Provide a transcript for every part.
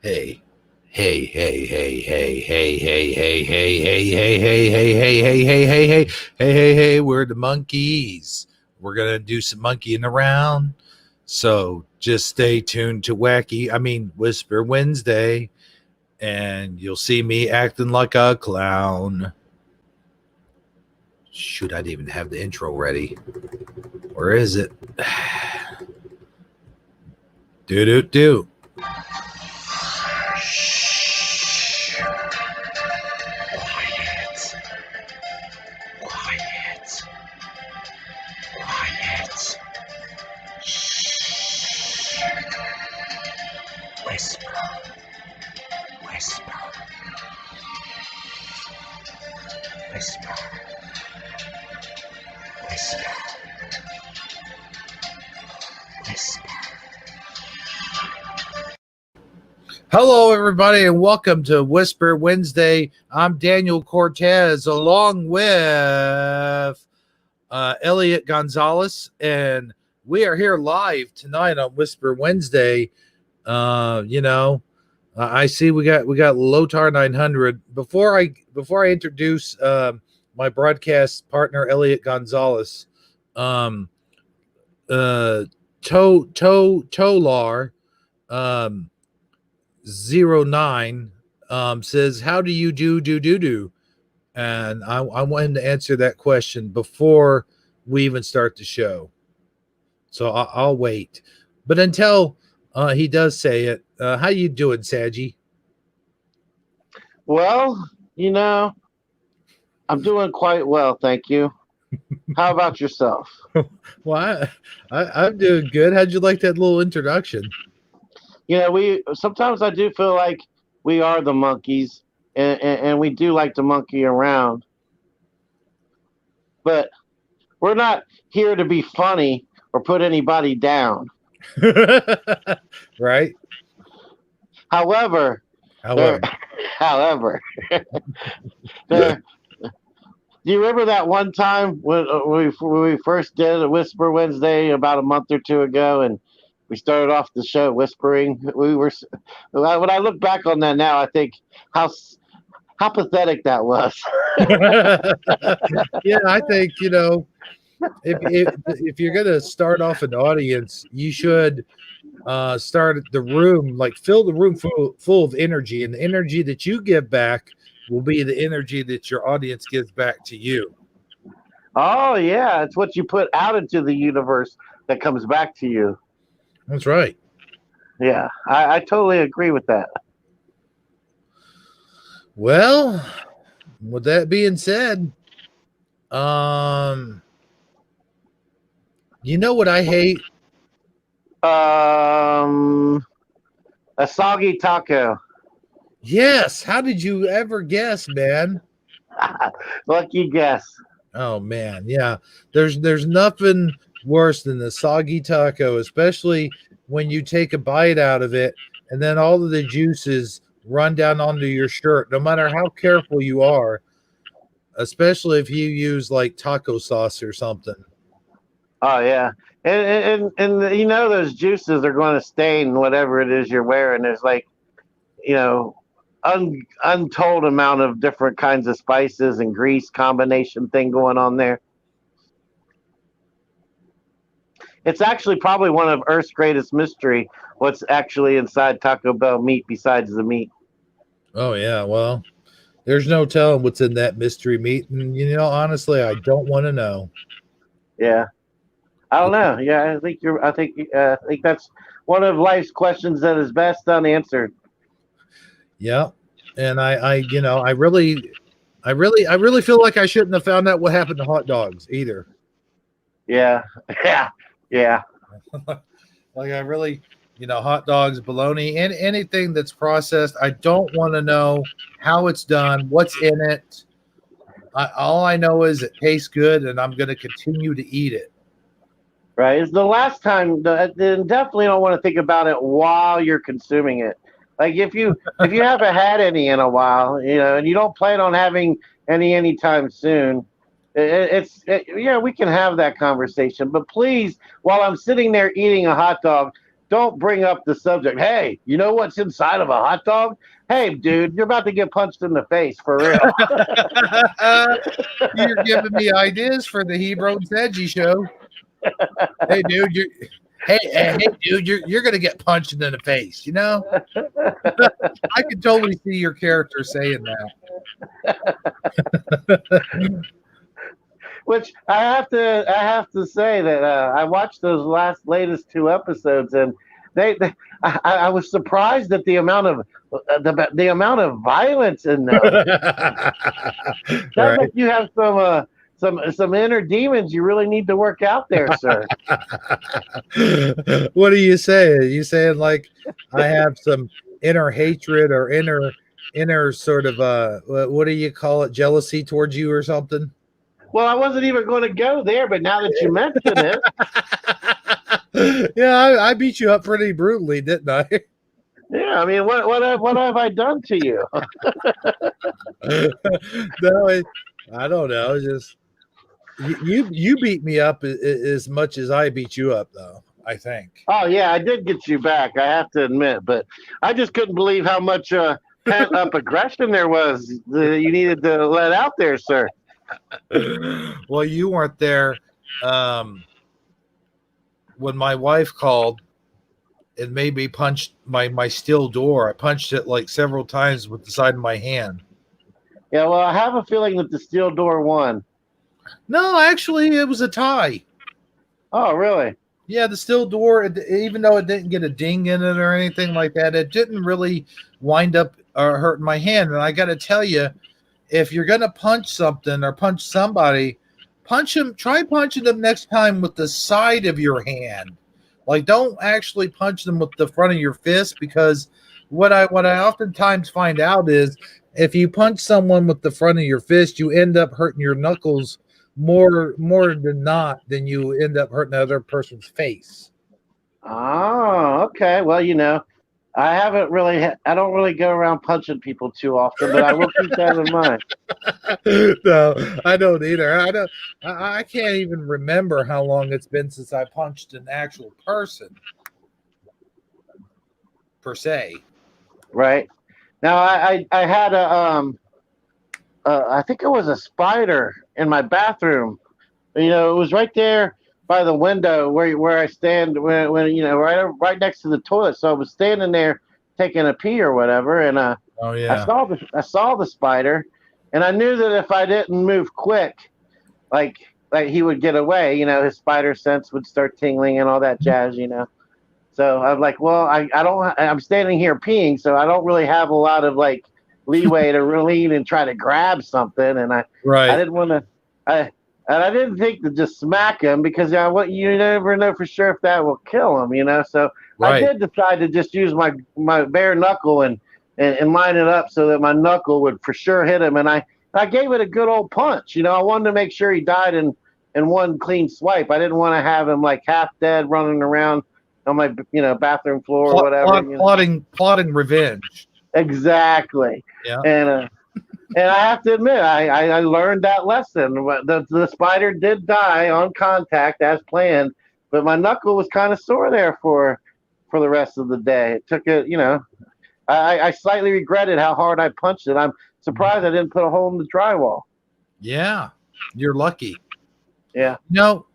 Hey, hey, hey, hey, hey, hey, hey, hey, hey, hey, hey, hey, hey, hey, hey, hey, hey, hey, hey, hey, we're the monkeys. We're gonna do some monkeying around. So just stay tuned to Whisper Wednesday, and you'll see me acting like a clown. Shoot, I didn't even have the intro ready. Where is it? Do do do. Quiet. Quiet. Quiet. Shh. Whisper. Whisper. Whisper. Whisper. Whisper. Hello, everybody, and welcome to Whisper Wednesday. I'm Daniel Cortez, along with Elliot Gonzalez, and we are here live tonight on Whisper Wednesday. I see we got Lotar 900. Before I introduce my broadcast partner Elliot Gonzalez, um, Tolar, um, 09 says, how do you do? And I want him to answer that question before we even start the show. So I'll wait. But until he does say it, how you doing, Sagi? Well, I'm doing quite well, thank you. How about yourself? Well, I'm doing good. How'd you like that little introduction? We sometimes I do feel like we are the monkeys, and we do like to monkey around, but we're not here to be funny or put anybody down. Right? However, there, However, however, there. Do you remember that one time when we first did a Whisper Wednesday about a month or two ago, and we started off the show whispering? When I look back on that now, I think how how pathetic that was. yeah, I think if you're gonna start off an audience, you should start the room, like fill the room full of energy, and the energy that you give back will be the energy that your audience gives back to you. Oh yeah, it's what you put out into the universe that comes back to you. That's right. Yeah, I totally agree with that. Well, with that being said, um, you know what I hate? Um, a soggy taco. Yes. How did you ever guess, man? Lucky guess. Oh man, yeah. There's nothing worse than the soggy taco, especially when you take a bite out of it and then all of the juices run down onto your shirt, no matter how careful you are, especially if you use like taco sauce or something. Oh yeah, and those juices are going to stain whatever it is you're wearing. There's like you know untold amount of different kinds of spices and grease combination thing going on there. It's actually probably one of Earth's greatest mystery. What's actually inside Taco Bell meat besides the meat? Oh yeah, well, there's no telling what's in that mystery meat, and honestly, I don't want to know. Yeah, I don't know. Yeah, I think you're. I think that's one of life's questions that is best unanswered. Yeah, and I really feel like I shouldn't have found out what happened to hot dogs either. Yeah, yeah, yeah. Like I really, hot dogs, bologna, and anything that's processed. I don't want to know how it's done, what's in it. All I know is it tastes good, and I'm going to continue to eat it. Right. It's the last time. Then definitely don't want to think about it while you're consuming it. Like if you haven't had any in a while, and you don't plan on having any anytime soon, yeah, we can have that conversation. But please, while I'm sitting there eating a hot dog, don't bring up the subject. Hey, you know what's inside of a hot dog? Hey, dude, you're about to get punched in the face for real. You're giving me ideas for the Hebrew and Sagi show. Hey, dude, you're gonna get punched in the face. You know, I can totally see your character saying that. Which I have to say that I watched those latest two episodes, and I was surprised at the amount of the amount of violence in them. Sounds Right. like you have some inner demons you really need to work out there, sir. What are you saying? You saying like I have some inner hatred or inner sort of what do you call it, jealousy towards you or something? Well, I wasn't even going to go there, but now that you mention it, Yeah, I beat you up pretty brutally, didn't I? yeah, I mean, what have I done to you? No, I don't know. Just you beat me up as much as I beat you up, though. I think. Oh yeah, I did get you back. I have to admit, but I just couldn't believe how much pent up aggression there was that you needed to let out there, sir. Well, you weren't there when my wife called and made me punch my steel door. I punched it like several times with the side of my hand. Yeah, well, I have a feeling that the steel door won. No, actually, it was a tie. Oh, really? Yeah, the steel door, even though it didn't get a ding in it or anything like that, it didn't really wind up hurting my hand. And I got to tell you, if you're going to punch something or punch somebody, try punching them next time with the side of your hand. Like, don't actually punch them with the front of your fist, because what I oftentimes find out is if you punch someone with the front of your fist, you end up hurting your knuckles more than not than you end up hurting the other person's face. Oh, okay. Well, I don't really go around punching people too often, but I will keep that in mind. No, I don't either. I can't even remember how long it's been since I punched an actual person per se. Right. Now, I had I think it was a spider in my bathroom. It was right there by the window where I stand when right next to the toilet. So I was standing there taking a pee or whatever, and Oh yeah, I saw the spider, and I knew that if I didn't move quick, like he would get away. His spider sense would start tingling and all that jazz. So I'm like, well, I don't. I'm standing here peeing, so I don't really have a lot of like leeway to lean and try to grab something, and I right, didn't want to. I didn't think to just smack him because you never know for sure if that will kill him. So I right. did decide to just use my bare knuckle and line it up so that my knuckle would for sure hit him, and I gave it a good old punch. I wanted to make sure he died in one clean swipe. I didn't want to have him like half dead running around on my bathroom floor or whatever. Plotting revenge. Exactly. Yeah. And I have to admit, I learned that lesson. The spider did die on contact as planned, but my knuckle was kind of sore there for the rest of the day. It took it. I slightly regretted how hard I punched it. I'm surprised I didn't put a hole in the drywall. Yeah, you're lucky. Yeah. No,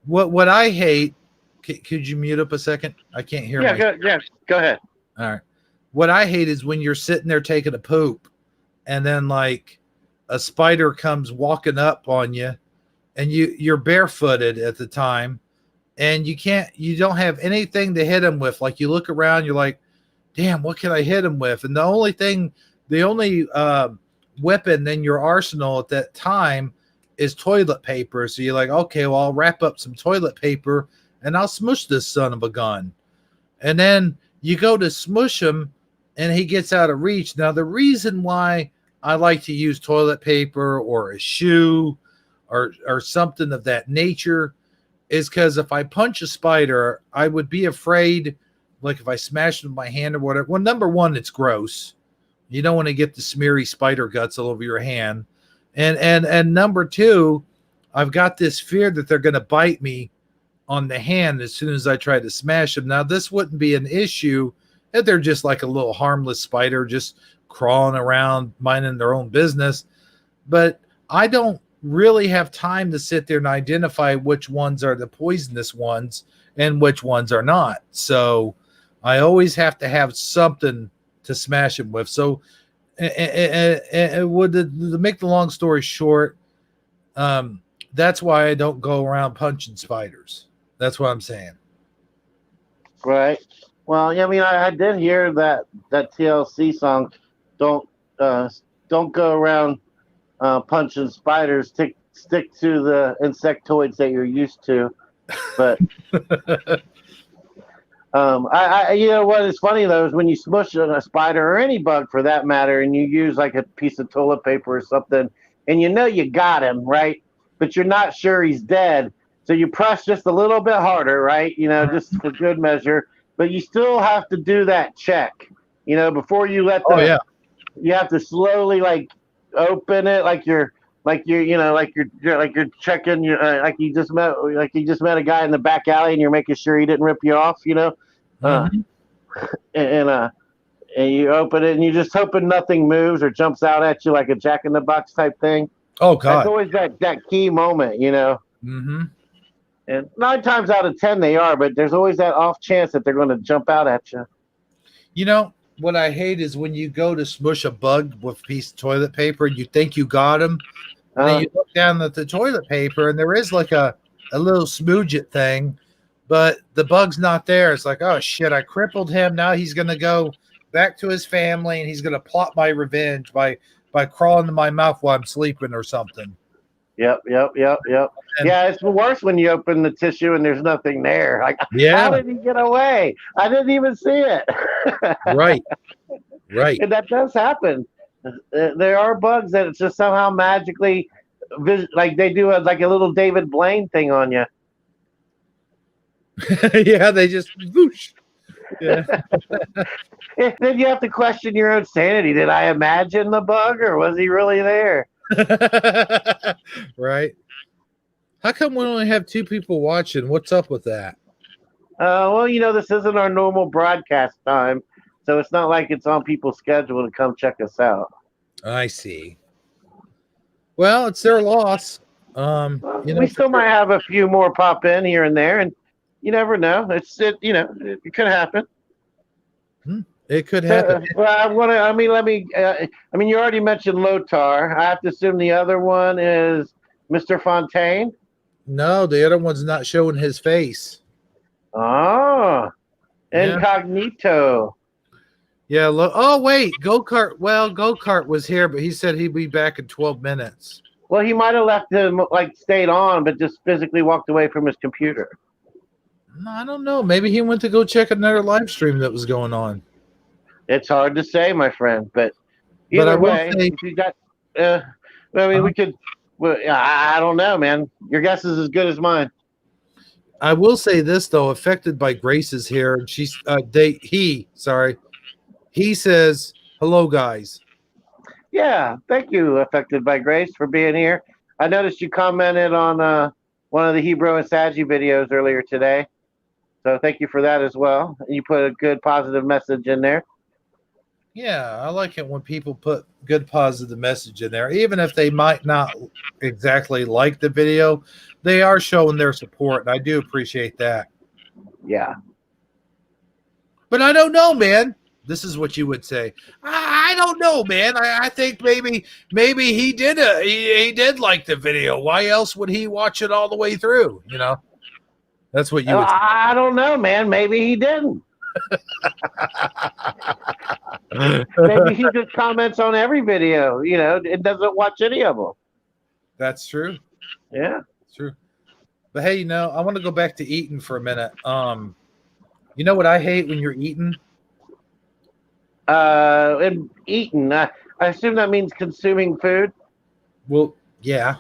what I hate. Could you mute up a second? I can't hear. Yeah. Go ahead. All right. What I hate is when you're sitting there taking a poop, and then like a spider comes walking up on you, and you're barefooted at the time, and you don't have anything to hit him with. Like you look around, you're like, damn, what can I hit him with? And the only weapon in your arsenal at that time is toilet paper. So you're like, okay, well, I'll wrap up some toilet paper and I'll smush this son of a gun. And then you go to smush him and he gets out of reach. Now, the reason why I like to use toilet paper or a shoe or something of that nature is because if I punch a spider, I would be afraid, like if I smash it with my hand or whatever. Well, number one, it's gross. You don't want to get the smeary spider guts all over your hand. And number two, I've got this fear that they're going to bite me on the hand as soon as I tried to smash them. Now, this wouldn't be an issue if they're just like a little harmless spider just crawling around minding their own business. But I don't really have time to sit there and identify which ones are the poisonous ones and which ones are not. So I always have to have something to smash them with. So to make the long story short, that's why I don't go around punching spiders. That's what I'm saying. Right. Well, yeah, I mean, I did hear that TLC song. Don't don't go around punching spiders. Stick to the insectoids that you're used to. But you know what is funny though is when you smush a spider or any bug for that matter, and you use like a piece of toilet paper or something, and you know you got him right, but you're not sure he's dead. So you press just a little bit harder, right? You know, just for good measure. But you still have to do that check, you know, before you let the. Oh yeah. You have to slowly like open it, like you're you know like you're checking like you just met a guy in the back alley and you're making sure he didn't rip you off, you know. Mm-hmm. And you open it and you just hoping nothing moves or jumps out at you like a Jack in the Box type thing. Oh God. That's always that key moment, you know. Mm-hmm. And 9 times out of 10 they are, but there's always that off chance that they're going to jump out at you. You know what I hate is when you go to smush a bug with a piece of toilet paper and you think you got him, and then you look down at the toilet paper and there is like a little smooge it thing, but the bug's not there. It's like, oh shit, I crippled him. Now he's gonna go back to his family and he's gonna plot my revenge by crawling in my mouth while I'm sleeping or something. Yep. And, yeah, it's worse when you open the tissue and there's nothing there. Like, how did he get away? I didn't even see it. Right. And that does happen. There are bugs that it's just somehow magically, like they do like a little David Blaine thing on you. Yeah, they just whoosh. Yeah. Then you have to question your own sanity. Did I imagine the bug or was he really there? Right. How come we only have 2 people watching? What's up with that? Well, you know, this isn't our normal broadcast time, so it's not like it's on people's schedule to come check us out. I see. Well, it's their loss. You know, we still might have a few more pop in here and there, and you never know. You know, it could happen. It could happen. Well, let me. You already mentioned Lotar. I have to assume the other one is Mr. Fontaine. No, the other one's not showing his face. Oh, incognito. Yeah. Oh, wait. Go-kart. Well, Go-kart was here, but he said he'd be back in 12 minutes. Well, he might have left him, like, stayed on, but just physically walked away from his computer. I don't know. Maybe he went to go check another live stream that was going on. It's hard to say, my friend. But either way, if you got, we could. Well, I don't know, man. Your guess is as good as mine. I will say this though, affected by Grace is here, and she's he says hello, guys. Yeah, thank you, affected by Grace, for being here. I noticed you commented on one of the Hebrew and Sagi videos earlier today, so thank you for that as well. You put a good positive message in there. Yeah, I like it when people put good positive message in there, even if they might not exactly like the video. They are showing their support, and I do appreciate that. Yeah. But I don't know, man. This is what you would say. I don't know, man. I think maybe he did he did like the video. Why else would he watch it all the way through? You know, that's what you would say. I don't know, man. Maybe he didn't. Maybe he just comments on every video. You know, it doesn't watch any of them. That's true. Yeah, it's true. But hey, you know, I want to go back to eating for a minute. You know what I hate when you're eating? And eating. I assume that means consuming food. Well, yeah.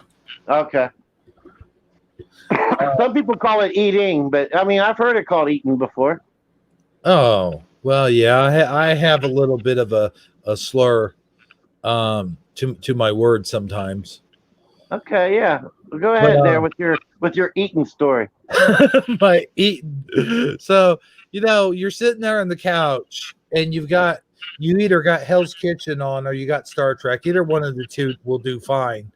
Okay. Some people call it eating, but I mean, I've heard it called eating before. Oh, well, yeah. I have a little bit of a slur to my words sometimes. Okay, yeah. Go ahead there with your eating story. by eating. So, you're sitting there on the couch and you either got Hell's Kitchen on or you got Star Trek. Either one of the two will do fine.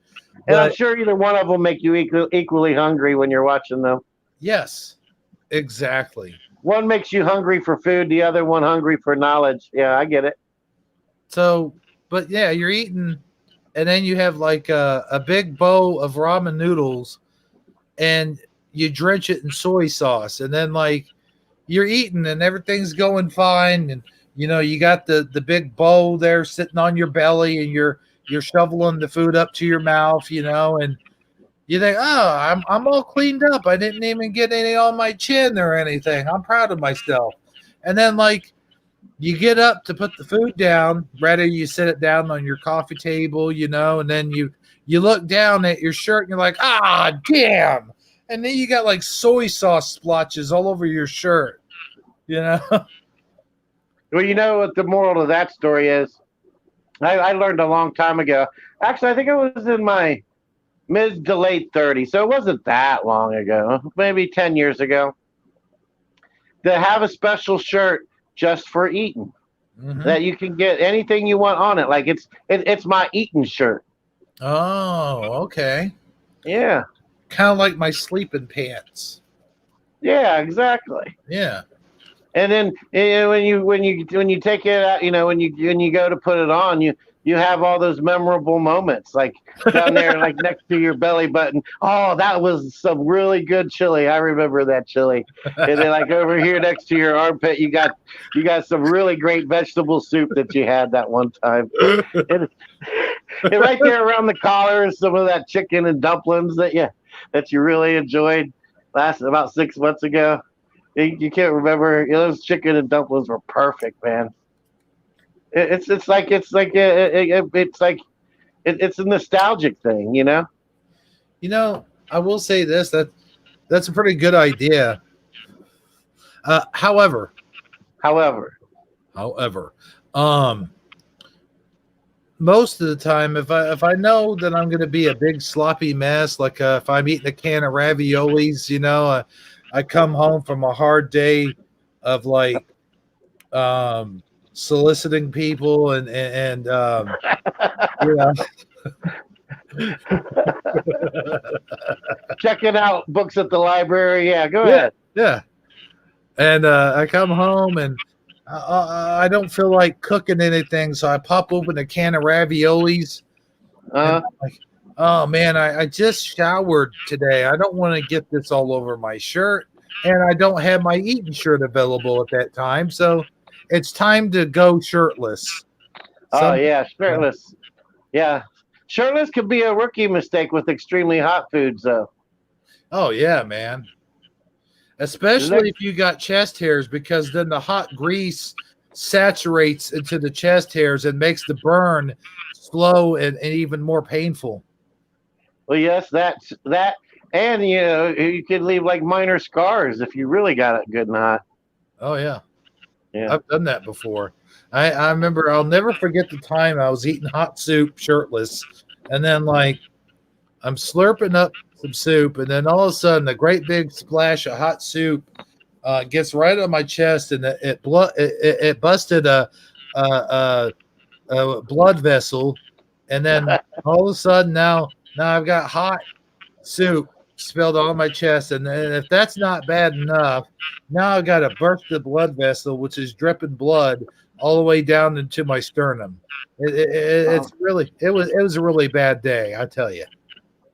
And I'm But sure either one of them make you equally hungry when you're watching them. yes, exactly. One makes you hungry for food, the other one hungry for knowledge. Yeah, I get it. So, but yeah, you're eating, and then you have like a big bowl of ramen noodles, and you drench it in soy sauce, and then like you're eating, and everything's going fine, and you got the big bowl there sitting on your belly, and you're shoveling the food up to your mouth, and you think, oh, I'm all cleaned up. I didn't even get any on my chin or anything. I'm proud of myself. And then like you get up to put the food down, rather you sit it down on your coffee table, and then you look down at your shirt and you're like, ah, damn. And then you got like soy sauce splotches all over your shirt, you know? Well, you know what the moral of that story is? I learned a long time ago. Actually, I think it was in my mid to late 30s, so it wasn't that long ago, maybe 10 years ago, to have a special shirt just for eating. That you can get anything you want on it. Like it's my eating shirt. Oh, okay. Yeah. Kind of like my sleeping pants. Yeah, exactly. Yeah. And then when you take it out, when you go to put it on, you have all those memorable moments, like down there, like next to your belly button. Oh, that was some really good chili. I remember that chili. And then like over here next to your armpit, you got some really great vegetable soup that you had that one time. And right there around the collar is some of that chicken and dumplings that you really enjoyed about 6 months ago. You can't remember. Those chicken and dumplings were perfect, man. It's a nostalgic thing, I will say this, that's a pretty good idea. However, most of the time, if I know that I'm going to be a big sloppy mess, like if I'm eating a can of raviolis, I come home from a hard day of like soliciting people and checking out books at the library. Yeah, go ahead. Yeah. And I come home and I don't feel like cooking anything, so I pop open a can of raviolis. And I'm like, oh man, I just showered today. I don't want to get this all over my shirt, and I don't have my eating shirt available at that time, so it's time to go shirtless. Yeah, shirtless. Yeah, shirtless could be a rookie mistake with extremely hot foods, though. Oh yeah, man. Especially if you got chest hairs, because then the hot grease saturates into the chest hairs and makes the burn slow and even more painful. Well, yes, that, and you could leave like minor scars if you really got it good and hot. Oh yeah, yeah. I've done that before. I remember. I'll never forget the time I was eating hot soup shirtless, and then like I'm slurping up some soup, and then all of a sudden a great big splash of hot soup gets right on my chest, and it busted a blood vessel, and then all of a sudden now I've got hot soup spilled on my chest, and if that's not bad enough, now I've got a bursted blood vessel which is dripping blood all the way down into my sternum. It was a really bad day, I tell you.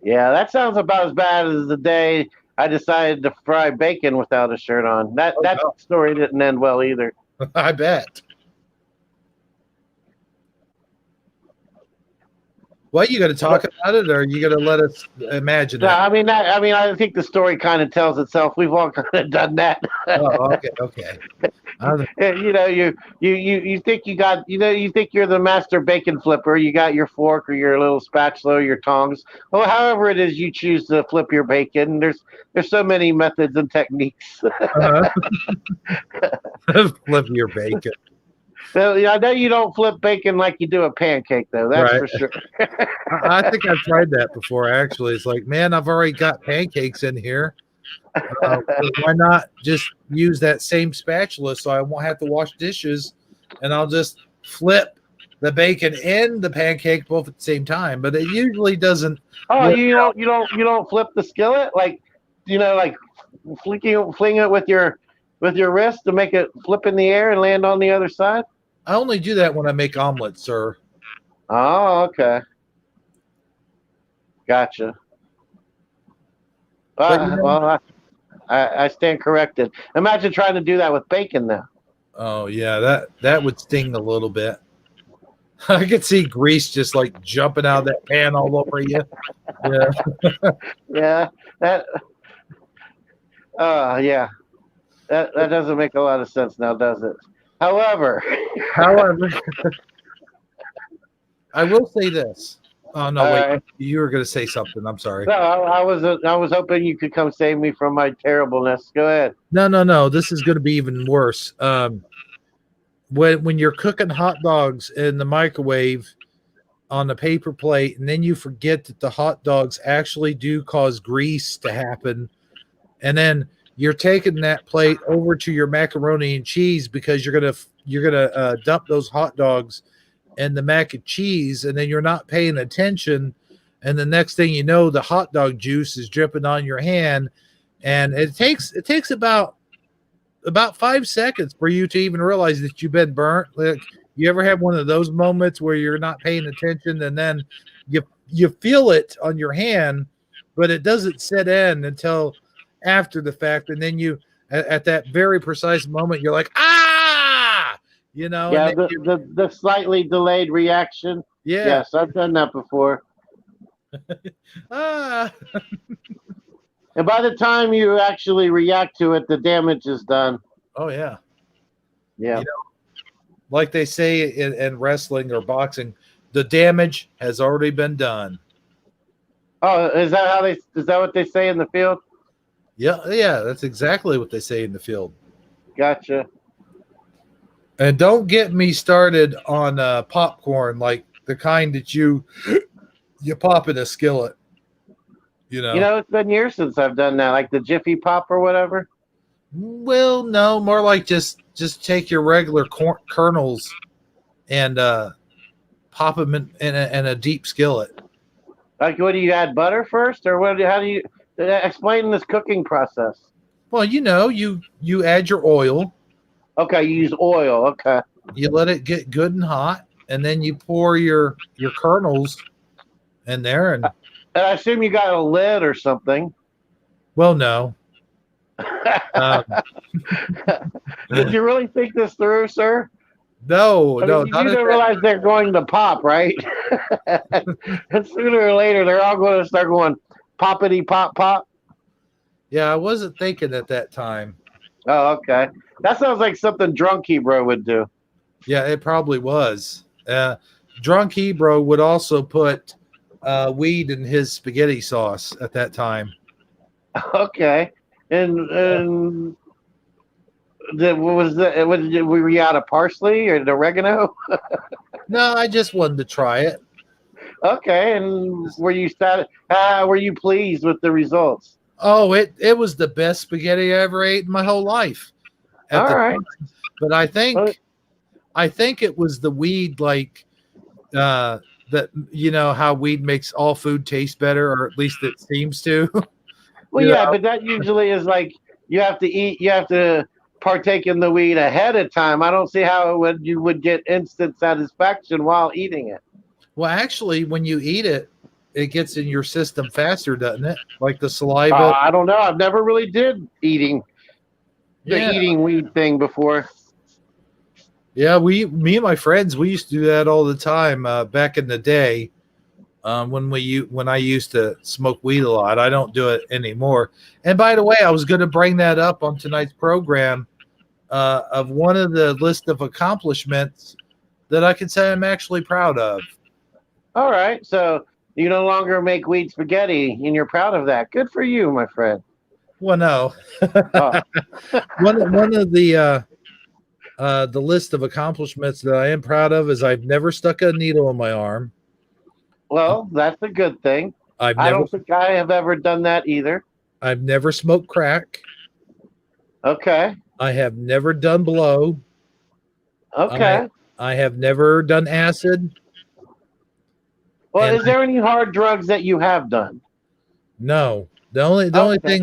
Yeah, that sounds about as bad as the day I decided to fry bacon without a shirt on. That story didn't end well either. I bet. Well, you going to talk about it, or are you going to let us imagine it? I mean, I think the story kind of tells itself. We've all kind of done that. Oh, okay. You think you think you're the master bacon flipper. You got your fork or your little spatula or your tongs. Well, however it is you choose to flip your bacon. There's so many methods and techniques. Flip your bacon. So, I know you don't flip bacon like you do a pancake, though. That's right. For sure. I think I've tried that before, actually. It's like, man, I've already got pancakes in here. Why not just use that same spatula so I won't have to wash dishes, and I'll just flip the bacon and the pancake both at the same time. But it usually doesn't Oh, work. you don't flip the skillet like like fling it with your wrist to make it flip in the air and land on the other side. I only do that when I make omelets, sir. Oh, okay, gotcha. But you know, Well, I stand corrected. Imagine trying to do that with bacon now. oh yeah, that would sting a little bit. I could see grease just like jumping out of that pan all over you. Yeah. Yeah, that. Yeah, that doesn't make a lot of sense now, does it? However, However, I will say this. Oh no, wait, uh, you were going to say something. I'm sorry. no, I was hoping you could come save me from my terribleness. Go ahead. No. This is going to be even worse. When you're cooking hot dogs in the microwave on the paper plate, and then you forget that the hot dogs actually do cause grease to happen, and then you're taking that plate over to your macaroni and cheese because you're gonna dump those hot dogs and the mac and cheese, and then you're not paying attention, and the next thing you know, the hot dog juice is dripping on your hand, and it takes about 5 seconds for you to even realize that you've been burnt. Like, you ever have one of those moments where you're not paying attention, and then you feel it on your hand, but it doesn't set in until after the fact, and then you at that very precise moment you're like, ah, and Yeah, then the slightly delayed reaction. yeah, Yes, I've done that before. ah. And by the time you actually react to it, the damage is done. Oh yeah. Yeah. You Like they say in wrestling or boxing, the damage has already been done. Oh, is that what they say in the field? Yeah, that's exactly what they say in the field. Gotcha. And don't get me started on popcorn, like the kind that you pop in a skillet. It's been years since I've done that, like the Jiffy Pop or whatever. Well, no, more like just take your regular kernels and pop them in a deep skillet. Like, what do you add butter first, or what? How do you explain this cooking process? Well, you add your oil, Okay, you use oil. Okay. you let it get good and hot, and then you pour your kernels in there, and And I assume you got a lid or something. well, no. Um, Did you really think this through, sir? no, I no, mean, you not do at realize they're going to pop, right? And sooner or later, they're all going to start going poppity pop pop. Yeah, I wasn't thinking at that time. Oh, okay. That sounds like something Drunk Hebrew would do. Yeah, it probably was. Drunk Hebrew would also put weed in his spaghetti sauce at that time. Okay. And were you out of parsley or oregano? No, I just wanted to try it. Okay. And were you pleased with the results? Oh, it was the best spaghetti I ever ate in my whole life. All right. Time. But I think it was the weed, like that. How weed makes all food taste better, or at least it seems to. Well, yeah, but that usually is like you have to partake in the weed ahead of time. I don't see how you would get instant satisfaction while eating it. Well, actually, when you eat it, it gets in your system faster, doesn't it? Like the saliva. I don't know. I've never really did eating weed thing before. Yeah, me and my friends, we used to do that all the time back in the day. When I used to smoke weed a lot. I don't do it anymore. And by the way, I was going to bring that up on tonight's program of one of the list of accomplishments that I can say I'm actually proud of. All right, so you no longer make weed spaghetti, and you're proud of that. Good for you, my friend. Well, no. Oh. one of the list of accomplishments that I am proud of is I've never stuck a needle in my arm. Well, that's a good thing. I don't think I have ever done that either. I've never smoked crack. Okay. I have never done blow. I Okay. I have never done acid, Well, and is there any hard drugs that you have done? no. Okay.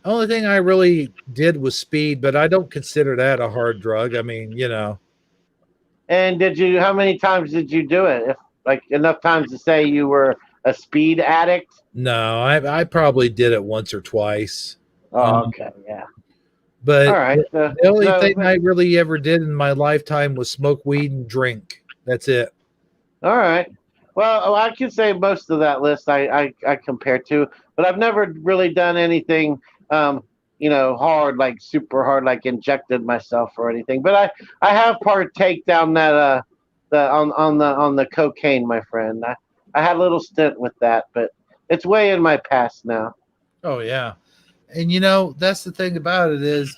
The only thing I really did was speed, but I don't consider that a hard drug. I mean, And how many times did you do it? If like enough times to say you were a speed addict? no, I probably did it once or twice. Oh, Um, okay. Yeah. All but right. the only So thing I really ever did in my lifetime was smoke weed and drink. That's it. all right. Well, I can say most of that list I compare to, but I've never really done anything, um, hard, like super hard, like injected myself or anything. But I have partake down that the on the cocaine, my friend. I had a little stint with that, but it's way in my past now. Oh yeah, and that's the thing about it is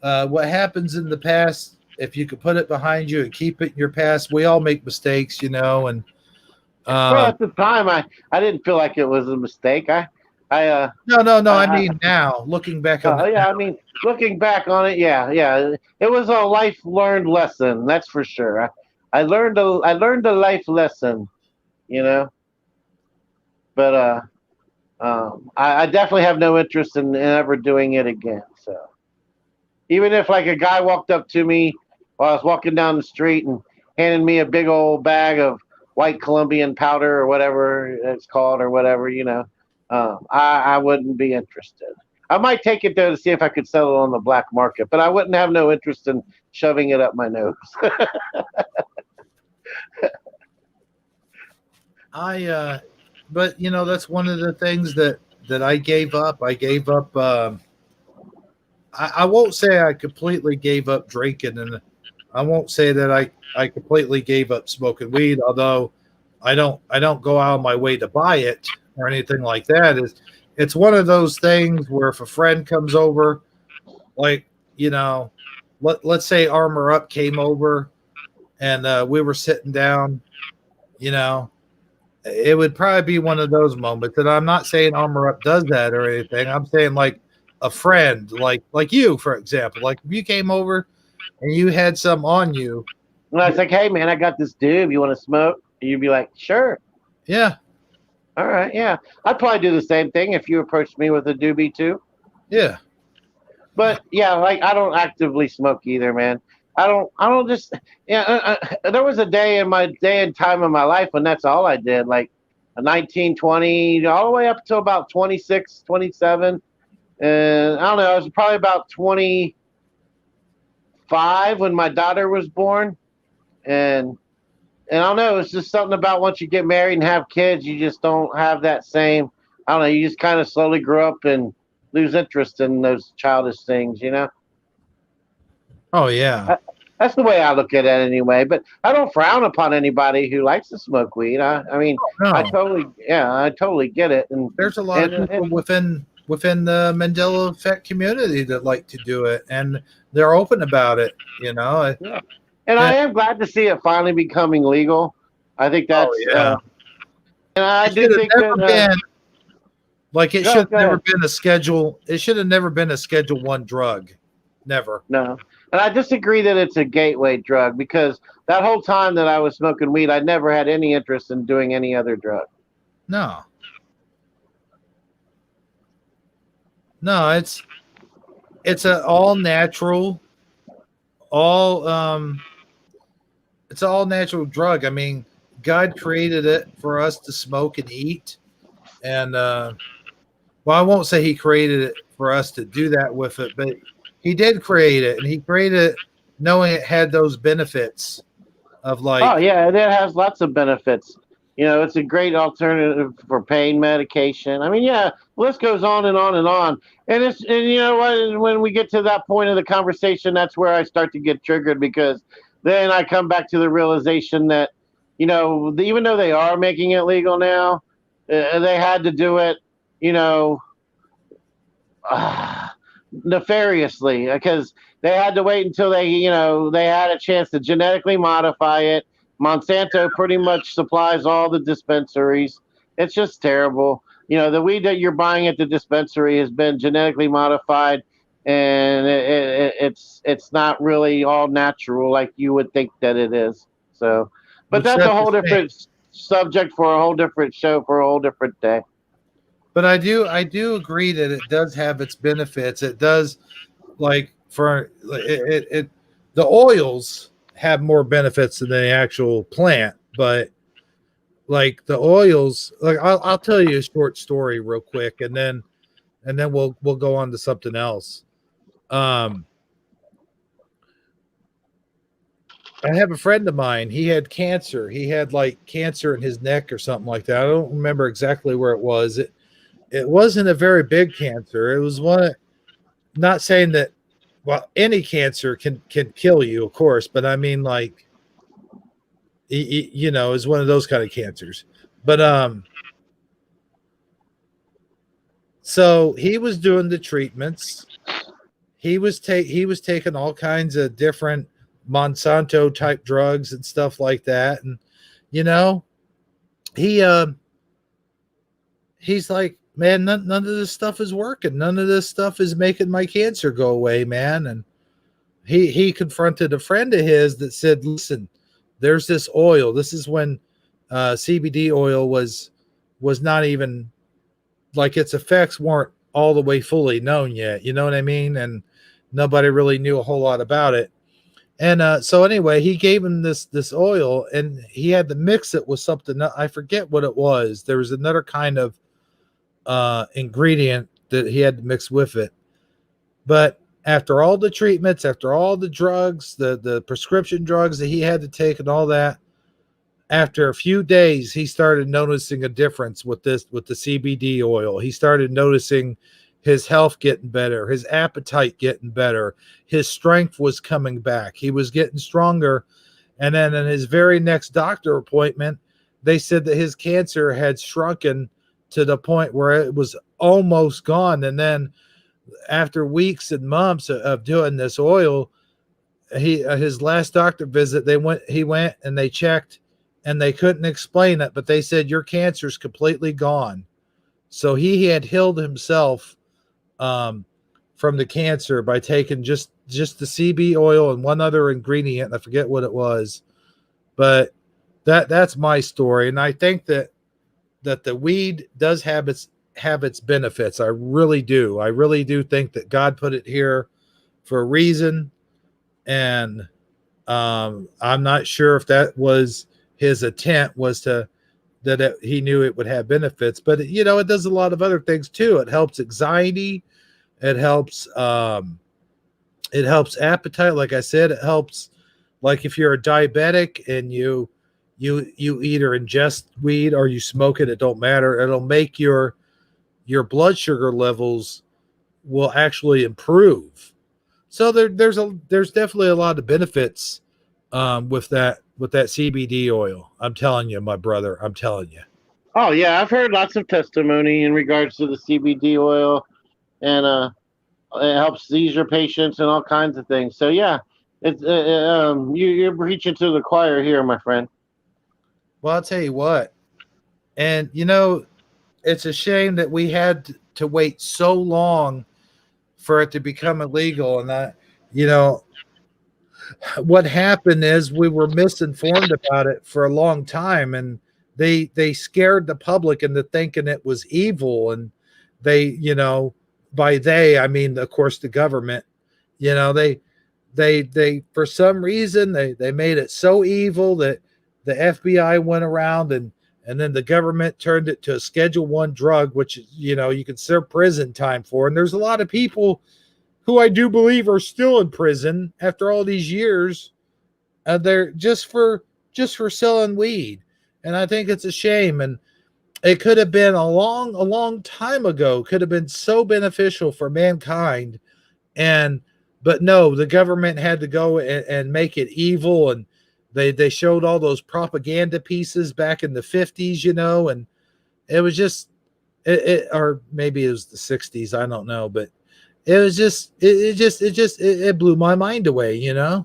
what happens in the past. If you could put it behind you and keep it in your past, we all make mistakes, and Well, um, at the time, I didn't feel like it was a mistake. no. I I mean, now looking back on it now, yeah, I mean, looking back on it, yeah, it was a life learned lesson. That's for sure. I learned a life lesson, you know. But I definitely have no interest in ever doing it again. So even if like a guy walked up to me while I was walking down the street and handed me a big old bag of white Colombian powder or whatever it's called or whatever, I wouldn't be interested. I might take it though to see if I could sell it on the black market, but I wouldn't have no interest in shoving it up my nose. I but that's one of the things that I gave up. I gave up. I won't say I completely gave up drinking, and I won't say that I completely gave up smoking weed. Although I don't go out of my way to buy it or anything like that. It's one of those things where if a friend comes over, like let's say Armor Up came over and we were sitting down, you know, it would probably be one of those moments. And I'm not saying Armor Up does that or anything. I'm saying like a friend, like you, for example. Like if you came over and you had some on you, And I was like, hey man, I got this doob. You want to smoke? And you'd be like, sure. yeah, All right, yeah. I'd probably do the same thing if you approached me with a doobie too. yeah. But yeah, like I don't actively smoke either, man. I don't just yeah. There was a day in my day and time of my life when that's all I did, like a 19, 20, all the way up to about 26, 27. And I don't know, I was probably about 25 when my daughter was born. And and I don't know, it's just something about once you get married and have kids, you just don't have that same. I don't know. You just kind of slowly grow up and lose interest in those childish things, you know. Oh yeah. That's the way I look at it anyway. But I don't frown upon anybody who likes to smoke weed. I mean, No, I totally get it. there's a lot of And people within the Mandela effect community that like to do it, and they're open about it. yeah, and I And, am glad to see it finally becoming legal. I think oh that's, yeah, and I it do should have think never that. been like it should have Go never ahead. been a schedule. It should have never been a Schedule One drug. Never. No, and I disagree that it's a gateway drug because that whole time that I was smoking weed, I never had any interest in doing any other drug. No, no. It's a all natural, all it's all natural drug. I mean, God created it for us to smoke and eat, and well, I won't say He created it for us to do that with it, but He did create it, and He created it knowing it had those benefits of Oh like, yeah, it has lots of benefits. It's a great alternative for pain medication. I mean, yeah, list goes on and on and on. And you know what? When we get to that point of the conversation, that's where I start to get triggered because then I come back to the realization that, even though they are making it legal now, they had to do it, you know, nefariously because they had to wait until they had a chance to genetically modify it. Monsanto pretty much supplies all the dispensaries. It's just terrible. The weed that you're buying at the dispensary has been genetically modified, and it's not really all natural like you would think that it is. So, but which that's a that's a whole shame. different subject for a whole different show for a whole different day. But I do agree that it does have its benefits. It does, like, for it the oils have more benefits than the actual plant, but like the oils, like I'll tell you a short story real quick, and then we'll go on to something else. Um, I have a friend of mine. He had cancer. He had like cancer in his neck or something like that. I don't remember exactly where it was. It wasn't a very big cancer. It was one. Not saying that. Well, any cancer can kill you, of course, but I mean, like, is one of those kind of cancers. But so he was doing the treatments. He was taking all kinds of different Monsanto type drugs and stuff like that, and you know he he's like, man, none of this stuff is working. None of this stuff is making my cancer go away, man. And he confronted a friend of his that said, listen, there's this oil. This is when CBD oil was not even, like, its effects weren't all the way fully known yet. You know what I mean? And nobody really knew a whole lot about it. And so anyway, he gave him this oil, and he had to mix it with something. I forget what it was. There was another kind of ingredient that he had to mix with it. But after all the treatments, after all the drugs, the prescription drugs that he had to take and all that, after a few days, he started noticing a difference with the CBD oil. He started noticing his health getting better, his appetite getting better, his strength was coming back. He was getting stronger. And then in his very next doctor appointment, they said that his cancer had shrunken to the point where it was almost gone. And then after weeks and months of doing this oil, his last doctor visit, he went and they checked, and they couldn't explain it, but they said your cancer's completely gone. So he had healed himself from the cancer by taking just the CB oil and one other ingredient. I forget what it was, but that's my story. And I think that the weed does have its benefits. I really do. I really do think that God put it here for a reason. And I'm not sure if that was his intent, was he knew it would have benefits, but it does a lot of other things too. It helps anxiety. It helps appetite. Like I said, it helps, like, if you're a diabetic and you either ingest weed or you smoke it, it don't matter. It'll make your blood sugar levels will actually improve. So there's definitely a lot of benefits with that CBD oil. I'm telling you, my brother. I'm telling you. Oh yeah, I've heard lots of testimony in regards to the CBD oil, and it helps seizure patients and all kinds of things. So yeah, it's you're preaching to the choir here, my friend. Well, I'll tell you what. And it's a shame that we had to wait so long for it to become illegal. And you know, what happened is we were misinformed about it for a long time, and they scared the public into thinking it was evil. And they, by they, I mean, of course, the government, they for some reason they made it so evil that the FBI went around, and then the government turned it to a Schedule 1 drug, which you can serve prison time for. And there's a lot of people who I do believe are still in prison after all these years. They're just for selling weed, and I think it's a shame. And it could have been a long time ago. Could have been so beneficial for mankind, and but no, the government had to go and make it evil. And they showed all those propaganda pieces back in the 50s, and it was just or maybe it was the 60s. I don't know, but it was just it blew my mind away. Yeah,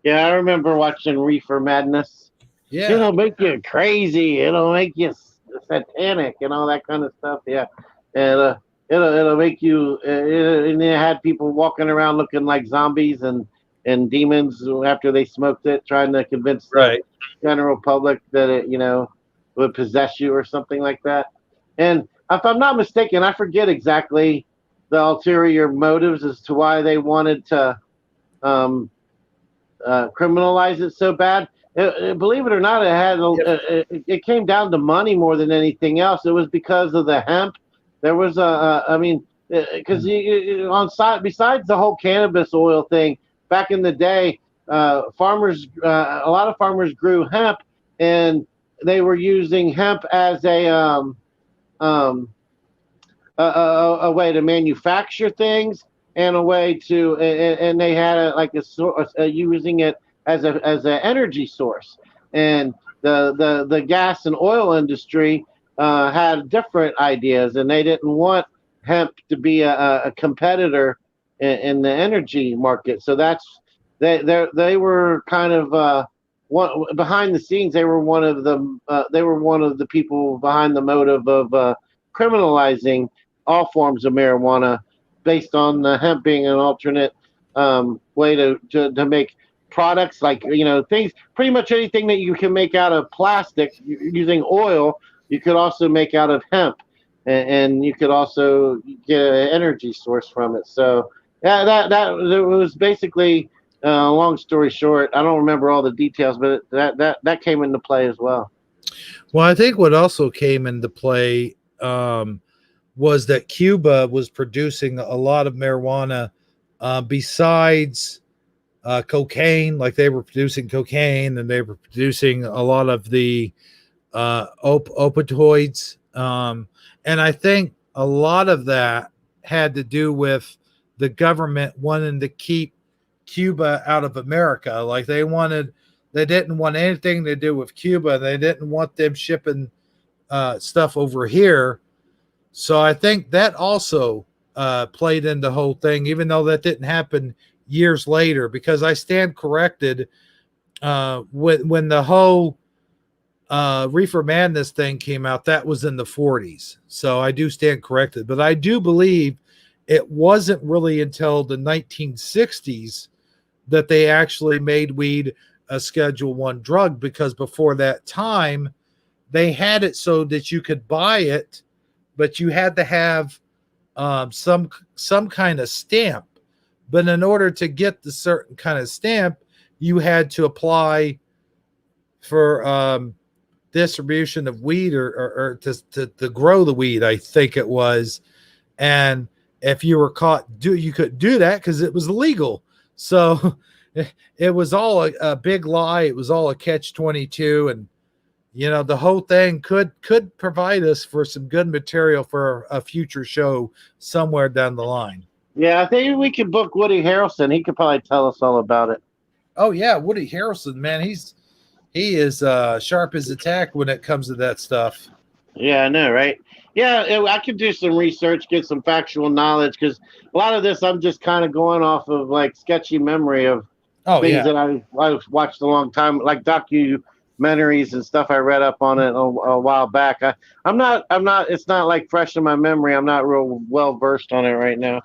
I remember watching Reefer Madness. Yeah. It'll make you crazy. It'll make you satanic and all that kind of stuff. Yeah, and it'll make you. And it had people walking around looking like zombies and demons after they smoked it, trying to convince the Right. general public that it would possess you or something like that. And if I'm not mistaken, I forget exactly the ulterior motives as to why they wanted to um, criminalize it so bad. Believe it or not, Yep. it came down to money more than anything else. It was because of the hemp. There was I mean, because on side besides the whole cannabis oil thing, back in the day, a lot of farmers grew hemp, and they were using hemp as um, a way to manufacture things and a way to and they had using it as an energy source, and the gas and oil industry had different ideas, and they didn't want hemp to be a competitor in the energy market. So they were kind of one behind the scenes. They were one of the people behind the motive of criminalizing all forms of marijuana based on the hemp being an alternate way to make products, like things, pretty much anything that you can make out of plastic using oil, you could also make out of hemp, and you could also get an energy source from it. So yeah, that it was basically, long story short, I don't remember all the details, but that came into play as well. Well, I think what also came into play was that Cuba was producing a lot of marijuana besides cocaine. Like they were producing cocaine, and they were producing a lot of the opioids. And I think a lot of that had to do with the government wanting to keep Cuba out of America. Like they didn't want anything to do with Cuba. They didn't want them shipping stuff over here. So I think that also played in the whole thing, even though that didn't happen years later, because I stand corrected when the whole Reefer Madness thing came out, that was in the 40s. So I do stand corrected. But I do believe it wasn't really until the 1960s that they actually made weed a Schedule One drug, because before that time, they had it so that you could buy it, but you had to have some kind of stamp. But in order to get the certain kind of stamp, you had to apply for distribution of weed, or to grow the weed, I think it was. And if you were caught, you couldn't do that because it was illegal. So it was all a big lie. It was all a catch-22, and the whole thing could provide us for some good material for a future show somewhere down the line. Yeah, I think we could book Woody Harrelson. He could probably tell us all about it. Oh yeah, Woody Harrelson, man, he is sharp as a tack when it comes to that stuff. Yeah, I know, right? Yeah, I could do some research, get some factual knowledge, because a lot of this I'm just kind of going off of like sketchy memory of Oh things yeah. that I watched a long time, like documentaries and stuff I read up on it a while back. I'm not. It's not like fresh in my memory. I'm not real well versed on it right now.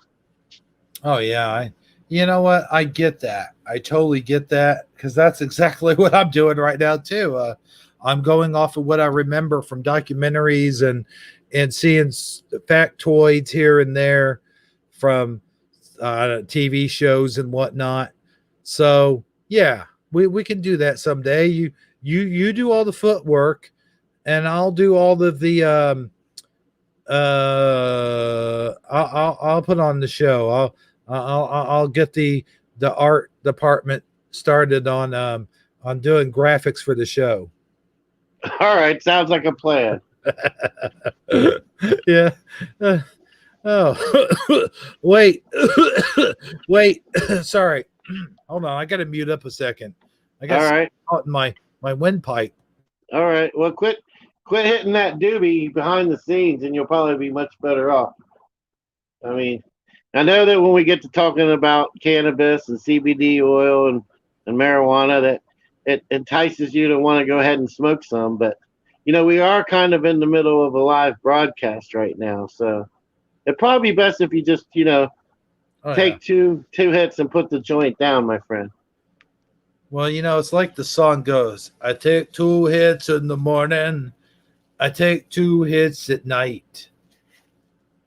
Oh yeah, you know what? I get that. I totally get that, because that's exactly what I'm doing right now too. I'm going off of what I remember from documentaries and seeing factoids here and there from TV shows and whatnot. So yeah, we can do that someday. You do all the footwork, and I'll do all of the I'll put on the show. I'll get the art department started on doing graphics for the show. All right, sounds like a plan. Yeah. Oh, wait, wait. Sorry. Hold on. I got to mute up a second. I All got right, caught in my windpipe. all right. Well, quit hitting that doobie behind the scenes, and you'll probably be much better off. I mean, I know that when we get to talking about cannabis and CBD oil and marijuana, that it entices you to want to go ahead and smoke some, but we are kind of in the middle of a live broadcast right now, so it'd probably be best if you just, Oh yeah. take two hits and put the joint down, my friend. Well, it's like the song goes. I take 2 hits in the morning. I take 2 hits at night.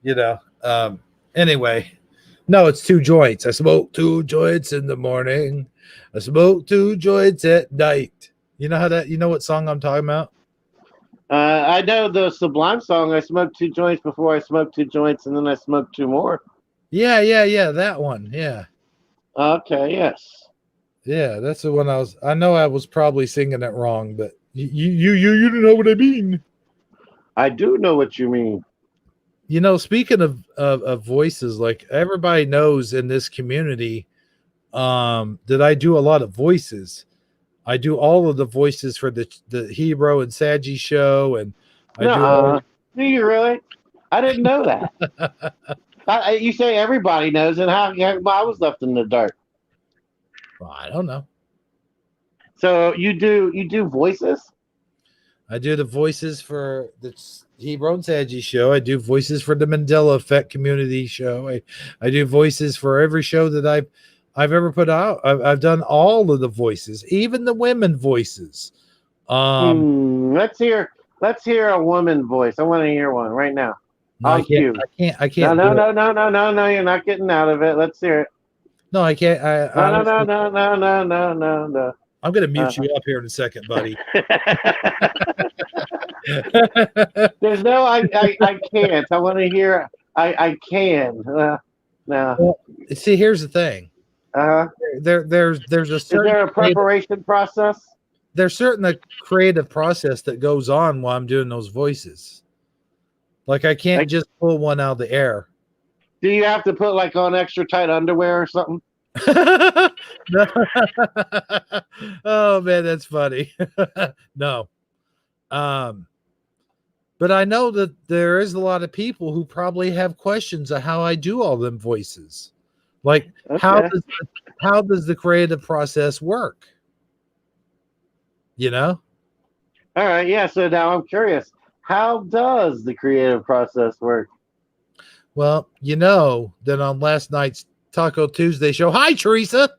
You know. Anyway, no, it's 2 joints. I smoke 2 joints in the morning. I smoke 2 joints at night. You know how that? You know what song I'm talking about? I know the Sublime song. I smoked 2 joints before I smoked 2 joints, and then I smoked two more. Yeah. That one. Yeah. Okay, yes. Yeah, that's the one I was. I know I was probably singing it wrong, but you know what I mean. I do know what you mean. Speaking of voices, like everybody knows in this community, that I do a lot of voices. I do all of the voices for the Hero and Sagi show, and I do Nuh-uh. all. Do you really? I didn't know that. You say everybody knows, and well, I was left in the dark. Well, I don't know. So you do voices? I do the voices for the Hero and Sagi show. I do voices for the Mandela Effect community show. I do voices for every show that I've ever put out. I've done all of the voices, even the women voices. Let's hear a woman voice. I want to hear one right now. No, I On can't. cue. I No, can't no, do it. no, no, no, no, no. You're not getting out of it. Let's hear it. No, I can't. No, I no, no, honestly, no, no, no, no, no, no. I'm going to mute Uh, you up here in a second, buddy. There's no, I can't. I want to hear. I can. No. Well, see, here's the thing. Uh, There's a is certain there a preparation process? there's certain creative process that goes on while I'm doing those voices. Like I can't Like, just pull one out of the air. do you have to put like on extra tight underwear or something? No. Oh man, that's funny. No. Um, but I know that there is a lot of people who probably have questions of how I do all them voices. Like Okay. how does the creative process work? You know? All right. Yeah. So now I'm curious. How does the creative process work? Well, that on last night's Taco Tuesday show, hi Teresa.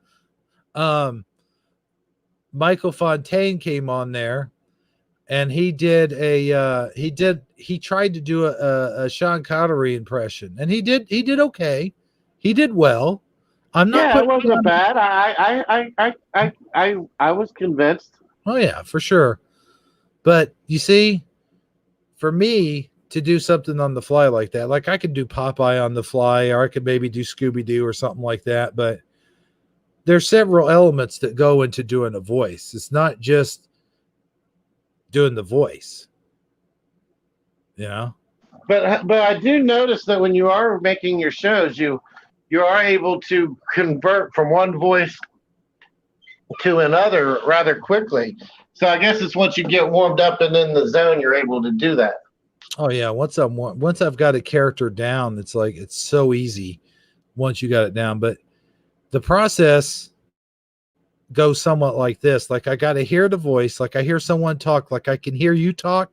Um, Michael Fontaine came on there and he tried to do a Sean Connery impression, and he did okay. He did well. I'm not Yeah, it putting wasn't bad. I was convinced. Oh yeah, for sure. But you see, for me to do something on the fly like that, like I could do Popeye on the fly, or I could maybe do Scooby Doo or something like that. But there's several elements that go into doing a voice. It's not just doing the voice, you know. But I do notice that when you are making your shows, you are able to convert from one voice to another rather quickly. So I guess it's once you get warmed up and in the zone, you're able to do that. Oh yeah, once I've got a character down, it's like it's so easy once you got it down. But the process goes somewhat like this. Like I got to hear the voice, like I hear someone talk, like I can hear you talk.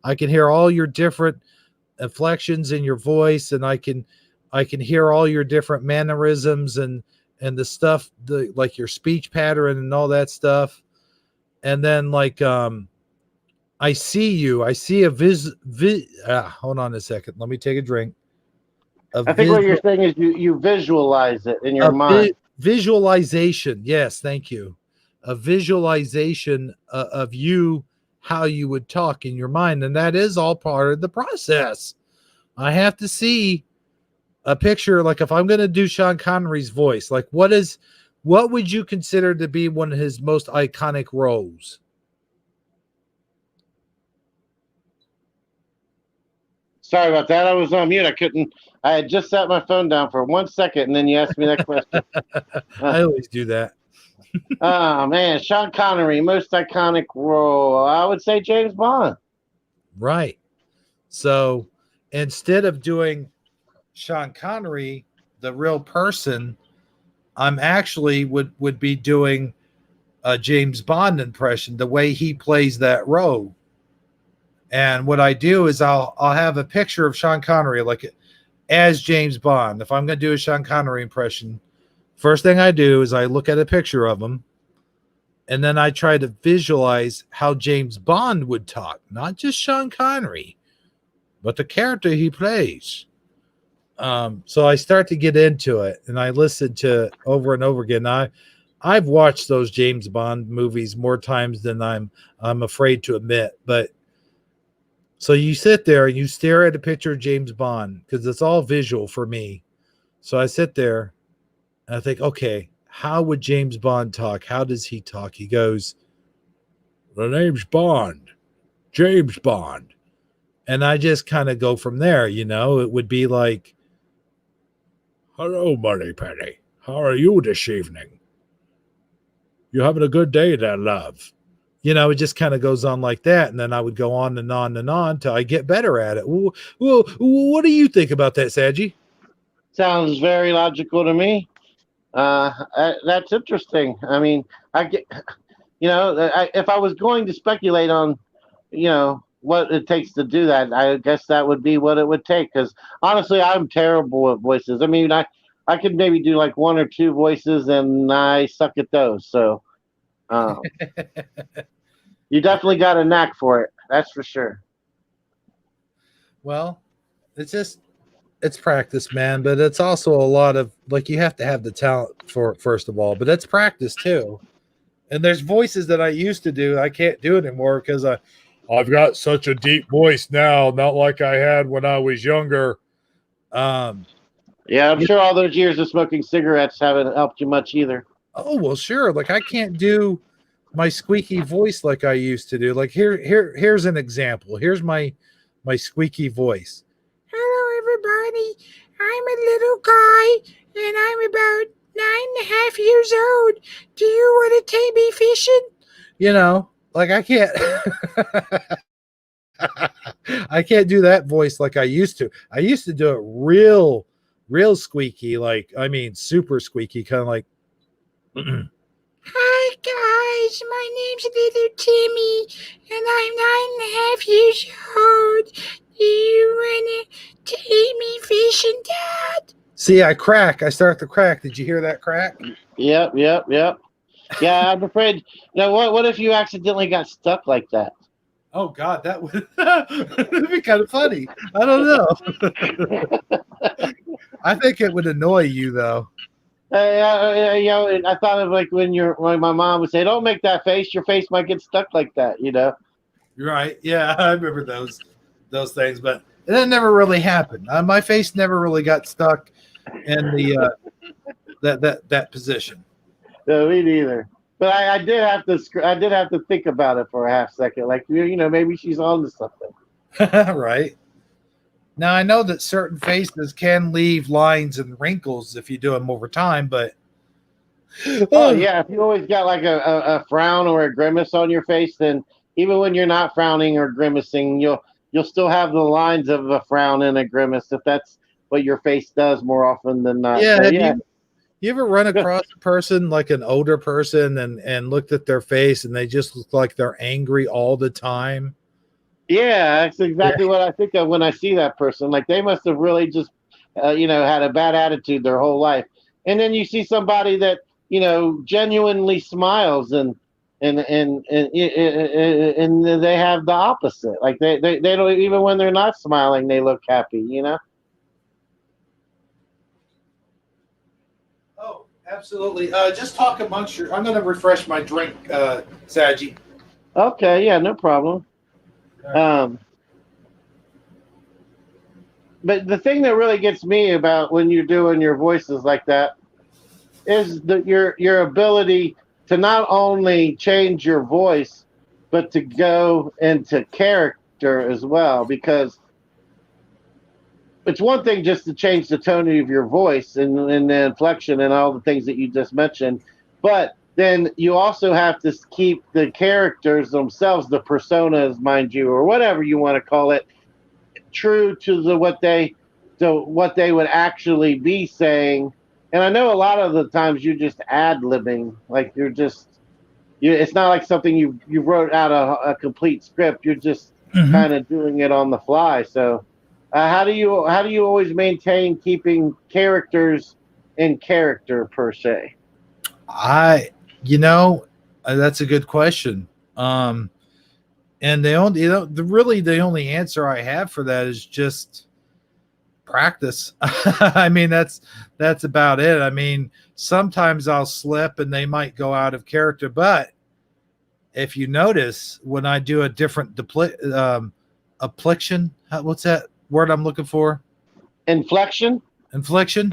I can hear all your different inflections in your voice, and I can hear all your different mannerisms and the stuff, like your speech pattern and all that stuff. And then like I see you. I see a hold on a second. Let me take a drink. I think what you're saying is you visualize it in your mind. Visualization. Yes, thank you. A visualization of you, how you would talk in your mind, and that is all part of the process. I have to see a picture. Like if I'm going to do Sean Connery's voice, like what would you consider to be one of his most iconic roles? Sorry about that. I was on mute. I had just set my phone down for 1 second, and then you asked me that question. I always do that. Oh man, Sean Connery, most iconic role. I would say James Bond. Right. So instead of doing Sean Connery, the real person, I'm actually would be doing a James Bond impression, the way he plays that role. And what I do is I'll have a picture of Sean Connery like as James Bond. If I'm going to do a Sean Connery impression, first thing I do is I look at a picture of him, and then I try to visualize how James Bond would talk, not just Sean Connery, but the character he plays. So I start to get into it, and I listen to it over and over again. I've watched those James Bond movies more times than I'm afraid to admit. But so you sit there and you stare at a picture of James Bond because it's all visual for me. So I sit there and I think, okay, how would James Bond talk? How does he talk? He goes, "The name's Bond, James Bond," and I just kind of go from there. It would be like, "Hello, Moneypenny. How are you this evening? You having a good day there, love?" It just kind of goes on like that. And then I would go on and on and on till I get better at it. Well, what do you think about that, Sagi? Sounds very logical to me. That's interesting. I mean, I get, if I was going to speculate on, what it takes to do that, I guess that would be what it would take. Because honestly, I'm terrible at voices. I mean, I could maybe do like one or two voices, and I suck at those. So, uh, you definitely got a knack for it. That's for sure. Well, it's practice, man, but it's also a lot of like you have to have the talent for it, first of all, but it's practice too. And there's voices that I used to do I can't do anymore because I've got such a deep voice now, not like I had when I was younger. Um, Yeah, I'm you, sure all those years of smoking cigarettes haven't helped you much either. oh well, sure. Like I can't do my squeaky voice like I used to do. Like here's an example. Here's my squeaky voice. Hello, everybody. I'm a little guy, and I'm about 9.5 years old. Do you want to take me fishing? Like I can't. I can't do that voice like I used to. I used to do it real squeaky, like I mean, super squeaky, kind of like. Hi guys, my name's Little Timmy, and I'm 9.5 years old. Do you wanna take me fishing, Dad? See, I crack. I start to crack. Did you hear that crack? Yep. Yeah, I'm afraid. Now, what if you accidentally got stuck like that? Oh God, that would that'd be kind of funny. I don't know. I think it would annoy you though. I thought of like when my mom would say, "Don't make that face. Your face might get stuck like that." You're right. Yeah, I remember those things, but that never really happened. My face never really got stuck in the that position. No, me neither. But I did have to. I did have to think about it for a half second. Like maybe she's on to something. Right. Now I know that certain faces can leave lines and wrinkles if you do them over time, but Oh yeah, if you always got like a frown or a grimace on your face, then even when you're not frowning or grimacing, you'll still have the lines of a frown and a grimace if that's what your face does more often than not. yeah, So have yeah, you ever run across a person like an older person and looked at their face and they just look like they're angry all the time? yeah, that's exactly what I think of when I see that person. Like they must have really just had a bad attitude their whole life, and then you see somebody that genuinely smiles and they have the opposite. Like they don't, even when they're not smiling, they look happy. Oh, absolutely. Just talk amongst your. I'm going to refresh my drink, Sagi. Okay, yeah, no problem. Um, but the thing that really gets me about when you're doing your voices like that is your ability to not only change your voice, but to go into character as well. Because it's one thing just to change the tone of your voice and the inflection and all the things that you just mentioned, but then you also have to keep the characters themselves, the personas, mind you, or whatever you want to call it, true to what they would actually be saying. And I know a lot of the times you just ad libbing, like it's not like something you wrote out a complete script. You're just Mhm. kind of doing it on the fly. So, how do you always maintain keeping characters in character per se? I, you know, that's a good question. Um, and the only, really the only answer I have for that is just practice. I mean, that's about it. I mean, sometimes I'll slip and they might go out of character, but if you notice when I do a different affliction, what's that word I'm looking for? Inflection Infliction.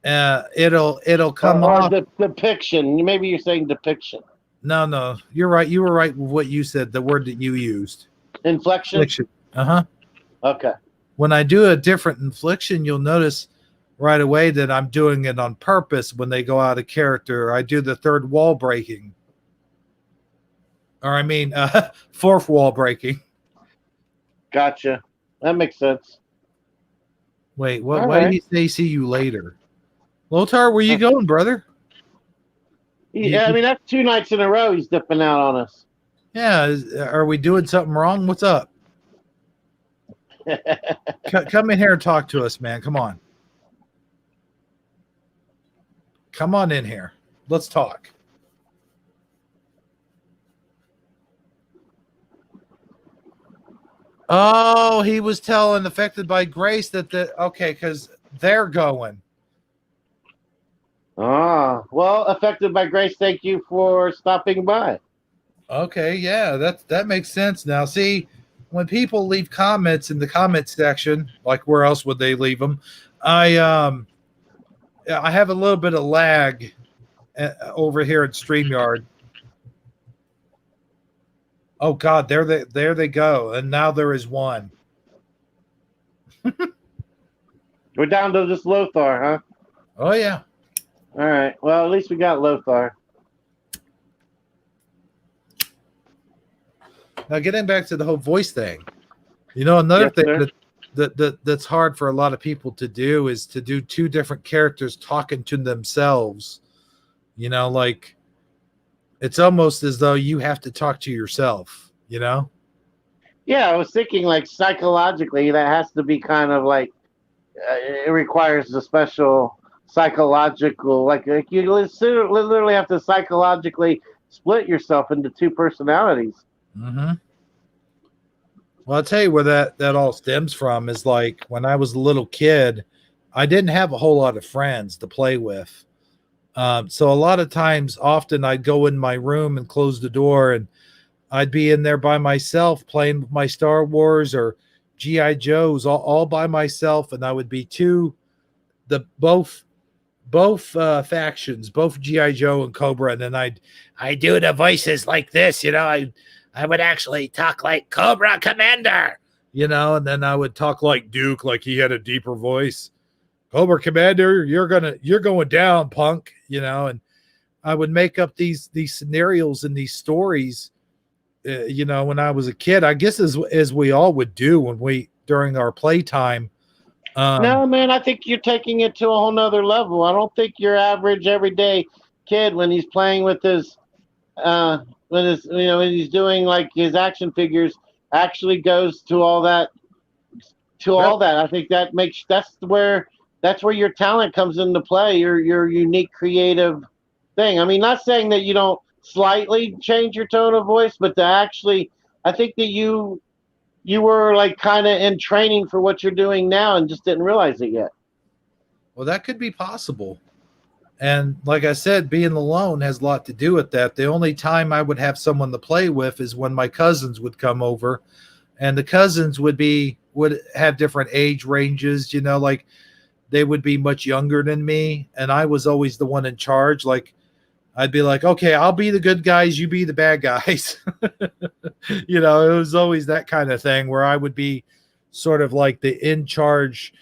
It'll come or off. the depiction? Maybe you're saying depiction. No, no, you're right. You were right with what you said. The word that you used, Inflection. infliction. Uh huh. Okay. When I do a different infliction, you'll notice right away that I'm doing it on purpose. When they go out of character, I do the third wall breaking, or I mean, fourth wall breaking. Gotcha. That makes sense. Wait, what? All Why did right. he say see you later? Lothar, where you going, brother? Yeah, I mean that's 2 nights in a row he's dipping out on us. Yeah, are we doing something wrong? What's up? Come in here and talk to us, man. Come on. Come on in here. Let's talk. Oh, he was telling affected by grace that okay, because they're going. Well, affected by grace. Thank you for stopping by. Okay, yeah, that makes sense now. See, when people leave comments in the comment section, like where else would they leave them? I um I have a little bit of lag over here at StreamYard. Oh God, there they go, and now there is one. We're down to just Lothar, huh? Oh yeah. All right. Well, at least we got Lothar. Now getting back to the whole voice thing, another Yes, thing sir. that's hard for a lot of people to do is to do two different characters talking to themselves. Like it's almost as though you have to talk to yourself. Yeah, I was thinking like psychologically that has to be kind of like it requires a special psychological like you literally have to psychologically split yourself into two personalities. Mm-hmm. Well, I'll tell you where that all stems from is like when I was a little kid, I didn't have a whole lot of friends to play with. So a lot of times, often I'd go in my room and close the door, and I'd be in there by myself playing with my Star Wars or GI Joes all by myself, and I would be the both factions, both GI Joe and Cobra, and then I do the voices like this, I would actually talk like Cobra Commander, and then I would talk like Duke, like he had a deeper voice. Cobra Commander, you're going down, punk, and I would make up these scenarios and these stories, when I was a kid. I guess as we all would do when we during our playtime. No, man, I think you're taking it to a whole nother level. I don't think your average everyday kid when he's playing with his when he's doing like his action figures actually goes to all that Well, I think that's where your talent comes into play, your unique creative thing. I mean, not saying that you don't slightly change your tone of voice, but to actually I think that you were like kind of in training for what you're doing now and just didn't realize it yet. well, that could be possible. And like I said, being alone has a lot to do with that. The only time I would have someone to play with is when my cousins would come over, and the cousins would have different age ranges, like they would be much younger than me, and I was always the one in charge. Like I'd be like, okay, I'll be the good guys, you be the bad guys. It was always that kind of thing where I would be sort of like the in charge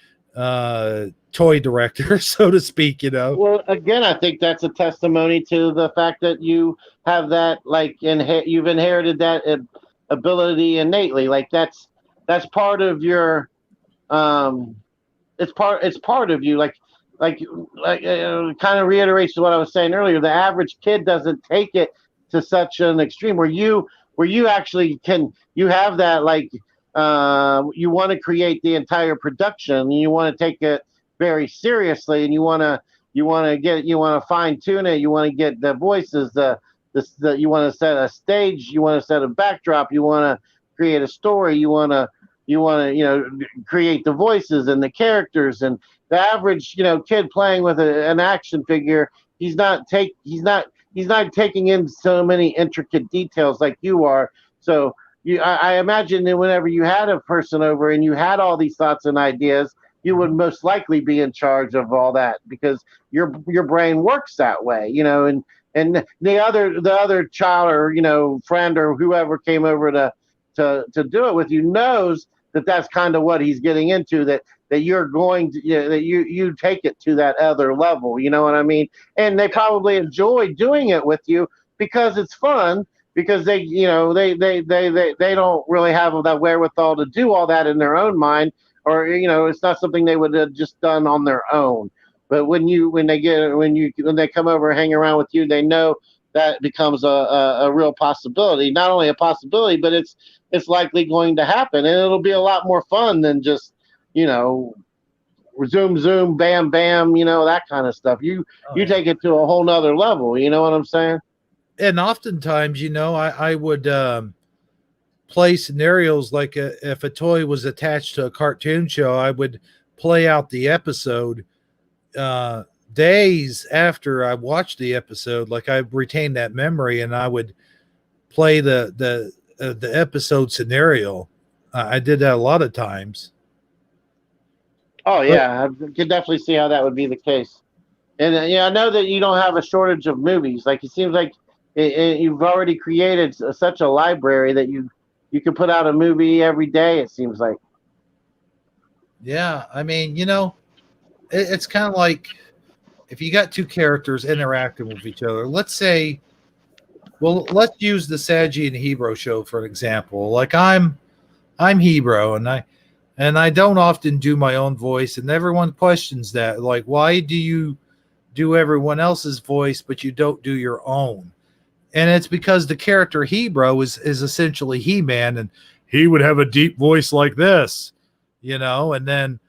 toy director, so to speak. Well, again, I think that's a testimony to the fact that you have that like you've inherited that ability innately. Like that's part of your um it's part of you like kind of reiterates what I was saying earlier. The average kid doesn't take it to such an extreme where where you actually you have that, like, you want to create the entire production, and you want to take it very seriously, and you want to fine tune it, you want to get the voices, you want to set a stage, you want to set a backdrop, you want to create a story, you want to create the voices and the characters. And the average kid playing with an action figure, he's not taking in so many intricate details like you are. So I imagine that whenever you had a person over and you had all these thoughts and ideas, you would most likely be in charge of all that, because your brain works that way, and the other child, or friend, or whoever came over to do it with you, knows that that's kind of what he's getting into, that you're going to, that you take it to that other level, you know what I mean? And they probably enjoy doing it with you because it's fun, because they don't really have that wherewithal to do all that in their own mind, or it's not something they would have just done on their own. But when they come over and hang around with you, they know that becomes a real possibility. Not only a possibility, but it's likely going to happen, and it'll be a lot more fun than just you know zoom zoom bam bam, that kind of stuff. You Yeah. take it to a whole nother level. You know what I'm saying? And oftentimes, I would play scenarios like if a toy was attached to a cartoon show, I would play out the episode uh, days after I watched the episode. Like I retained that memory, and I would play the episode scenario. I did that a lot of times. Oh But yeah, I can definitely see how that would be the case. And I know that you don't have a shortage of movies. Like, it seems like you've already created such a library that you can put out a movie every day. It seems like. yeah, I mean, it's kind of like if you got two characters interacting with each other. Let's say, well, let's use the Sagi and Hebrew show for an example. Like I'm Hebrew, and I don't often do my own voice, and everyone questions that. Like, why do you do everyone else's voice, but you don't do your own? And it's because the character Hebrew is essentially He-Man, and he would have a deep voice like this, and then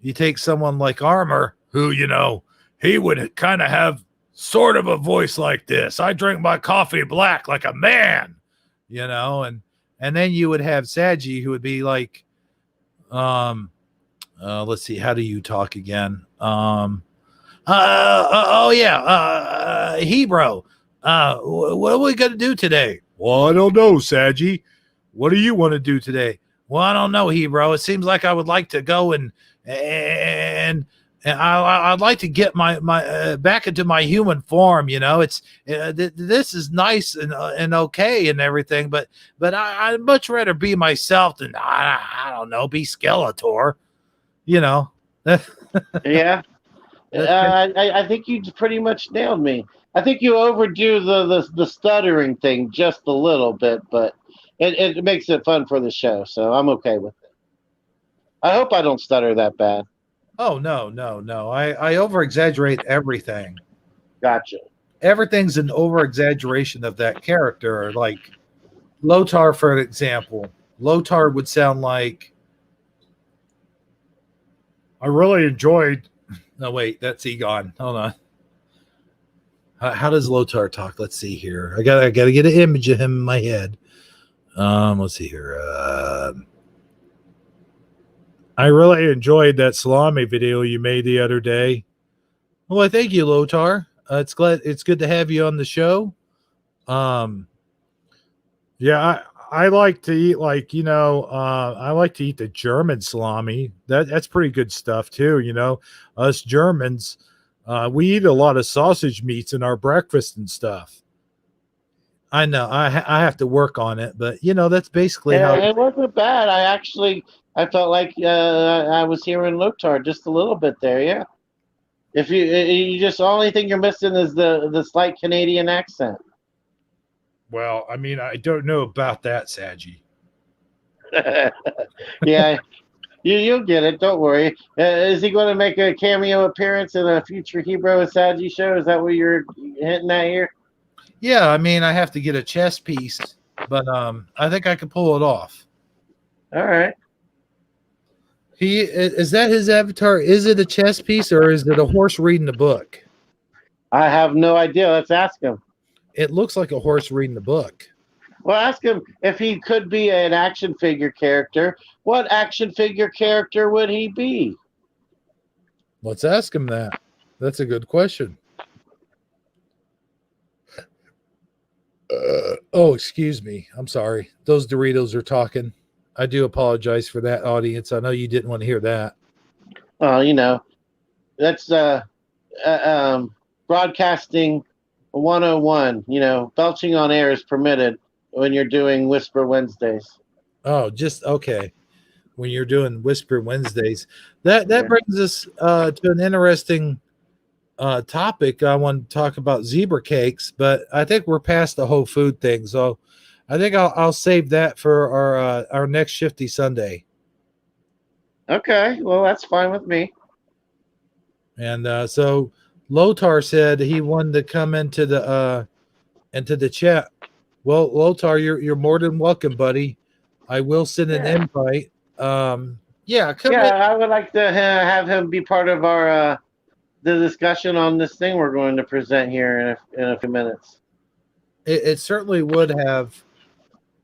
you take someone like Armor, who, he would kind of have sort of a voice like this. I drink my coffee black like a man, and then you would have Sagi, who would be like, let's see, how do you talk again? Oh yeah, Hebrew. What are we gonna do today? Well, I don't know, Sagi. What do you want to do today? Well, I don't know, Hebrew. It seems like I would like to go and I'd like to get my back into my human form. It's this is nice and okay and everything, but I'd much rather be myself than I don't know, be Skeletor. You know. Yeah, I think you pretty much nailed me. I think you overdo the stuttering thing just a little bit, but it makes it fun for the show, so I'm okay with it. I hope I don't stutter that bad. Oh no, no, no. I over exaggerate everything. Gotcha. Everything's an over exaggeration of that character. Like Lotar, for example. Lotar would sound like, I really enjoyed. No, wait, that's Egon. Hold on. How does Lotar talk? Let's see here. I gotta get an image of him in my head. Let's see here. I really enjoyed that salami video you made the other day. Well, I thank you, Lotar. It's good to have you on the show. Yeah, I like to eat, like, I like to eat the German salami. That's pretty good stuff too. Us Germans, we eat a lot of sausage meats in our breakfast and stuff. I know I have to work on it, but that's basically Yeah, how. it wasn't bad. I felt like I was hearing Lotar just a little bit there. Yeah. If you just, the only thing you're missing is the slight Canadian accent. Well, I mean, I don't know about that, Sagi. Yeah, you'll get it. Don't worry. Is he going to make a cameo appearance in a future Hebrew and show? Is that what you're hinting at here? Yeah, I mean, I have to get a chess piece but I think I can pull it off. All right. Is that his avatar? Is it a chess piece or is it a horse reading a book? I have no idea. Let's ask him. It looks like a horse reading the book. Well, ask him if he could be an action figure character. What action figure character would he be? Let's ask him that. That's a good question. Oh, excuse me. I'm sorry. Those Doritos are talking. I do apologize for that, audience. I know you didn't want to hear that. You know, that's broadcasting 101. You know, belching on air is permitted when you're doing Whisper Wednesdays. Oh, just okay. When you're doing Whisper Wednesdays, that Yeah. brings us to an interesting topic. I want to talk about zebra cakes, but I think we're past the whole food thing. So I think I'll save that for our next Shifty Sunday. Okay, well, that's fine with me. And so Lotar said he wanted to come into the chat. Well, Lotar, you're more than welcome, buddy. I will send an Yeah. invite. Yeah, come in. Yeah, I would like to have him be part of our the discussion on this thing we're going to present here in a few minutes. It certainly would have.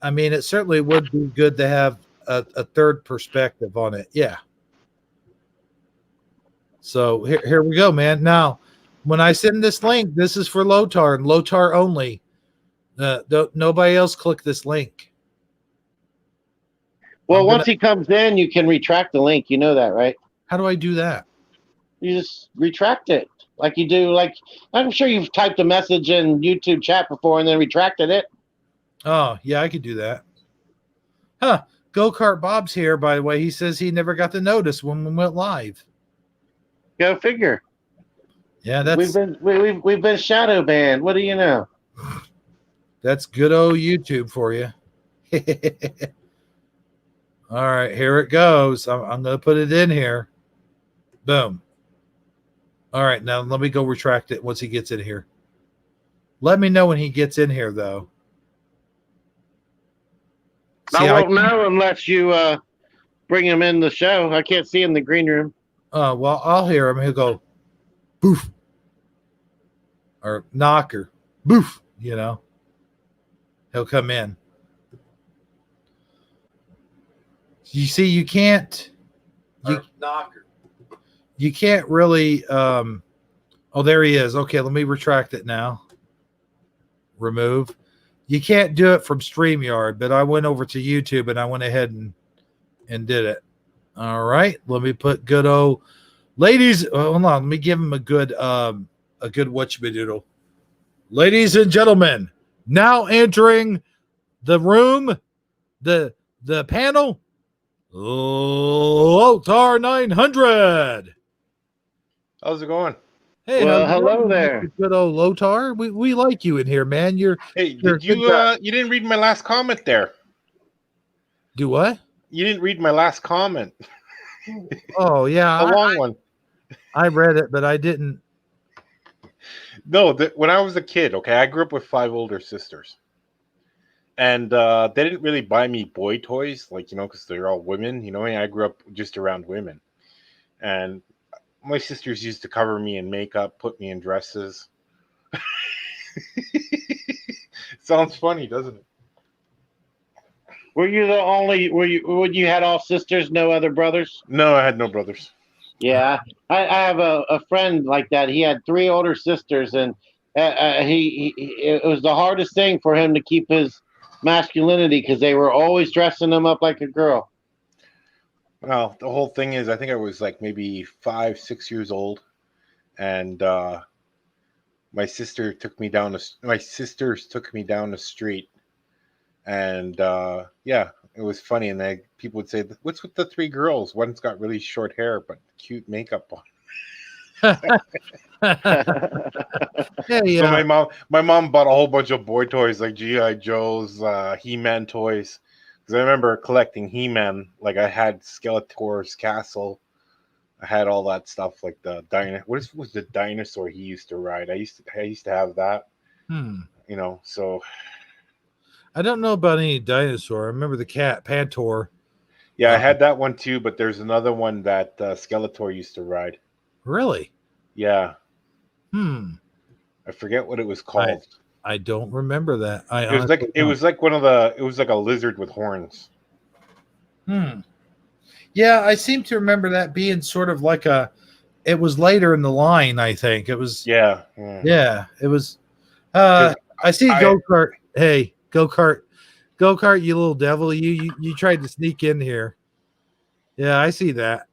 I mean, it certainly would be good to have a third perspective on it. Yeah. So here we go, man. Now, when I send this link, this is for Lotar and Lotar only. Nobody else click this link. Well, once he comes in, you can retract the link. You know that, right? How do I do that? You just retract it like you do. Like I'm sure you've typed a message in YouTube chat before and then retracted it. Oh, yeah, I could do that. Huh. Go-Kart Bob's here, by the way. He says he never got the notice when we went live. Go figure. Yeah, that's we've been shadow banned. What do you know? That's good old YouTube for you. All right, here it goes. I'm going to put it in here. Boom. All right, now let me go retract it once he gets in here. Let me know when he gets in here, though. See, I won't know unless you bring him in the show. I can't see him in the green room. Well, I'll hear him. He'll go, boof. Or knocker, boof, you know. He'll come in. You see, you can't knocker. You can't really oh, there he is. Okay, let me retract it now. Remove. You can't do it from StreamYard, but I went over to YouTube and I went ahead and did it. All right, let me put good old ladies. Hold on, let me give him a good whatchamadoodle. Ladies and gentlemen, now entering the room, the panel, Lotar 900. How's it going? Hey, well, hello there. Good old Lotar. We like you in here, man. You're did you you didn't read my last comment there? Do what? You didn't read my last comment. Oh yeah, a long one. I read it, but I didn't. No, when I was a kid, okay, I grew up with 5 older sisters, and they didn't really buy me boy toys, like because they're all women. I grew up just around women, and my sisters used to cover me in makeup, put me in dresses. Sounds funny, doesn't it? Were you the only? When you had all sisters, no other brothers? No, I had no brothers. Yeah, I have a friend like that. He had 3 older sisters, and it was the hardest thing for him to keep his masculinity because they were always dressing him up like a girl. Well, the whole thing is, I think I was like maybe 5, 6 years old, and my sisters took me down the street, and yeah, it was funny. And people would say, "What's with the 3 girls? One's got really short hair but cute makeup on." Yeah. So my mom bought a whole bunch of boy toys like GI Joes, He-Man toys. Because I remember collecting He-Man. Like I had Skeletor's castle. I had all that stuff, like the what was the dinosaur he used to ride? I used to have that. Hmm. So I don't know about any dinosaur. I remember the cat Pantor. Yeah, I had that one too, but there's another one that Skeletor used to ride. Really? Yeah, Hmm. I forget what it was called. I don't remember that. I It was honestly like it don't. was like one of the. It was like a lizard with horns. Hmm. Yeah, I seem to remember that being sort of like a. It was later in the line. I think it was. Yeah, yeah. Yeah, it was. Because I see a I go kart. Hey, go kart, go kart! You little devil! You tried to sneak in here. Yeah, I see that.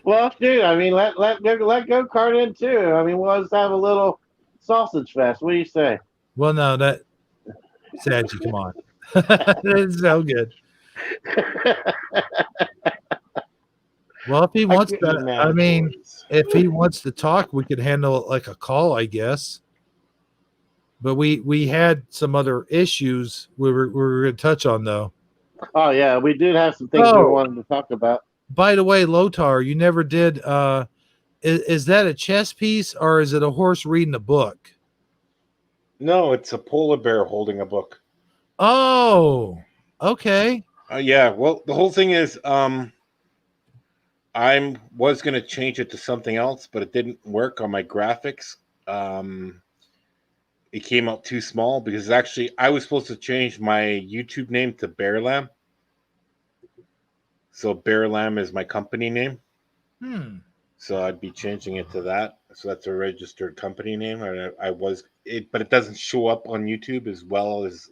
Well, dude, I mean, let go kart in too. I mean, we'll just have a little sausage fest. What do you say? Well, no, that Sagi, come on. That's so good. Well, if he I wants can't- E to, I mean, mandatories. if he wants to talk, we could handle it like a call, I guess. But we had some other issues we were going to touch on though. Oh yeah, we did have some things we Oh, wanted to talk about. by the way, Lotar, you never did. Is that a chess piece or is it a horse reading a book? No, it's a polar bear holding a book. Oh, okay. Yeah. Well, the whole thing is, I was gonna change it to something else, but it didn't work on my graphics. Um, it came out too small because actually I was supposed to change my YouTube name to Bear Lamb. So Bear Lamb is my company name. Hmm. So I'd be changing it to that. So that's a registered company name. I was it, but it doesn't show up on YouTube as well as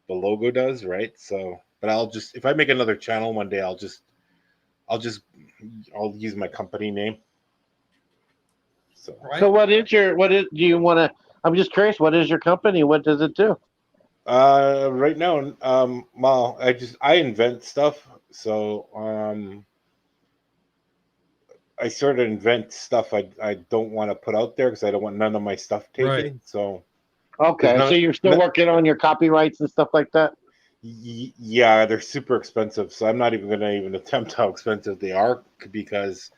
the logo does, right? So, but I'll just if I make another channel one day, I'll just I'll use my company name. So, So Right. what is do you want to? I'm just curious. What is your company? What does it do? right now, well, I invent stuff. So, I sort of invent stuff I don't want to put out there because I don't want none of my stuff Right. taken. So, because Okay, so you're still working on your copyrights and stuff like that. yeah, they're super expensive. So I'm not even going to even attempt how expensive they are because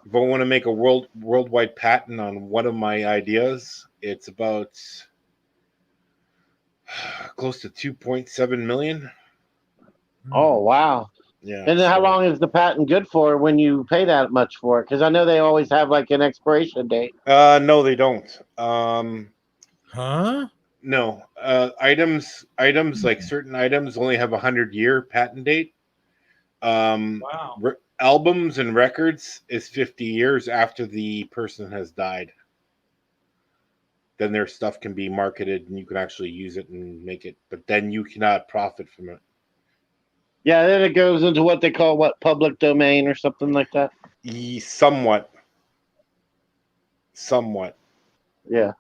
if I want to make a worldwide patent on one of my ideas, it's about close to 2.7 million. Hmm. Oh wow! Yeah. And then how So long is the patent good for when you pay that much for it? Because I know they always have like an expiration date. no, they don't. Huh? No, items like certain items only have a 100-year patent date. Wow. Albums and records is 50 years after the person has died. Then their stuff can be marketed and you can actually use it and make it, but then you cannot profit from it. Yeah, then it goes into what they call what public domain or something like that. Somewhat, somewhat Yeah,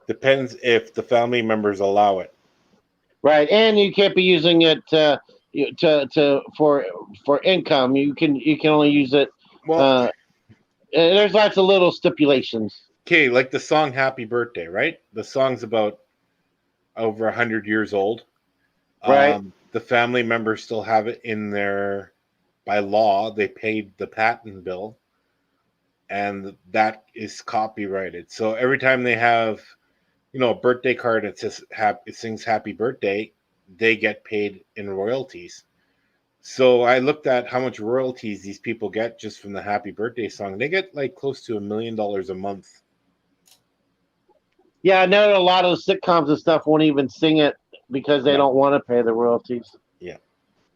depends if the family members allow it. right. And you can't be using it to for income. You can only use it. Well, Uh, there's lots of little stipulations. okay, like the song "Happy Birthday," right? The song's about over 100 years old. Right. The family members still have it in their by law. They paid the patent bill, and that is copyrighted. So every time they have, a birthday card that says it sings "Happy Birthday," they get paid in royalties. So I looked at how much royalties these people get just from the Happy Birthday song. They get like close to $1 million a month. Yeah, I know a lot of the sitcoms and stuff won't even sing it because they No, don't want to pay the royalties. yeah,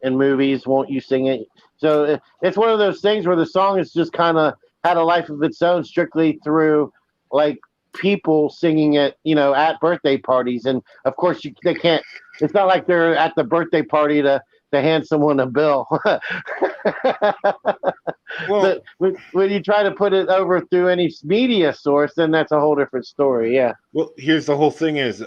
In movies, won't you sing it? So it's one of those things where the song is just kind of had a life of its own, strictly through like people singing it, at birthday parties. And of course, they can't. It's not like they're at the birthday party to hand someone a bill. well, But when you try to put it over through any media source, then that's a whole different story. Yeah. here's the whole thing is,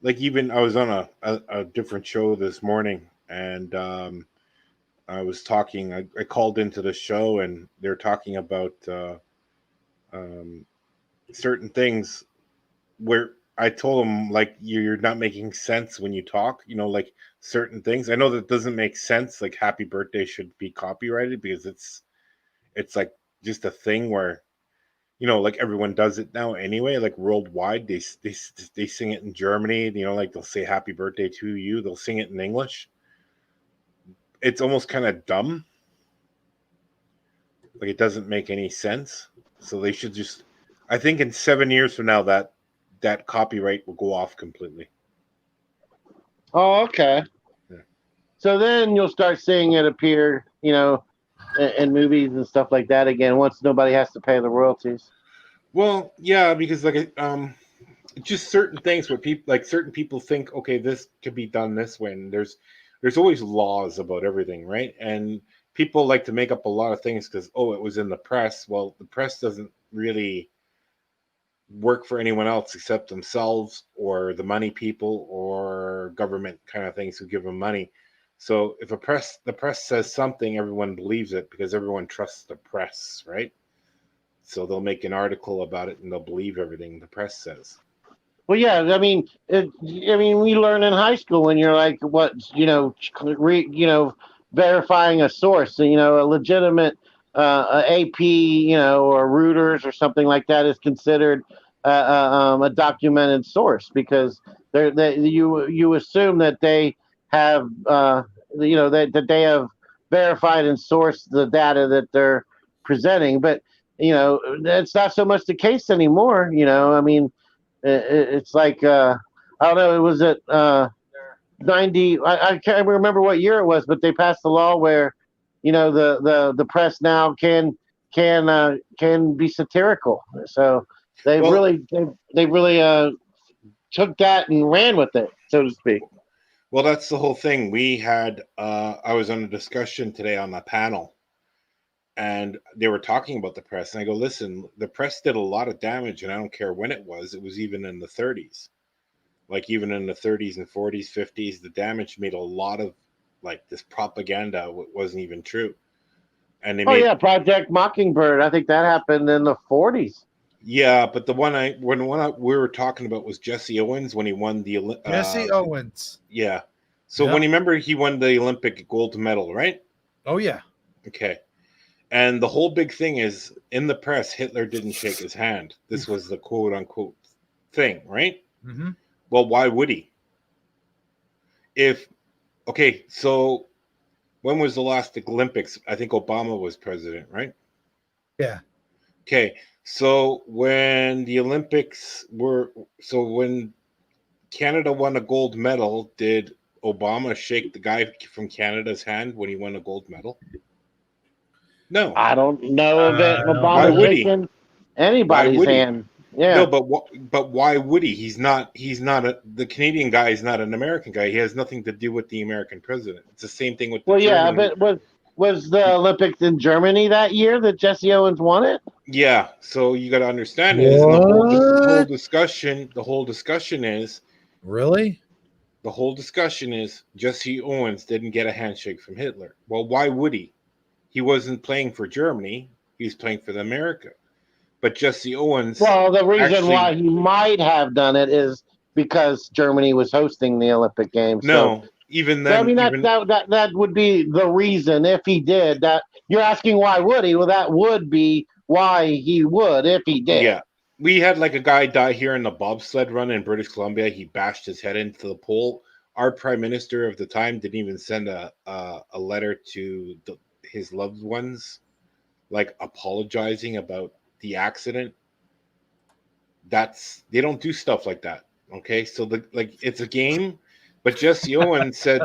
like even I was on a different show this morning, and I was talking. I called into the show, and they're talking about um, certain things where I told them like you're not making sense when you talk. Like certain things. I know that doesn't make sense. Like "Happy Birthday" should be copyrighted because it's like just a thing where like everyone does it now anyway, like worldwide. They sing it in Germany. Like they'll say "Happy Birthday to You." They'll sing it in English. It's almost kind of dumb. Like it doesn't make any sense. So they should just. I think in 7 years from now that copyright will go off completely. Oh, okay. Yeah. So then you'll start seeing it appear, in movies and stuff like that again. Once nobody has to pay the royalties. Well, yeah, because just certain things where certain people think, okay, this could be done this way, and there's always laws about everything, right? And people like to make up a lot of things because it was in the press. Well, the press doesn't really work for anyone else except themselves or the money people or government kind of things who give them money. So if the press says something, everyone believes it because everyone trusts the press, right? So they'll make an article about it and they'll believe everything the press says. Well, yeah, we learn in high school when you're like, verifying a source, a legitimate a AP, or Reuters or something like that is considered a documented source because you assume that they have, that they have verified and sourced the data that they're presenting, but that's not so much the case anymore. It's like I don't know. It was at 90. I can't remember what year it was, but they passed a law where the press now can be satirical. So they Well, really took that and ran with it, so to speak. well, that's the whole thing. I was on a discussion today on a panel, and they were talking about the press, and I go, listen, the press did a lot of damage, and I don't care when it was even in the 30s, like even in the 30s and 40s, 50s, the damage made a lot of this propaganda wasn't even true, and they Oh made. yeah, Project Mockingbird. I think that happened in the 40s. Yeah, but the one we were talking about was Jesse Owens when he won the Jesse Owens. yeah. So Yeah. when you remember he won the Olympic gold medal, right? Oh yeah. Okay. And the whole big thing is in the press, Hitler didn't shake his hand. This was the quote unquote thing, right? Mm-hmm. Well, why would he? So when was the last Olympics? I think Obama was president, right? Yeah. Okay. So when when Canada won a gold medal, did Obama shake the guy from Canada's hand when he won a gold medal? No. I don't know of it. Why Obama would he? shaking Why anybody's would he? hand. Yeah. No, but why would he? He's not. The Canadian guy is not an American guy. He has nothing to do with the American president. It's the same thing with the Well, yeah, German. but was the Olympics in Germany that year that Jesse Owens won it? Yeah. So you got to understand it is, and What? the whole discussion is Really? Jesse Owens didn't get a handshake from Hitler. Well, why would he? He wasn't playing for Germany. He was playing for the America. But Jesse Owens Well, the reason why actually he might have done it is because Germany was hosting the Olympic Games. no. Even So I then, mean that would be the reason if he did that. You're asking why would he? Well, that would be why he would if he did. yeah, we had a guy die here in the bobsled run in British Columbia. He bashed his head into the pole. Our prime minister of the time didn't even send a letter to his loved ones, apologizing about the accident. They don't do stuff like that. Okay, so it's a game. But Jesse Owens said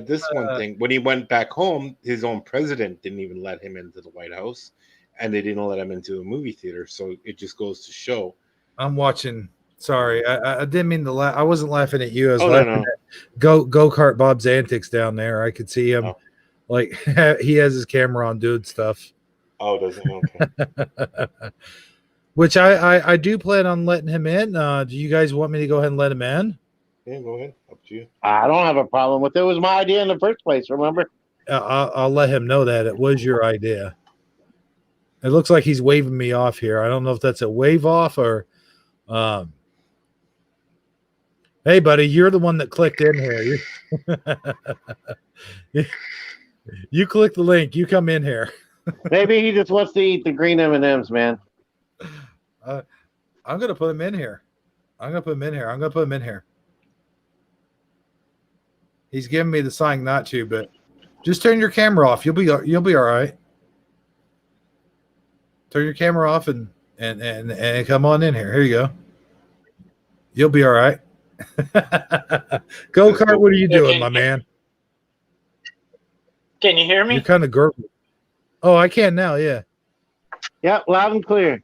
this one thing when he went back home. His own president didn't even let him into the White House, and they didn't let him into a movie theater. So it just goes to show. I'm watching. Sorry, I didn't mean to laugh. I wasn't laughing at you. I was Oh laughing no. at go-kart Bob's antics down there. I could see him, Oh. like he has his camera on doing stuff. Oh, doesn't okay. Which I do plan on letting him in. Do you guys want me to go ahead and let him in? Yeah, go ahead. Up to you. I don't have a problem with it. It was my idea in the first place. Remember? I'll let him know that it was your idea. It looks like he's waving me off here. I don't know if that's a wave off or. Hey, buddy, you're the one that clicked in here. You click the link. You come in here. Maybe he just wants to eat the green M&Ms, man. I'm gonna put him in here. I'm gonna put him in here. He's giving me the sign not to, but just turn your camera off. You'll be all right. Turn your camera off and come on in here. Here you go. You'll be all right. Go kart, what are you doing, my man? Can you hear me? You're kind of gurgling. Oh, I can now. Yeah. Yep, loud and clear.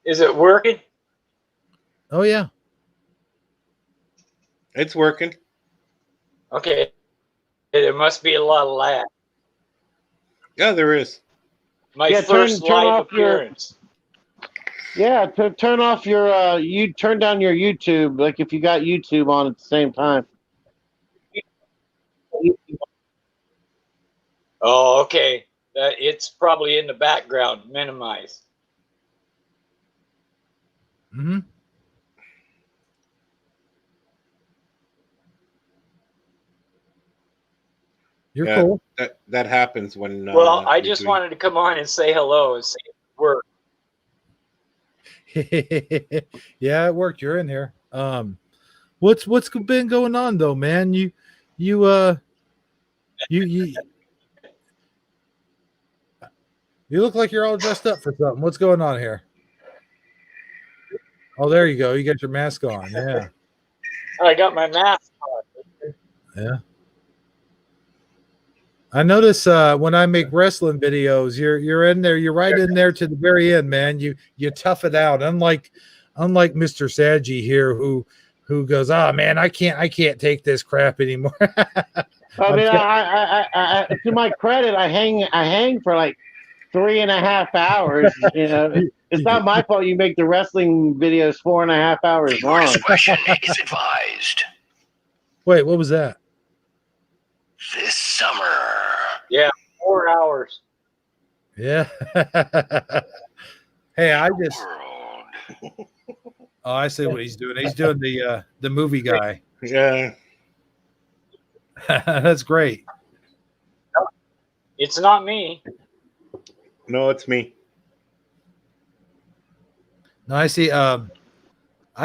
Is it working? Oh yeah. It's working. Okay. There must be a lot of lag. Yeah, there is. My Yeah, first turn live off your- appearance. Yeah, turn off your you turn down your YouTube, like if you got YouTube on at the same time. Oh, okay. It's probably in the background. Minimize. Mm-hmm. You're Yeah. cool. That happens when. Well, I you're just doing- wanted to come on and say hello and say it worked. Yeah, it worked. You're in here. What's been going on though, man? You you look like you're all dressed up for something. What's going on here? Oh, there you go. You got your mask on. Yeah. I got my mask on. Yeah. I notice when I make wrestling videos, you're in there, you're right in there to the very end, man. You tough it out. Unlike Mr. Sagi here who goes, oh man, I can't take this crap anymore. I mean, I to my credit, I hang for like 3.5 hours. You know, it's not my fault. You make the wrestling videos 4.5 hours long. Discretion is advised. Wait, what was that? This summer. 4 hours. Yeah. Hey, I just World. I see what he's doing. He's doing the movie guy. Yeah. That's great. It's not me. No, it's me. No, I see. I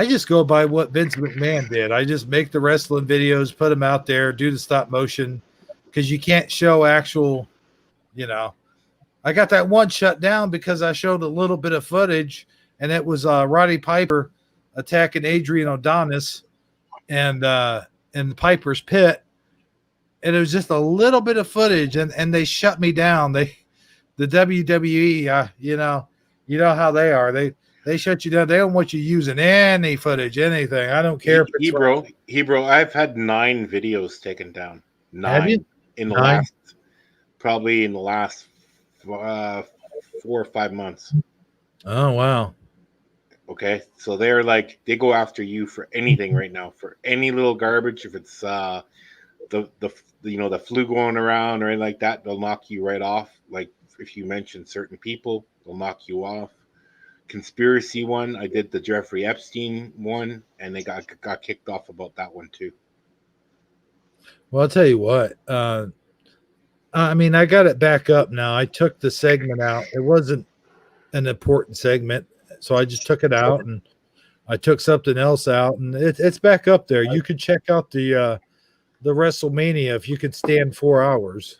just go by what Vince McMahon did. I just make the wrestling videos, put them out there, do the stop motion, because you can't show actual, you know. I got that one shut down because I showed a little bit of footage, and it was Roddy Piper attacking Adrian Adonis and in Piper's pit, and it was just a little bit of footage, and they shut me down. The WWE, you know how they are. They shut you down. They don't want you using any footage, anything. I don't care. Hebrew, I've had 9 videos taken down. 9 Have you? in the 9? last, probably in the last 4 or 5 months. Oh wow. Okay, so they're like, they go after you for anything right now, for any little garbage. If it's the the flu going around or anything like that, they'll knock you right off. Like if you mention certain people, they'll knock you off. Conspiracy one, I did the Jeffrey Epstein one, and they got kicked off about that one too. Well, I'll tell you what. I mean, I got it back up now. I took the segment out. It wasn't an important segment, so I just took it out, and I took something else out, and it's back up there. You can check out the WrestleMania if you could stand 4 hours.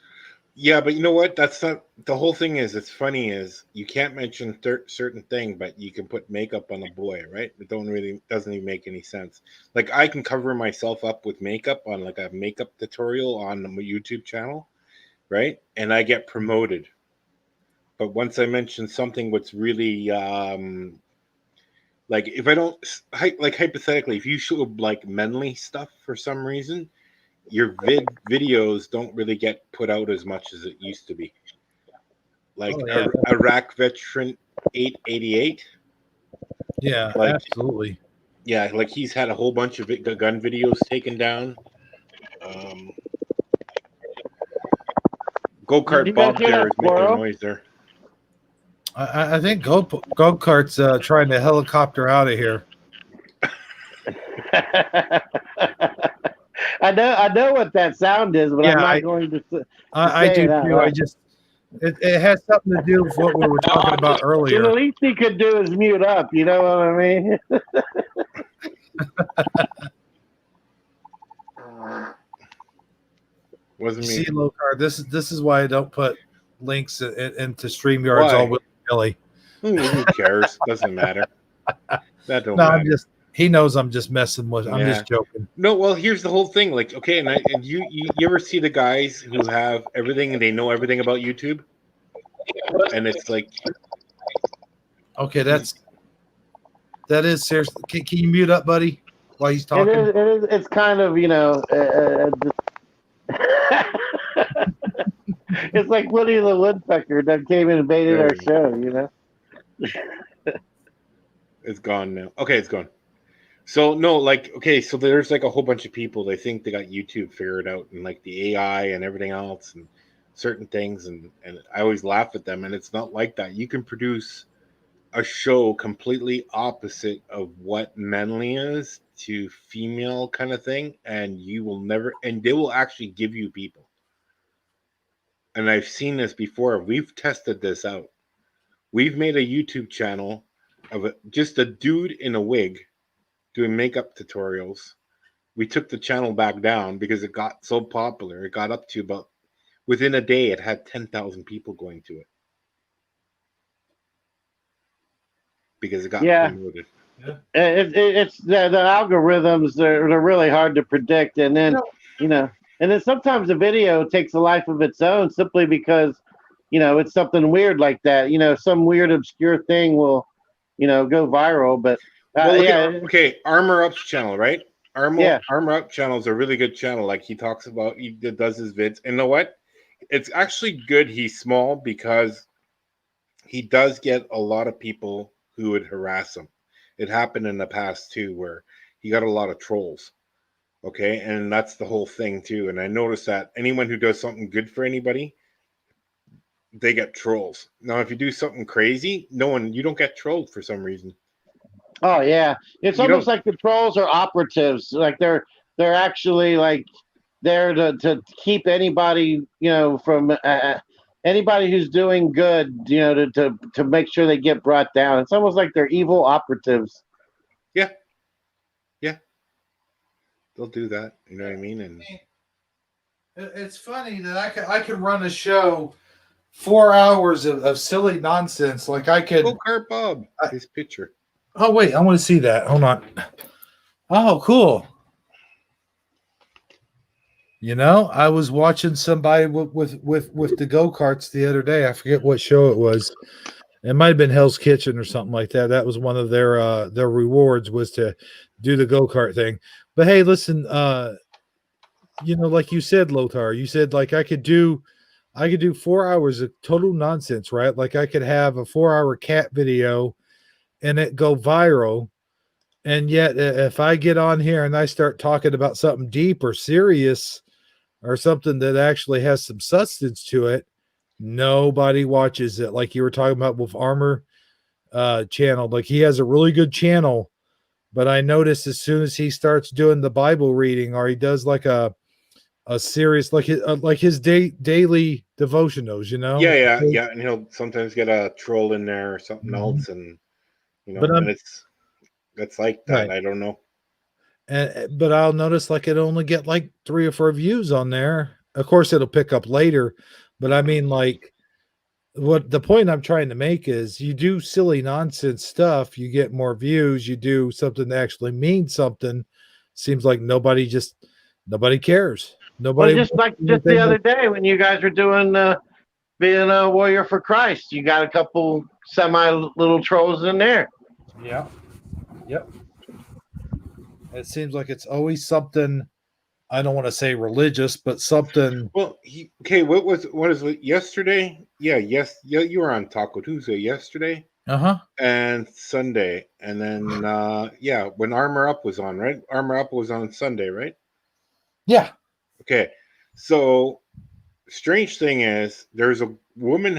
Yeah, but you know what? That's not the whole thing. Is it's funny is you can't mention certain thing, but you can put makeup on a boy, right? It doesn't even make any sense. Like I can cover myself up with makeup on like a makeup tutorial on my YouTube channel, right? And I get promoted. But once I mention something, what's really like if I don't like hypothetically, if you show like manly stuff for some reason, your videos don't really get put out as much as it used to be. Like Iraq veteran 888. Yeah, like, absolutely. Yeah, like he's had a whole bunch of gun videos taken down. Go-kart Bob there is making a noise there. I think Go-kart's trying to helicopter out of here. I know what that sound is, but Yeah, I'm not going to I say do it out too. I loud. just it has something to do with what we were talking about The earlier. least he could do is mute up. You know what I mean? Wasn't You me. see, low card. This is why I don't put links into StreamYards all Why? willy nilly. Who cares? Doesn't matter. That don't No, matter. he knows I'm just messing with. I'm Yeah. just joking. No, well, here's the whole thing. Like, okay, and you ever see the guys who have everything and they know everything about YouTube, and it's like, Okay, that is seriously. Can you mute up, buddy, while he's It talking? is. It is. It's kind of it's like Woody the Woodpecker that came and invaded our show. You know. it's gone now. Okay, it's gone. So no, like, okay, so there's like a whole bunch of people. They think they got YouTube figured out and like the AI and everything else and certain things, and I always laugh at them. And it's not like that. You can produce a show completely opposite of what manly is to female kind of thing, and you will never, and they will actually give you people. And I've seen this before. We've tested this out. We've made a YouTube channel of just a dude in a wig doing makeup tutorials. We took the channel back down because it got so popular. It got up to about, within a day, it had 10,000 people going to it because it got promoted. It's the algorithms. They're really hard to predict, and then and then sometimes the video takes a life of its own simply because it's something weird like that. Some weird obscure thing will go viral. But okay, Armor Up's channel, right? Armor Up channel is a really good channel. Like he talks about, he does his vids. And you know what? It's actually good he's small because he does get a lot of people who would harass him. It happened in the past too, where he got a lot of trolls. Okay, and that's the whole thing too. And I noticed that anyone who does something good for anybody, they get trolls. Now, if you do something crazy, you don't get trolled for some reason. Oh yeah, it's almost like the trolls are operatives. Like they're actually like there to keep anybody from anybody who's doing good to make sure they get brought down. It's almost like they're evil operatives. Yeah, they'll do that. You know what I mean? And it's funny that I could run a show 4 hours of silly nonsense. Like I could. Go-Kart Bob, his picture. Oh wait, I want to see that. Hold on. Oh, cool. I was watching somebody with the go-karts the other day. I forget what show it was. It might have been Hell's Kitchen or something like that. That was one of their rewards was to do the go-kart thing. But hey, listen, like you said, Lothar, you said like I could do 4 hours of total nonsense, right? Like I could have a 4-hour cat video and it go viral. And yet if I get on here and I start talking about something deep or serious or something that actually has some substance to it, nobody watches it. Like you were talking about with Armor channel, like he has a really good channel, but I notice as soon as he starts doing the Bible reading or he does like a serious like his daily devotionals, Yeah, and he'll sometimes get a troll in there or something else, and and it's like that. Right. I don't know. But I'll notice like it only get like 3 or 4 views on there. Of course, it'll pick up later, but I mean, like, what the point I'm trying to make is, you do silly nonsense stuff, you get more views. You do something that actually means something. Seems like nobody cares. Nobody. Well, just the other day when you guys were doing being a warrior for Christ, you got a couple semi little trolls in there. Yeah. Yep. It seems like it's always something. I don't want to say religious, but something. Well, what is it yesterday? Yeah, you were on Taco Tuesday yesterday. And Sunday. And then when Armor Up was on, right? Armor Up was on Sunday, right? Yeah. Okay. So strange thing is there's a woman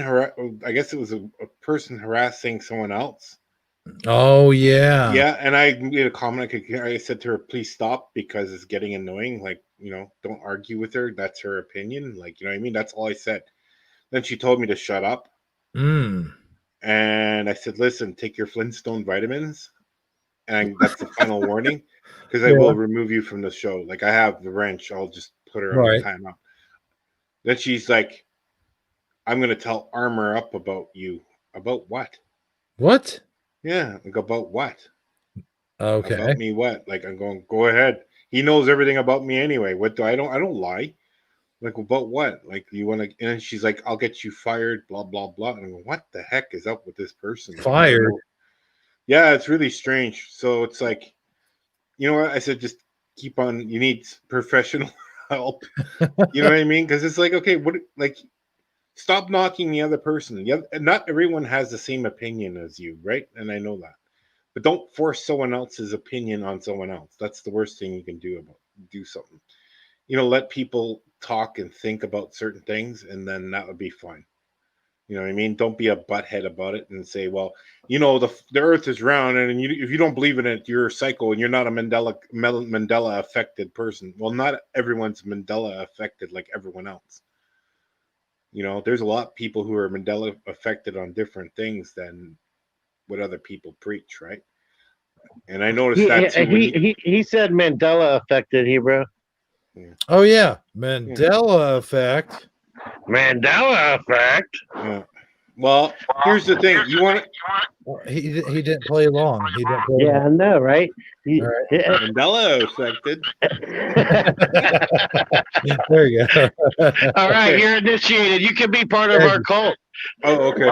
I guess it was a person harassing someone else Oh yeah. Yeah, and I made a comment. I said to her, "Please stop because it's getting annoying. Like, don't argue with her. That's her opinion. Like, you know what I mean? That's all I said." Then she told me to shut up, Mm. and I said, "Listen, take your Flintstone vitamins, and that's the final warning, because I Yeah. will remove you from the show. Like, I have the wrench. I'll just put her on a Right. timeout." Then she's like, "I'm gonna tell Armor up about you. About what? What? Yeah, like about what? Okay. About me? What? Like, I'm going. Go ahead. He knows everything about me anyway. What do I don't? I don't lie. Like, about what? Like, you want to? And then she's like, "I'll get you fired." Blah blah blah. And I go, "What the heck is up with this person? Like, I don't Fired. know." Yeah, it's really strange. So it's like, you know what? I said, just keep on. You need professional help. You know what I mean? Because it's like, okay, what? Like, stop knocking the other person. Not everyone has the same opinion as you, right? And I know that. But don't force someone else's opinion on someone else. That's the worst thing you can do something. Let people talk and think about certain things, and then that would be fine. You know what I mean? Don't be a butthead about it and say, "Well, the Earth is round, and if you don't believe in it, you're a psycho, and you're not a Mandela affected person." Well, not everyone's Mandela affected like everyone else. There's a lot of people who are Mandela affected on different things than what other people preach, right? And I noticed He that too when you, he said Mandela affected Hebrew. yeah, Oh yeah. yeah, Mandela effect. Mandela effect. yeah. Well, here's the thing. You want Well, he didn't play long. He didn't play Yeah, long. I know, right? All right. Mandela affected? There you go. All right, Okay. you're initiated. You can be part of our Reggie, cult. Oh, okay.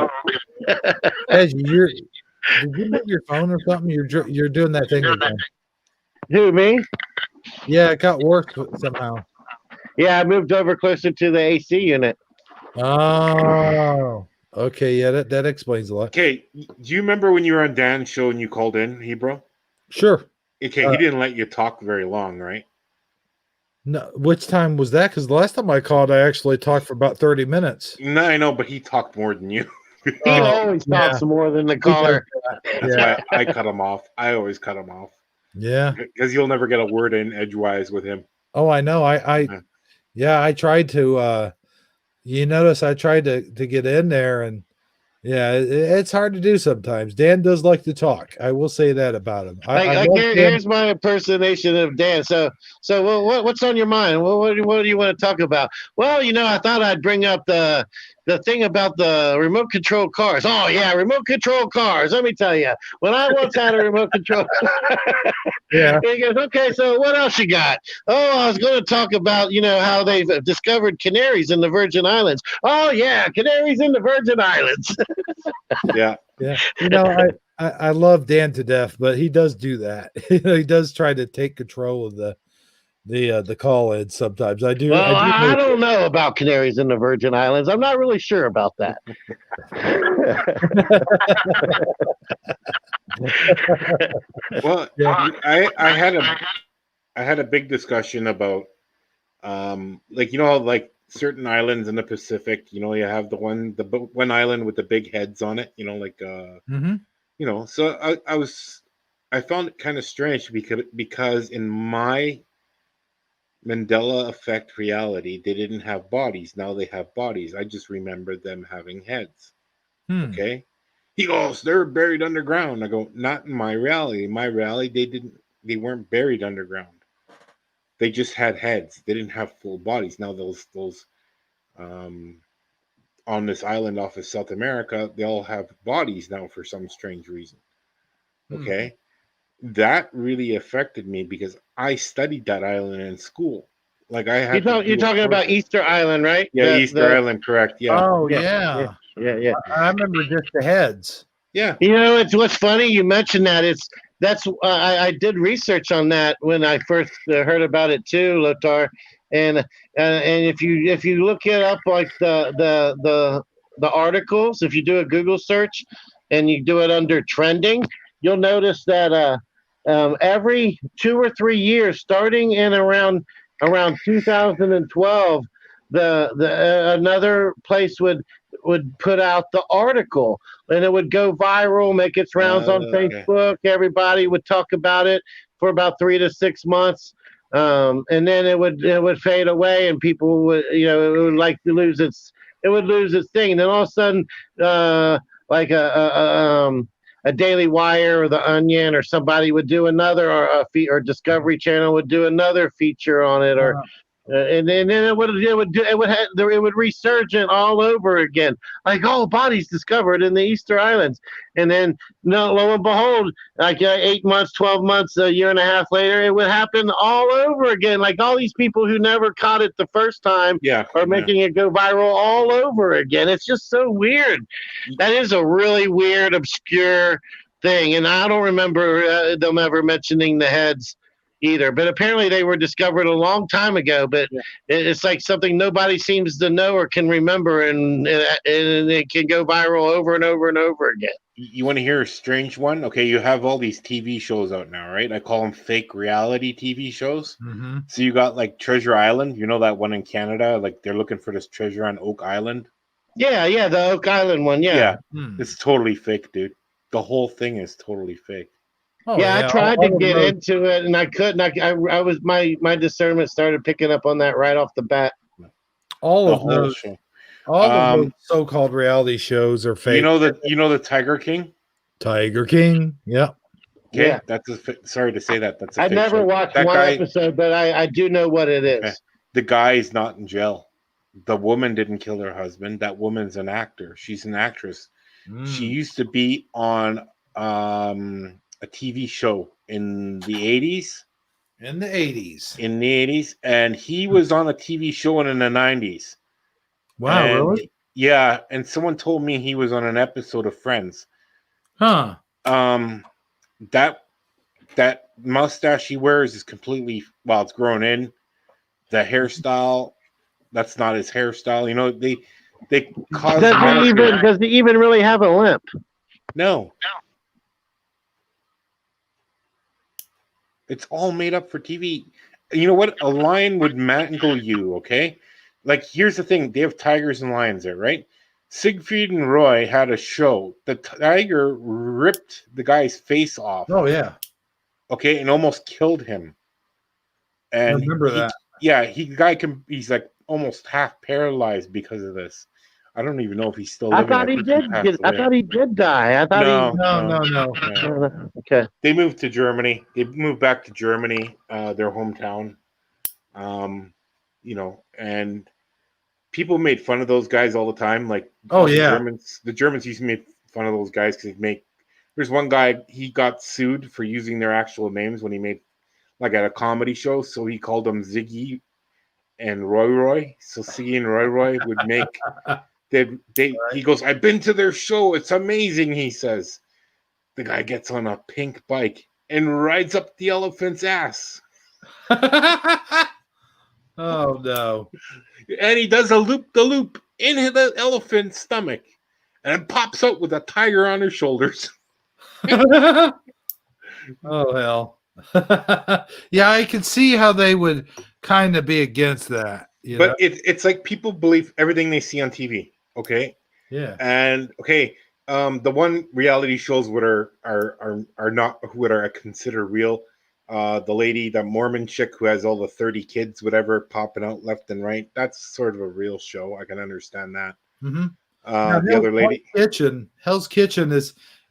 Reggie, did you move your phone or something? You're doing that thing again. Who, me? Yeah, it got worse somehow. Yeah, I moved over closer to the AC unit. Oh, okay. Yeah, that explains a lot. Okay. Do you remember when you were on Dan's show and you called in, Hebrew? Sure. Okay, he didn't let you talk very long, right? No, which time was that? Because the last time I called, I actually talked for about 30 minutes. No, I know, but he talked more than you. He Oh, always yeah. talks more than the He does caller. that. That's Yeah. why I cut him off. I always cut him off Yeah. because you'll never get a word in edgewise with him. Oh, I know. I tried to. You notice I tried to get in there, and yeah, it's hard to do sometimes. Dan does like to talk. I will say that about him. I love Dan. Here's my impersonation of Dan. So what's on your mind? What do you want to talk about? Well, I thought I'd bring up the thing about the remote control cars. Oh yeah, remote control cars. Let me tell you, when I once had a remote control, Yeah. he goes, okay. So what else you got? Oh, I was going to talk about how they've discovered canaries in the Virgin Islands. Oh yeah, canaries in the Virgin Islands. Yeah. Yeah. I love Dan to death, but he does do that. He does try to take control of the call in sometimes. I do. Well, I notice don't know about canaries in the Virgin Islands. I'm not really sure about that. Well, Yeah. I had a big discussion about like like certain islands in the Pacific. You have the one island with the big heads on it. Like Mhm. So I found it kind of strange because in my Mandela effect reality, they didn't have bodies. Now they have bodies. I just remember them having heads. Hmm. Okay. He goes, they're buried underground. I go, not in my reality. In my reality, they weren't buried underground. They just had heads. They didn't have full bodies. Now those um on this island off of South America, they all have bodies now for some strange reason. Hmm. Okay. That really affected me because I studied that island in school. Like I had to You're do a talking course. about Easter Island, right? Yeah, Easter Island, correct. Yeah. Oh Yeah, yeah. yeah. I remember just the heads. Yeah. It's what's funny. You mentioned that I did research on that when I first heard about it too, Lothar, and if you look it up like the articles, if you do a Google search and you do it under trending, you'll notice that every 2 or 3 years, starting in around 2012, the another place would put out the article, and it would go viral, make its rounds on Okay. Facebook. Everybody would talk about it for about 3 to 6 months, and then it would fade away, and people would, it would like it would lose its thing, and then all of a sudden, like a Daily Wire or the Onion or somebody would do another, or Discovery Channel would do another feature on it, or and then it would resurgent all over again, like, oh, bodies discovered in the Easter Islands, and then, no, lo and behold, like 8 months, 12 months, a year and a half later, it would happen all over again. Like all these people who never caught it the first time Yeah. are making it go viral all over again. It's just so weird. That is a really weird, obscure thing, and I don't remember them ever mentioning the heads either. But apparently they were discovered a long time ago. But it's like something nobody seems to know or can remember, and it can go viral over and over and over again. You want to hear a strange one? Okay, you have all these TV shows out now, right? I call them fake reality TV shows. Mm-hmm. So you got like Treasure Island. You know that one in Canada? Like they're looking for this treasure on Oak Island. Yeah, the Oak Island one. Yeah. It's totally fake, dude. The whole thing is totally fake. Oh, I tried to get into it, and I couldn't. I was my discernment started picking up on that right off the bat. All The of whole those, show. all of those so-called reality shows are fake. You know the Tiger King? Tiger King. Yeah. Okay, Yeah. that's sorry to say that. That's a I've fake never show. watched That one guy, episode, but I do know what it is. Okay. The guy is not in jail. The woman didn't kill her husband. That woman's an actor. She's an actress. She used to be on a TV show in the 80s. In the 80s. In the 80s. And he was on a TV show in the 90s. Wow, And, really? Yeah. And someone told me he was on an episode of Friends. Huh. That mustache he wears is completely, well, it's grown in. The hairstyle, that's not his hairstyle. You know, they Does he even really have a limp? No. It's all made up for TV. You know what? A lion would mangle you, okay? Like, here's the thing. They have tigers and lions there, right? Siegfried and Roy had a show. The tiger ripped the guy's face off. Oh, yeah. Okay, and almost killed him. And I remember that. Yeah, he's like almost half paralyzed because of this. I don't even know if he's still living. I thought he did die. No. Okay. They moved to Germany. They moved back to Germany, their hometown. And people made fun of those guys all the time. Like, the Germans used to make fun of those guys because there's one guy, he got sued for using their actual names when he made, like, at a comedy show. So he called them Ziggy and Roy. So Ziggy and Roy would make. He goes, I've been to their show. It's amazing, he says. The guy gets on a pink bike and rides up the elephant's ass. Oh, no. And he does a loop-the-loop in the elephant's stomach and pops out with a tiger on his shoulders. Oh, hell. Yeah, I can see how they would kind of be against that. But it's like people believe everything they see on TV. Okay. Yeah. And the one reality shows what are not what are considered real. The lady, the Mormon chick who has all the 30 kids, whatever, popping out left and right. That's sort of a real show. I can understand that. Mm-hmm. The other lady, Hell's Kitchen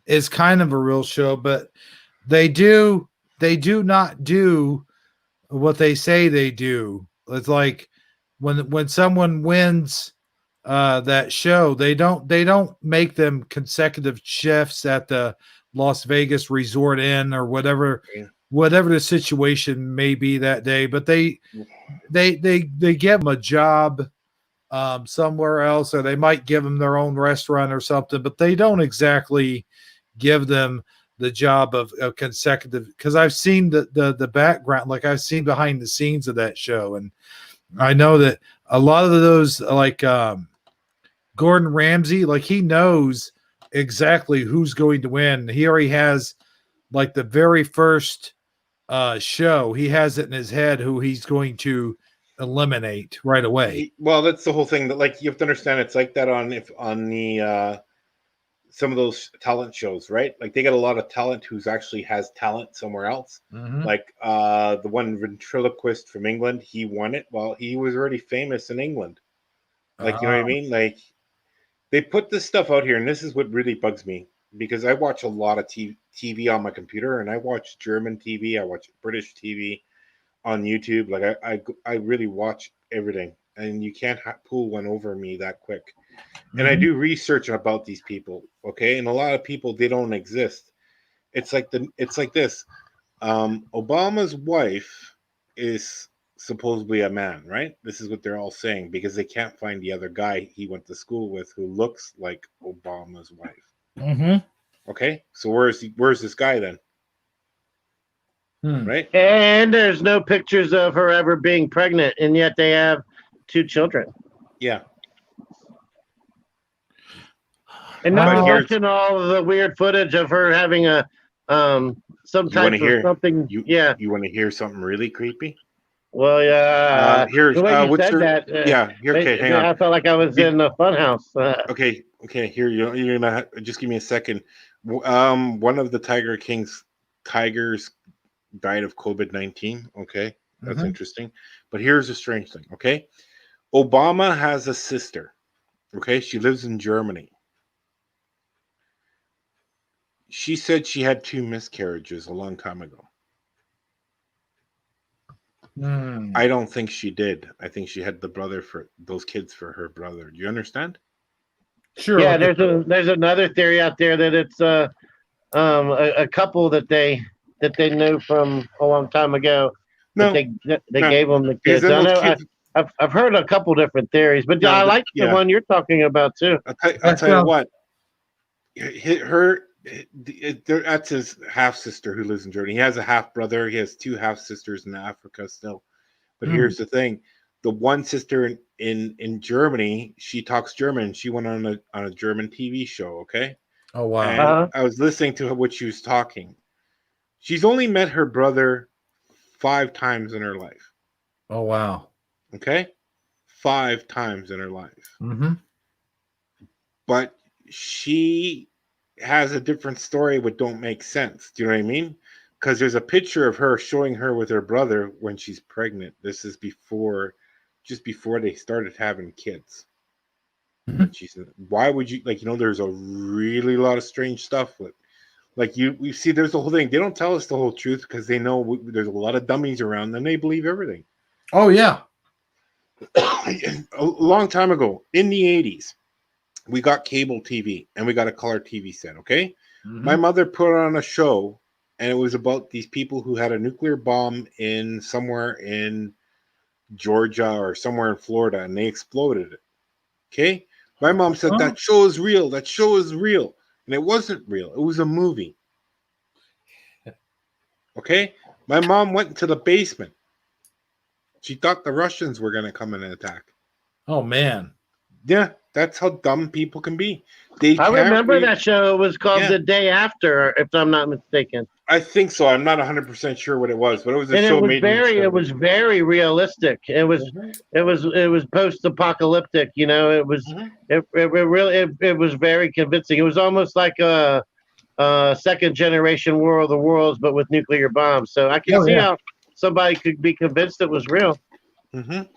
is kind of a real show, but they do not do what they say they do. It's like when someone wins that show, they don't make them consecutive chefs at the Las Vegas Resort Inn or whatever the situation may be that day, but they give them a job somewhere else, or they might give them their own restaurant or something, but they don't exactly give them the job of consecutive, because I've seen the background, like I've seen behind the scenes of that show, and I know that a lot of those, like Gordon Ramsay, like he knows exactly who's going to win. He already has, like, the very first show, he has it in his head who he's going to eliminate right away. Well, that's the whole thing. That like you have to understand, it's like that on the some of those talent shows, right? Like they get a lot of talent who's actually has talent somewhere else. Mhm. Like the one ventriloquist from England, he won it. Well, he was already famous in England. Like, you know what I mean? Like they put this stuff out here, and this is what really bugs me because I watch a lot of TV on my computer, and I watch German TV, I watch British TV on YouTube. Like I really watch everything, and you can't pull one over me that quick. And I Mhm. do research about these people, okay? And a lot of people, they don't exist. It's like this. Obama's wife is supposedly a man, right? This is what they're all saying because they can't find the other guy he went to school with who looks like Obama's wife. Mhm. Okay, so where's this guy then? Hmm. Right? And there's no pictures of her ever being pregnant, and yet they have 2 children. Yeah. And not But to here's mention all of the weird footage of her having a some you want type to of hear something. you Yeah. you want to hear something really creepy? Well, yeah. Here's The way you what's said her? that, Yeah. Okay, hang on. I felt like I was in a funhouse. Okay. Here you're gonna just give me a second. One of the tigers died of COVID-19. Okay, that's Mhm. interesting. But here's a strange thing. Okay, Obama has a sister. Okay, she lives in Germany. She said she had 2 miscarriages a long time ago. Hmm. I don't think she did. I think she had the brother for those kids for her brother. Do you understand? Sure. Yeah, okay. there's another theory out there that it's a couple that they knew from a long time ago that No, they no, gave them the because kids. then I those know kids. I've heard a couple different theories, but No, I like the yeah. one you're talking about too. I'll That tell you sounds- what. That's his half sister who lives in Jordan. He has a half brother. He has 2 half sisters in Africa still. But Hmm. here's the thing: the one sister in Germany, she talks German. She went on a German TV show. Okay, Oh wow. and Uh-huh. I was listening to what she was talking. She's only met her brother 5 times in her life. Oh wow. Okay, 5 times in her life. Mm-hmm. But she has a different story what don't make sense. Do you know what I mean? Because there's a picture of her showing her with her brother when she's pregnant. This is just before they started having kids. Mhm. And she's why would you like there's a really lot of strange stuff with like we see there's the whole thing. They don't tell us the whole truth because they know there's a lot of dummies around and they believe everything. Oh yeah. A long time ago in the 80s, we got cable TV and we got a color TV set, okay? Mhm. My mother put on a show and it was about these people who had a nuclear bomb in somewhere in Georgia or somewhere in Florida and they exploded it. Okay? My mom said Huh? that show is real. That show is real. And it wasn't real. It was a movie. Okay? My mom went into the basement. She thought the Russians were going to come and attack. Oh man. Yeah, that's how dumb people can be. They I can't remember read. that show. It was called Yeah. The Day After, if I'm not mistaken. I think so. I'm not 100% sure what it was, but it was a And show made in the it was 70s. very realistic. It was Mhm. it was post apocalyptic. It was Mhm. it was very convincing. It was almost like a second generation War of the Worlds, but with nuclear bombs. So I can Oh, see yeah. how somebody could be convinced it was real. Mhm.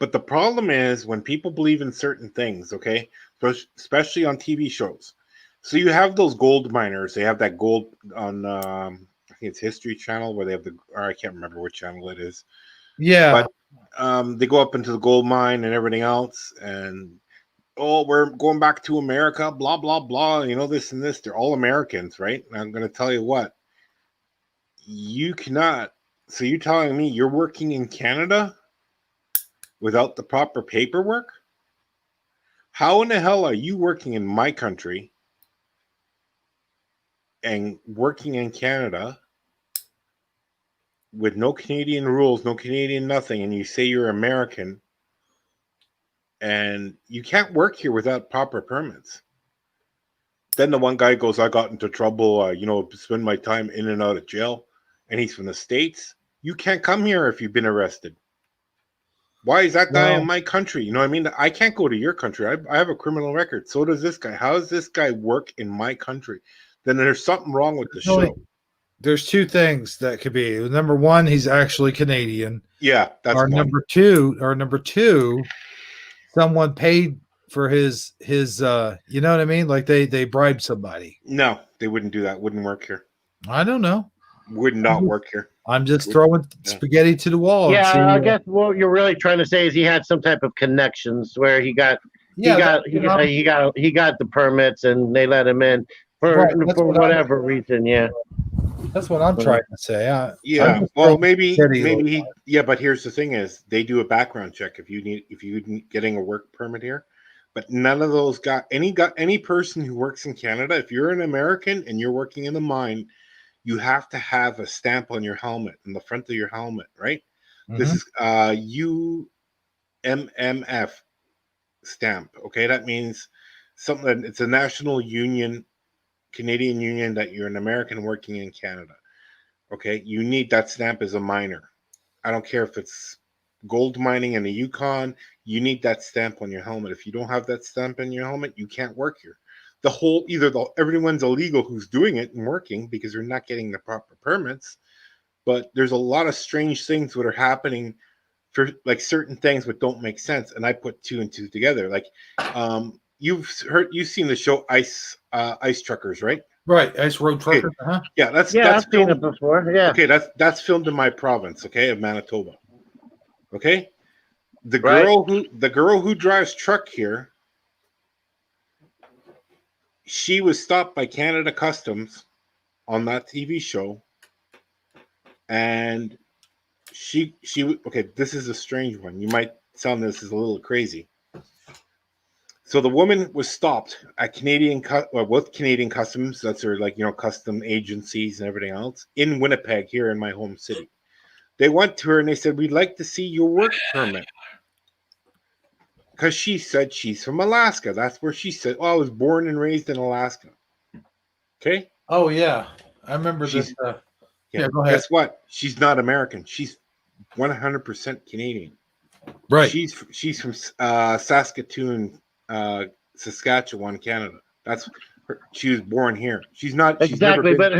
But the problem is when people believe in certain things, okay, especially on TV shows. So you have those gold miners. They have that gold on, I think it's History Channel, where they have or I can't remember what channel it is. Yeah. But they go up into the gold mine and everything else, and we're going back to America, blah blah blah. This and this. They're all Americans, right? And I'm going to tell you what, you cannot. So you're telling me you're working in Canada without the proper paperwork? How in the hell are you working in my country and working in Canada with no Canadian rules, no Canadian nothing, and you say you're American and you can't work here without proper permits? Then the one guy goes, I got into trouble, spend my time in and out of jail, and he's from the States. You can't come here if you've been arrested. Why is that guy in Well- my country? You know what I mean? I can't go to your country. I have a criminal record. So does this guy. How does this guy work in my country? Then there's something wrong with the Really? show. There's two things that could be. Number one, he's actually Canadian. Yeah, that's Or one. number two, someone paid for his you know what I mean? Like they bribed somebody. No, they wouldn't do that. Wouldn't work here. I don't know. Would not work here. I'm just Would- throwing yeah. spaghetti to the wall. and see, Yeah, I guess what you're really trying to say is he had some type of connections where he got he got the permits and they let him in for Right, that's what whatever reason. Yeah. that's what I'm trying to say. I'm Yeah. just Well, throwing maybe spaghetti a he. Yeah, but here's the thing: is they do a background check if you getting a work permit here. But none of those got any person who works in Canada. If you're an American and you're working in the mine, you have to have a stamp on your helmet, on the front of your helmet, right? This is UMMF stamp. Okay, that means something. It's a national union, Canadian union, that you're an American working in Canada. Okay, you need that stamp as a miner. I don't care if it's gold mining in the Yukon. You need that stamp on your helmet. If you don't have that stamp on your helmet, you can't work here. Everyone's illegal who's doing it and working because they're not getting the proper permits. But there's a lot of strange things that are happening for like certain things that don't make sense. And I put two and two together. Like you've seen the show Ice Truckers, right? Right, ice road trucker. Huh? Yeah, that's I've seen filmed. it before. Yeah. Okay, that's filmed in my province, okay, of Manitoba. Okay? The Right. girl who drives truck here, she was stopped by Canada Customs on that TV show. And she okay, this is a strange one. You might sound this is a little crazy. So the woman was stopped at with Canadian Customs. That's her, like, custom agencies and everything else in Winnipeg, here in my home city. They went to her and they said, "We'd like to see your work permit," because she said she's from Alaska. That's where she said, "Oh, I was born and raised in Alaska." Okay, Oh yeah, I remember She's- this. yeah. Go ahead. Guess what? She's not American. She's 100% Canadian. Right. She's from Saskatoon, Saskatchewan, Canada. She was born here. She's not Exactly, She's never but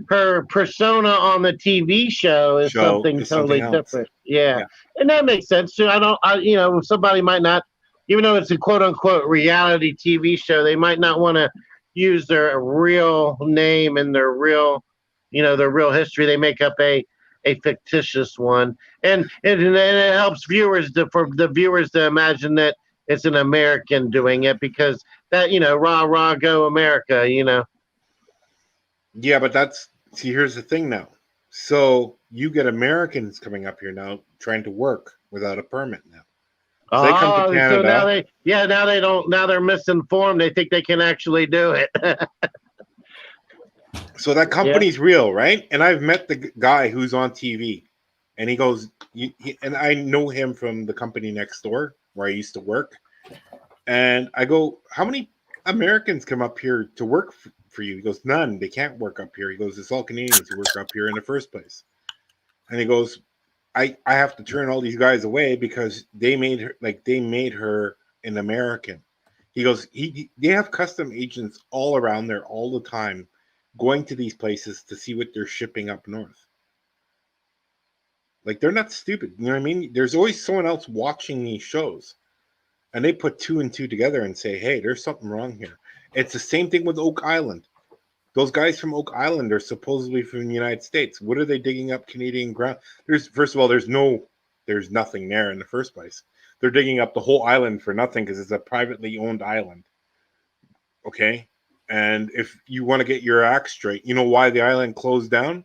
her persona on the TV show is something totally else. different. Yeah. Yeah. And that makes sense too. Somebody might not, even though it's a quote unquote reality TV show, they might not want to use their real name and their real history. They make up a fictitious one, and it helps for the viewers to imagine that it's an American doing it, because that, rah rah go America. Yeah, but here's the thing now. So you get Americans coming up here now trying to work without a permit now. So they come to Canada. So now they're misinformed. They think they can actually do it. So that company's real, right? And I've met the guy who's on TV, and he goes, and I know him from the company next door where I used to work. And I go, "How many Americans come up here to work for you?" He goes, "None. They can't work up here." He goes, "It's all Canadians who work up here in the first place." And he goes, I have to turn all these guys away because they made her an American." He goes, they have custom agents all around there all the time, going to these places to see what they're shipping up north. Like, they're not stupid. You know what I mean? There's always someone else watching these shows. And they put two and two together and say, "Hey, there's something wrong here." It's the same thing with Oak Island. Those guys from Oak Island are supposedly from the United States. What are they digging up Canadian ground? First of all, there's nothing there in the first place. They're digging up the whole island for nothing because it's a privately owned island. Okay? And if you want to get your act straight, you know why the island closed down?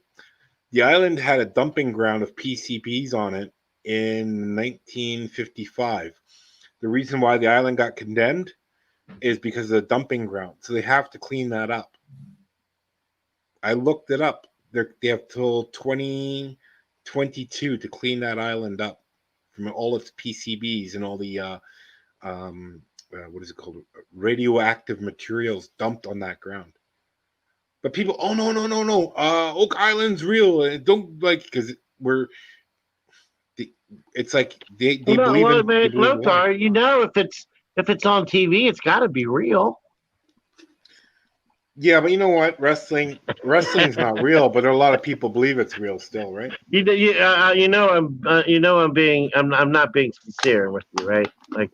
The island had a dumping ground of PCBs on it in 1955. The reason why the island got condemned is because of the dumping ground. So they have to clean that up. I looked it up. They have till 2022 to clean that island up from all its PCBs and all the what is it called? Radioactive materials dumped on that ground. But people, "Oh, no. Oak Island's real. Don't because it's like they Well, no, believe well, in they man, believe in lies. Lothar, if it's on TV, it's got to be real. Yeah, but you know what? Wrestling's not real, but a lot of people believe it's real still, right? I'm not being sincere with you, right? Like,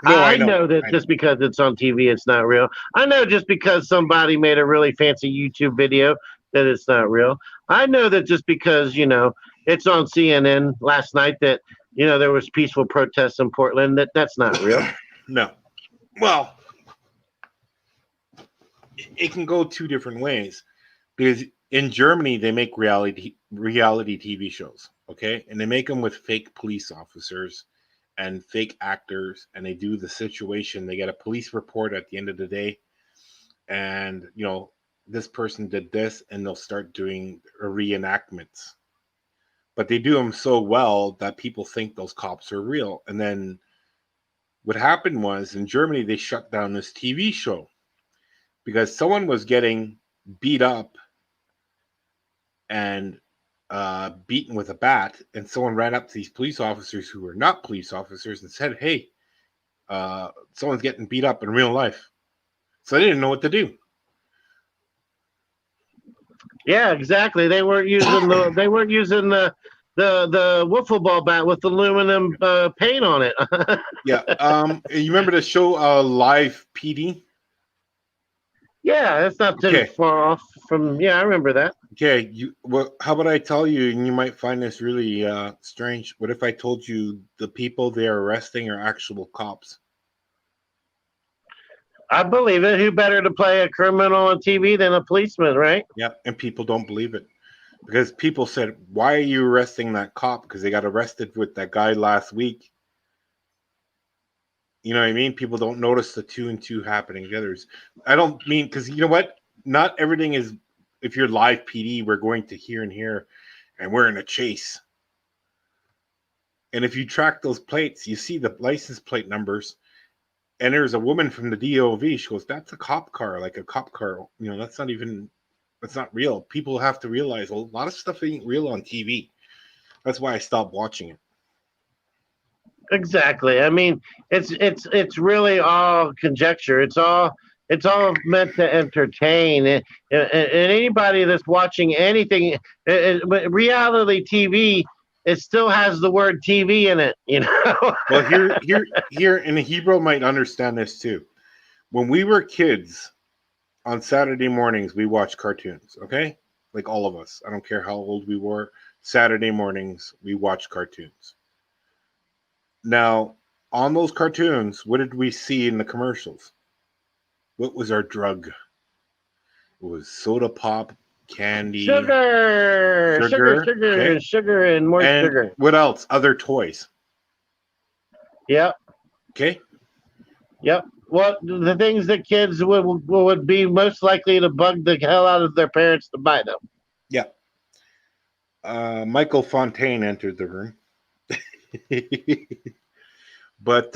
No, I I know. know that I know. just because it's on TV, it's not real. I know just because somebody made a really fancy YouTube video that it's not real. I know that just because it's on CNN last night that there was peaceful protests in Portland that's not real. No. Well, it can go two different ways because in Germany they make reality TV shows, okay, and they make them with fake police officers and fake actors, and they do the situation. They get a police report at the end of the day, and this person did this, and they'll start doing reenactments. But they do them so well that people think those cops are real. And then what happened was in Germany they shut down this TV show because someone was getting beat up and beaten with a bat, and someone ran up to these police officers who were not police officers and said, "Hey, someone's getting beat up in real life." So they didn't know what to do. Yeah, exactly. They weren't using the wiffle ball bat with aluminum paint on it. Yeah. You remember the show Live PD? Yeah, that's not too Okay. far off from. Yeah, I remember that. Okay. How about I tell you, and you might find this really strange. What if I told you the people they are arresting are actual cops? I believe it. Who better to play a criminal on TV than a policeman, right? Yeah, and people don't believe it because people said, "Why are you arresting that cop?" Because they got arrested with that guy last week. You know what I mean? People don't notice the two and two happening together. I don't mean because you know what? Not everything is. If you're live PD, we're going to here and here, and we're in a chase. And if you track those plates, you see the license plate numbers. And there's a woman from the DOV. She goes, "That's a cop car, like a cop car. That's not even. That's not real." People have to realize a lot of stuff ain't real on TV. That's why I stopped watching it. Exactly. I mean, it's really all conjecture. It's all meant to entertain. And anybody that's watching anything, but reality TV, it still has the word TV in it. Well, here, and the Hebrew might understand this too. When we were kids, on Saturday mornings, we watched cartoons. Okay, like all of us. I don't care how old we were. Saturday mornings, we watched cartoons. Now, on those cartoons, what did we see in the commercials? What was our drug? It was soda pop, candy, Sugar, sugar, sugar, okay? sugar, and more And sugar. what else? Other toys, Yep, okay? yep. What the things that kids would be most likely to bug the hell out of their parents to buy them. Yeah. Michael Fontaine entered the room. But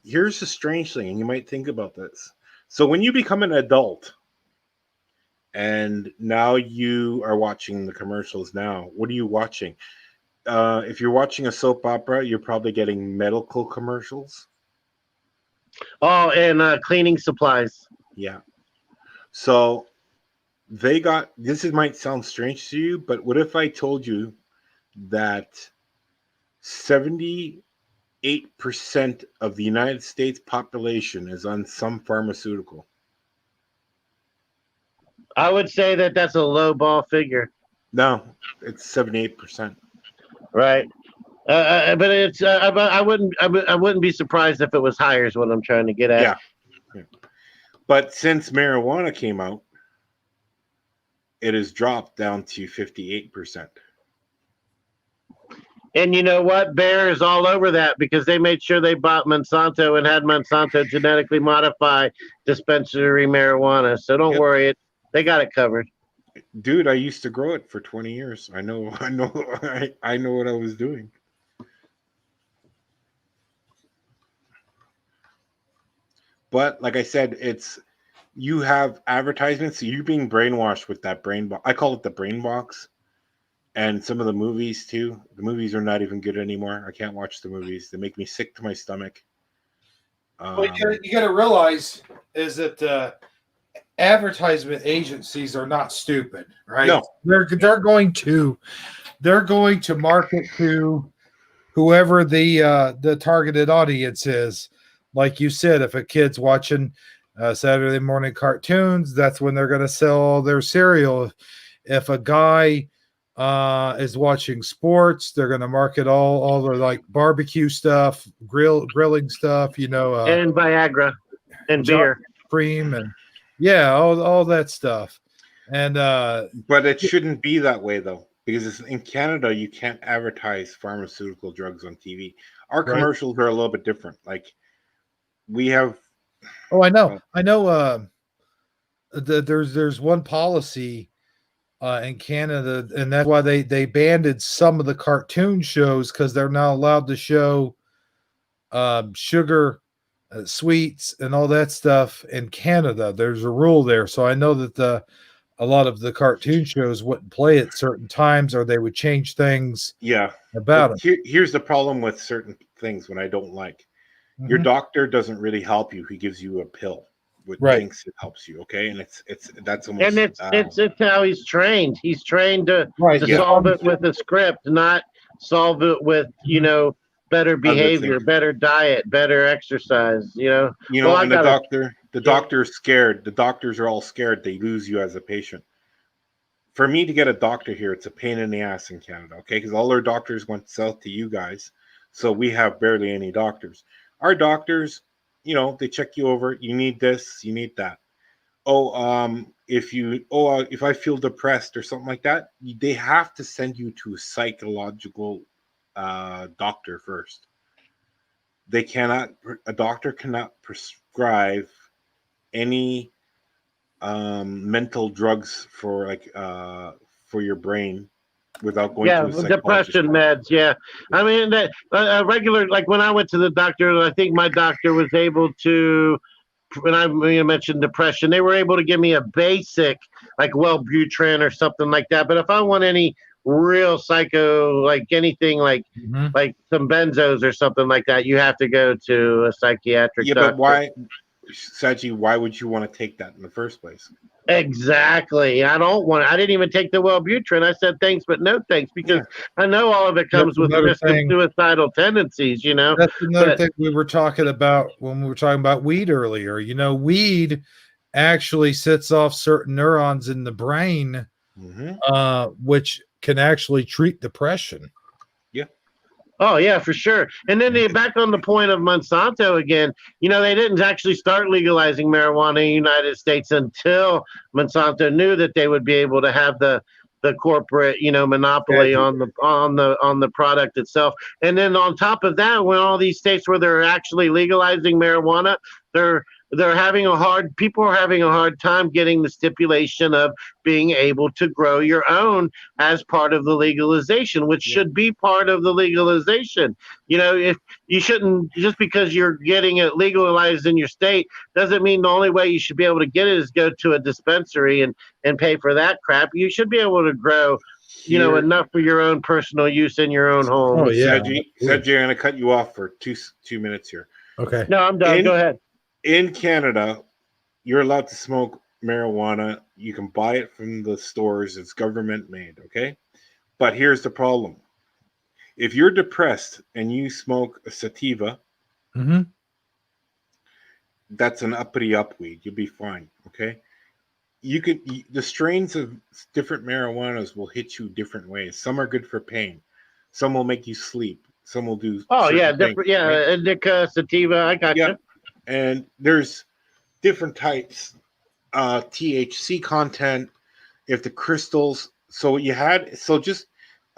here's the strange thing, and you might think about this. So when you become an adult, and now you are watching the commercials now, what are you watching? If you're watching a soap opera, you're probably getting medical commercials. Oh, and cleaning supplies. Yeah. So they got this. Is might sound strange to you, but what if I told you that 78% of the United States population is on some pharmaceutical? I would say that that's a low ball figure, No, it's 78%. right? But it's I wouldn't be surprised if it was higher. Is what I'm trying to get at. Yeah. Yeah. But since marijuana came out, it has dropped down to 58%. And you know what? Bayer is all over that because they made sure they bought Monsanto and had Monsanto genetically modify dispensary marijuana. So don't Yep. worry, they got it covered. Dude, I used to grow it for 20 years. I know I know what I was doing. But like I said, it's you have advertisements, so you're being brainwashed with that brain box. I call it the brain box. And some of the movies too. The movies are not even good anymore. I can't watch the movies. They make me sick to my stomach. Well, you got to realize is that advertisement agencies are not stupid, right? No. They're going to market to whoever the targeted audience is. Like you said, if a kid's watching Saturday morning cartoons, that's when they're going to sell their cereal. If a guy is watching sports, they're going to market all the like barbecue stuff, grilling stuff, And Viagra and John beer. cream and all that stuff. And But it shouldn't be that way though, because in Canada you can't advertise pharmaceutical drugs on TV. Our Right. commercials are a little bit different. Like we have. I know. There's one policy in Canada, and that's why they banned some of the cartoon shows because they're not allowed to show sugar, sweets, and all that stuff in Canada. There's a rule there, so I know that a lot of the cartoon shows wouldn't play at certain times, or they would change things Yeah. about it. Here's the problem with certain things when I don't like. Your doctor doesn't really help you. He gives you a pill, which thinks it helps you. Okay, and that's almost. And it's how he's trained. He's trained to Yeah. solve it with a script, not solve it with better behavior, better diet, better exercise. And the doctor is scared. The doctors are all scared. They lose you as a patient. For me to get a doctor here, it's a pain in the ass in Canada. Okay, because all our doctors went south to you guys, so we have barely any doctors. Our doctors, they check you over. You need this, you need that. If I feel depressed or something like that, they have to send you to a psychological doctor first. A doctor cannot prescribe any mental drugs for your brain without going to a psychologist. Depression meds. Yeah, I mean that regular. Like when I went to the doctor, I think my doctor was able to. When I mentioned depression, they were able to give me a basic like Wellbutrin or something like that. But if I want any real psycho, like anything like some benzos or something like that, you have to go to a psychiatric doctor. But why, Sagi, why would you want to take that in the first place? Exactly. I didn't even take the Wellbutrin. I said thanks, but no thanks, because I know all of it comes with the risk of suicidal tendencies, That's another thing we were talking about when we were talking about weed earlier. Weed actually sets off certain neurons in the brain, which can actually treat depression. Oh, yeah, for sure. And then back on the point of Monsanto again, they didn't actually start legalizing marijuana in the United States until Monsanto knew that they would be able to have the corporate, monopoly on the product itself. And then on top of that, when all these states where they're actually legalizing marijuana, people are having a hard time getting the stipulation of being able to grow your own as part of the legalization, which should be part of the legalization. If you shouldn't, just because you're getting it legalized in your state doesn't mean the only way you should be able to get it is go to a dispensary and pay for that crap. You should be able to grow enough for your own personal use in your own home. Oh yeah. Sagi, I'm going to cut you off for 2 minutes here. Okay. No, I'm done. Go ahead. In Canada, you're allowed to smoke marijuana. You can buy it from the stores. It's government made, okay? But here's the problem. If you're depressed and you smoke a sativa, that's an uppity up weed. You'll be fine, okay? The strains of different marijuanas will hit you different ways. Some are good for pain. Some will make you sleep. Some will do. Oh yeah, different. Things, yeah, right? indica, sativa. I got you. And there's different types, THC content. If the crystals, so just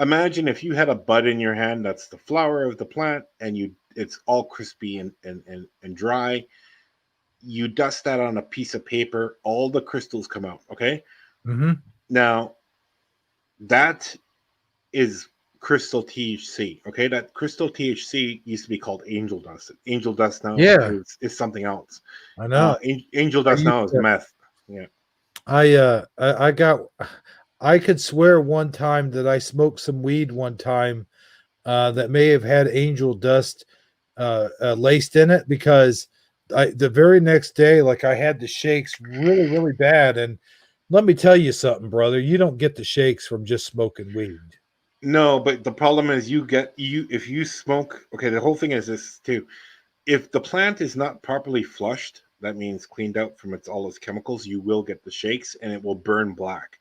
imagine if you had a bud in your hand, that's the flower of the plant, and it's all crispy and dry. You dust that on a piece of paper, all the crystals come out. Okay. Now that is crystal THC. Okay, that crystal THC used to be called angel dust. Angel dust now is something else. I know. Angel dust now is meth. Yeah. I I could swear one time that I smoked some weed one time that may have had angel dust laced in it, because the very next day, like, I had the shakes really, really bad. And let me tell you something, brother, you don't get the shakes from just smoking weed. No, but the problem is you if you smoke. Okay, the whole thing is this too. If the plant is not properly flushed, that means cleaned out from all its chemicals, you will get the shakes and it will burn black.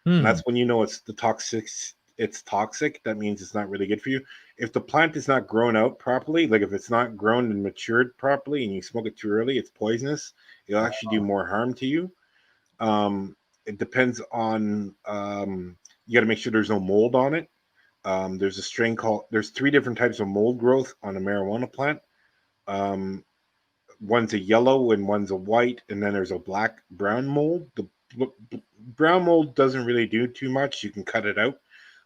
And Hmm. that's when you know it's the toxic. It's toxic. That means it's not really good for you. If the plant is not grown out properly, like if it's not grown and matured properly, and you smoke it too early, it's poisonous. It'll actually do more harm to you. It depends on. You got to make sure there's no mold on it. There's a strain called. There's 3 different types of mold growth on a marijuana plant. Um, One's a yellow and one's a white, and then there's a black brown mold. The brown mold doesn't really do too much. You can cut it out.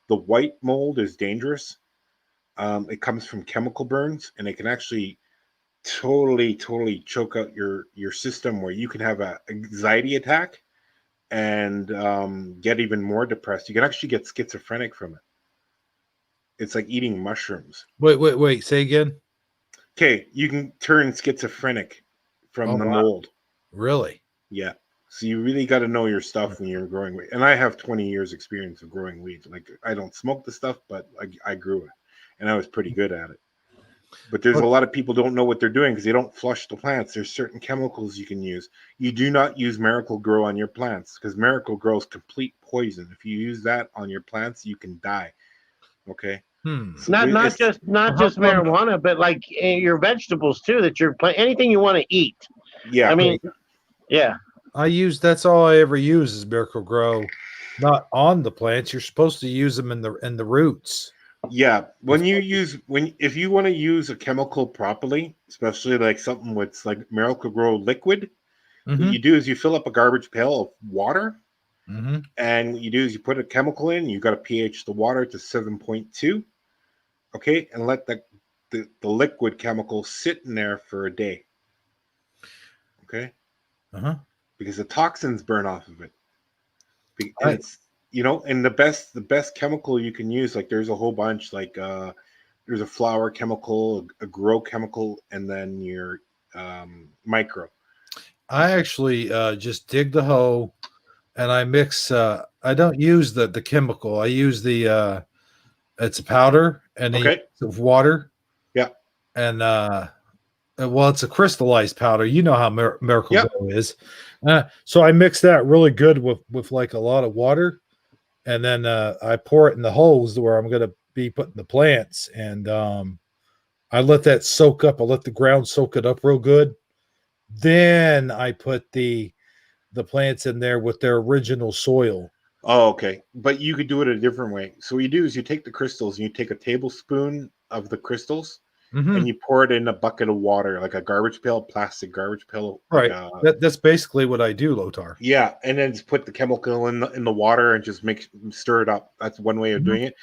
The white mold is dangerous. It comes from chemical burns, and it can actually totally choke out your system, where you can have an anxiety attack and get even more depressed. You can actually get schizophrenic from it. It's like eating mushrooms. Wait. Say again. Okay, you can turn schizophrenic from Oh, the wow. mold. Really? Yeah. So you really got to know your stuff when you're growing weed. And I have 20 years experience of growing weed. Like, I don't smoke the stuff, but I grew it, and I was pretty good at it. But there's a lot of people don't know what they're doing because they don't flush the plants. There's certain chemicals you can use. You do not use Miracle Grow on your plants, because Miracle Grow is complete poison. If you use that on your plants, you can die. Okay. So Not just marijuana, but like your vegetables too. That you're anything you want to eat. yeah. I mean, yeah. That's all I ever use is Miracle Grow, not on the plants. You're supposed to use them in the roots. Yeah, if you want to use a chemical properly, especially like something with like Miracle Grow liquid, what Mm-hmm. you do is you fill up a garbage pail of water, Mm-hmm. and what you do is you put a chemical in. You got to pH the water to 7.2, okay, and let the liquid chemical sit in there for a day, okay, Uh-huh. because the toxins burn off of it. And it's and the best chemical you can use, like there's a whole bunch, like there's a flower chemical, a grow chemical, and then your micro. I actually just dig the hoe and I mix. I don't use the chemical. I use the it's a powder and a Okay. of water. Yeah. And well, it's a crystallized powder. You know how Miracle Yep. Grow is. So I mix that really good with like a lot of water, and then I pour it in the holes where I'm going to be putting the plants, and I let that soak up. I let the ground soak it up real good. Then I put the plants in there with their original soil. Oh, okay. But you could do it a different way. So what you do is you take the crystals and you take a tablespoon of the crystals Mm-hmm. and you pour it in a bucket of water, like a garbage pail, plastic garbage pail. Right. Like That's basically what I do, Lotar. yeah, and then just put the chemical in the water and just stir it up. That's one way of doing it.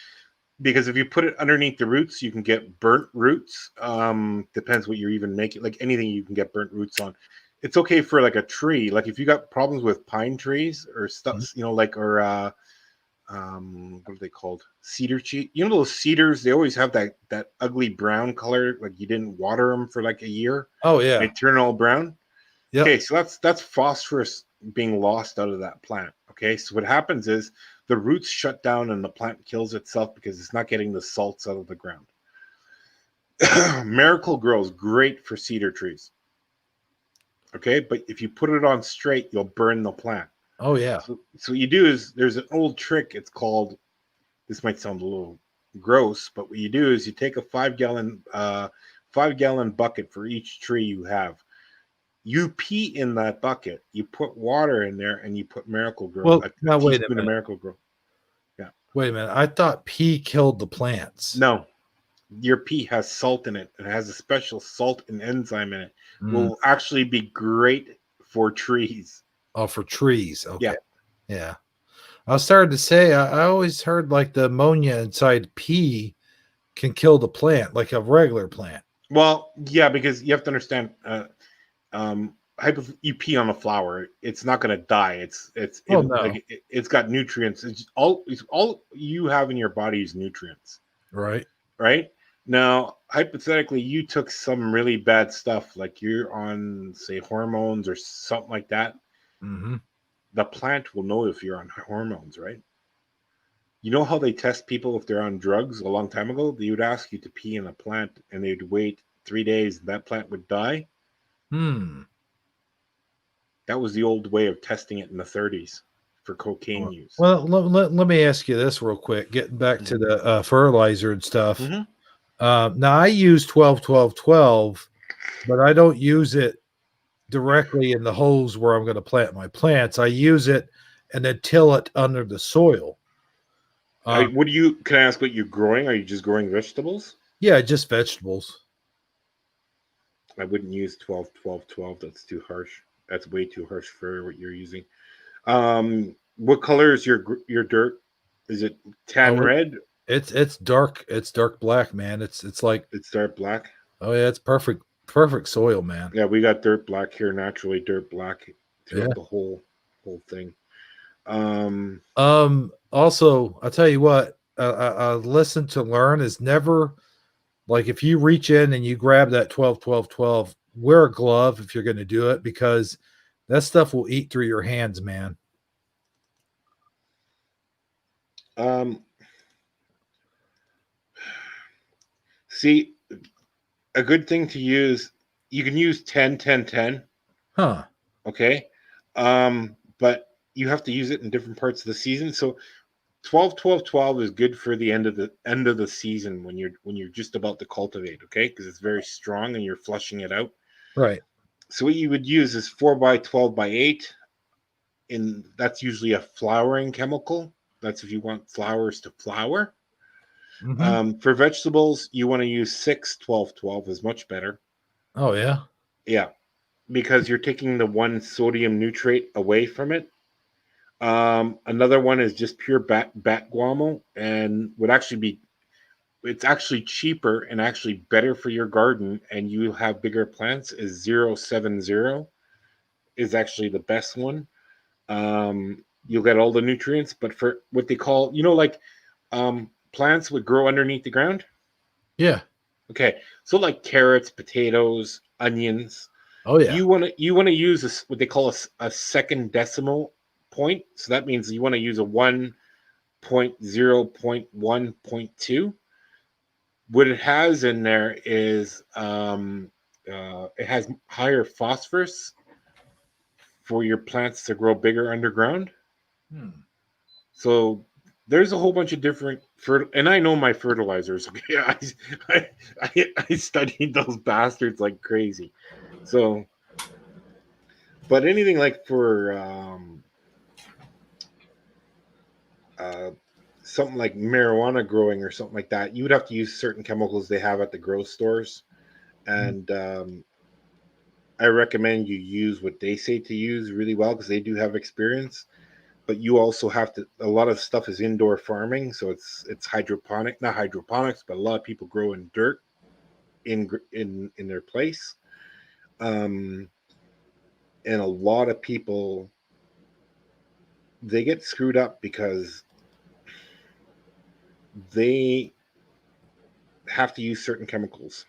Because if you put it underneath the roots, you can get burnt roots. Depends what you're even making. Like anything, you can get burnt roots on. It's okay for like a tree. Like if you got problems with pine trees or stuff, like what are they called? Cedar tree. You know those cedars? They always have that ugly brown color. Like you didn't water them for like a year. Oh yeah. They turn all brown. Yep. Okay, so that's phosphorus being lost out of that plant. Okay, so what happens is the roots shut down and the plant kills itself because it's not getting the salts out of the ground. Miracle grows great for cedar trees. Okay, but if you put it on straight, you'll burn the plant. Oh yeah. So what you do is there's an old trick. It's called, this might sound a little gross, but what you do is you take a 5-gallon bucket for each tree you have. You pee in that bucket, you put water in there, and you put Miracle Grow. Well, a now wait a teaspoon of minute. Miracle Grow. Yeah. Wait a minute. I thought pee killed the plants. No, your pee has salt in it. It has a special salt and enzyme in it. Will actually be great for trees. Oh, for trees. Okay. Yeah. Yeah. I started to say I always heard like the ammonia inside pee can kill the plant, like a regular plant. Well, yeah, because you have to understand. you pee on a flower, it's not going to die. Oh, no. Like it's got nutrients. It's all you have in your body is nutrients, Right. right? Now, hypothetically, you took some really bad stuff, like you're on, say, hormones or something like that. Mm-hmm. The plant will know if you're on hormones, right? You know how they test people if they're on drugs a long time ago? They would ask you to pee in a plant and they'd wait 3 days and that plant would die. Hmm. That was the old way of testing it in the 30s for cocaine use. Well, let me ask you this real quick. Getting back to the fertilizer and stuff. Mm-hmm. Now I use 12, 12, 12, but I don't use it directly in the holes where I'm going to plant my plants. I use it and then till it under the soil. Can I ask what you're growing? Are you just growing vegetables? Yeah, just vegetables. I wouldn't use 12, 12, 12. That's too harsh. That's way too harsh for what you're using. What color is your dirt? Is it tan red? It's dark. It's dark black, man. It's like, It's dark black. oh yeah, it's perfect soil, man. Yeah, we got dirt black here, naturally dirt black throughout Yeah. the whole thing. Also, I'll tell you what, listen to learn is never like if you reach in and you grab that 12, 12, 12, wear a glove if you're going to do it because that stuff will eat through your hands, man. See, a good thing to use, you can use 10, 10, 10. Huh. Okay. But you have to use it in different parts of the season. So 12, 12, 12 is good for the end of the season when you're just about to cultivate, okay? Because it's very strong and you're flushing it out. Right. So what you would use is 4x12x8. That's usually a flowering chemical. That's if you want flowers to flower. Mm-hmm. For vegetables, you want to use 6, 12, 12 is much better. Oh yeah. Yeah, because you're taking the one sodium nitrate away from it. Another one is just pure bat guano, and it's actually cheaper and actually better for your garden, and you have bigger plants. Is 070 is actually the best one. You'll get all the nutrients, but for what they call, like plants would grow underneath the ground. Yeah. Okay, so like carrots, potatoes, onions. Oh yeah. You want to use what they call a second decimal point. So that means you want to use a 1.0.1.2. What it has in there is it has higher phosphorus for your plants to grow bigger underground. So there's a whole bunch of different and I know my fertilizers. Okay, I studied those bastards like crazy. So, but anything like for something like marijuana growing or something like that, you would have to use certain chemicals they have at the grocery stores, and I recommend you use what they say to use really well because they do have experience. But you also have to. A lot of stuff is indoor farming, so it's hydroponic, not hydroponics, but a lot of people grow in dirt in their place, and a lot of people they get screwed up because they have to use certain chemicals.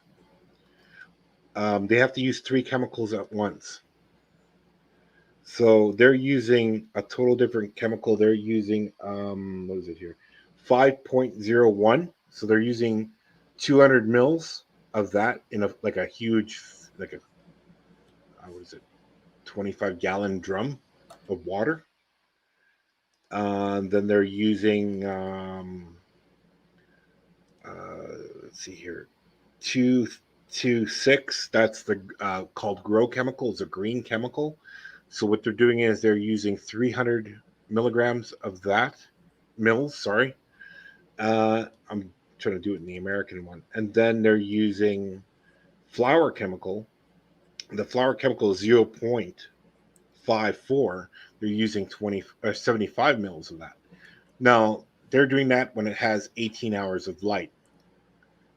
They have to use 3 chemicals at once. So they're using a total different chemical. They're using what is it here? 5.01. So they're using 200 mils of that in a huge like a what is it? 25-gallon drum of water. Then they're using let's see here, 226. That's the called grow chemical. It's a green chemical. So what they're doing is they're using 300 milligrams of that mils. Sorry, I'm trying to do it in the American one. And then they're using flour chemical. The flour chemical is 0.54. They're using 75 mils of that. Now they're doing that when it has 18 hours of light.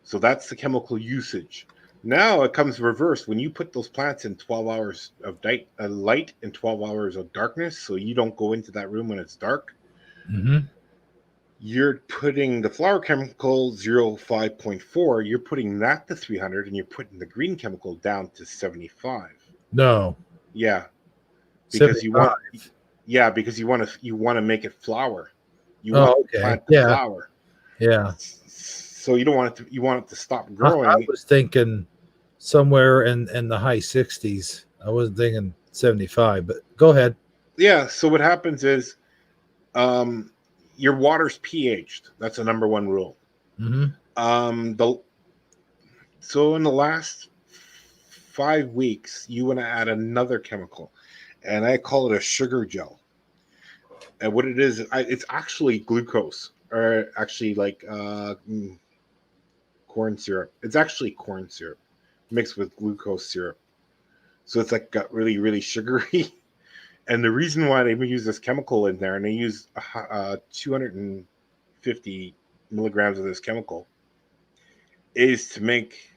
So that's the chemical usage. Now it comes reversed. When you put those plants in 12 hours of light and 12 hours of darkness, so you don't go into that room when it's dark, Mm-hmm. you're putting the flower chemical 0.5.4, you're putting that to 300, and you're putting the green chemical down to 75. No. Yeah, because you 75. want you want to make it flower. You Oh, want the okay. plant to Yeah. flower. Yeah. So you don't want it to. You want it to stop I growing. was thinking somewhere in the high 60s. I wasn't thinking 75, but go ahead. Yeah. So what happens is, um, your water's pH'd. That's the number one rule. Mm-hmm. The So in the last 5 weeks, you want to add another chemical, and I call it a sugar gel. And what it is, it's actually glucose, or actually like corn syrup. It's actually corn syrup mixed with glucose syrup. So it's like got really, really sugary. And the reason why they use this chemical in there, and they use 250 milligrams of this chemical, is to make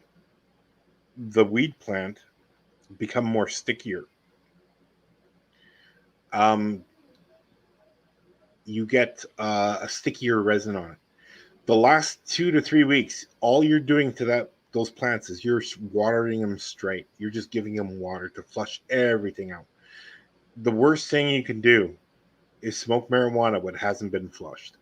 the weed plant become more stickier. Um, you get a stickier resin on it. The last 2 to 3 weeks, all you're doing to those plants is you're watering them straight. You're just giving them water to flush everything out. The worst thing you can do is smoke marijuana when it hasn't been flushed.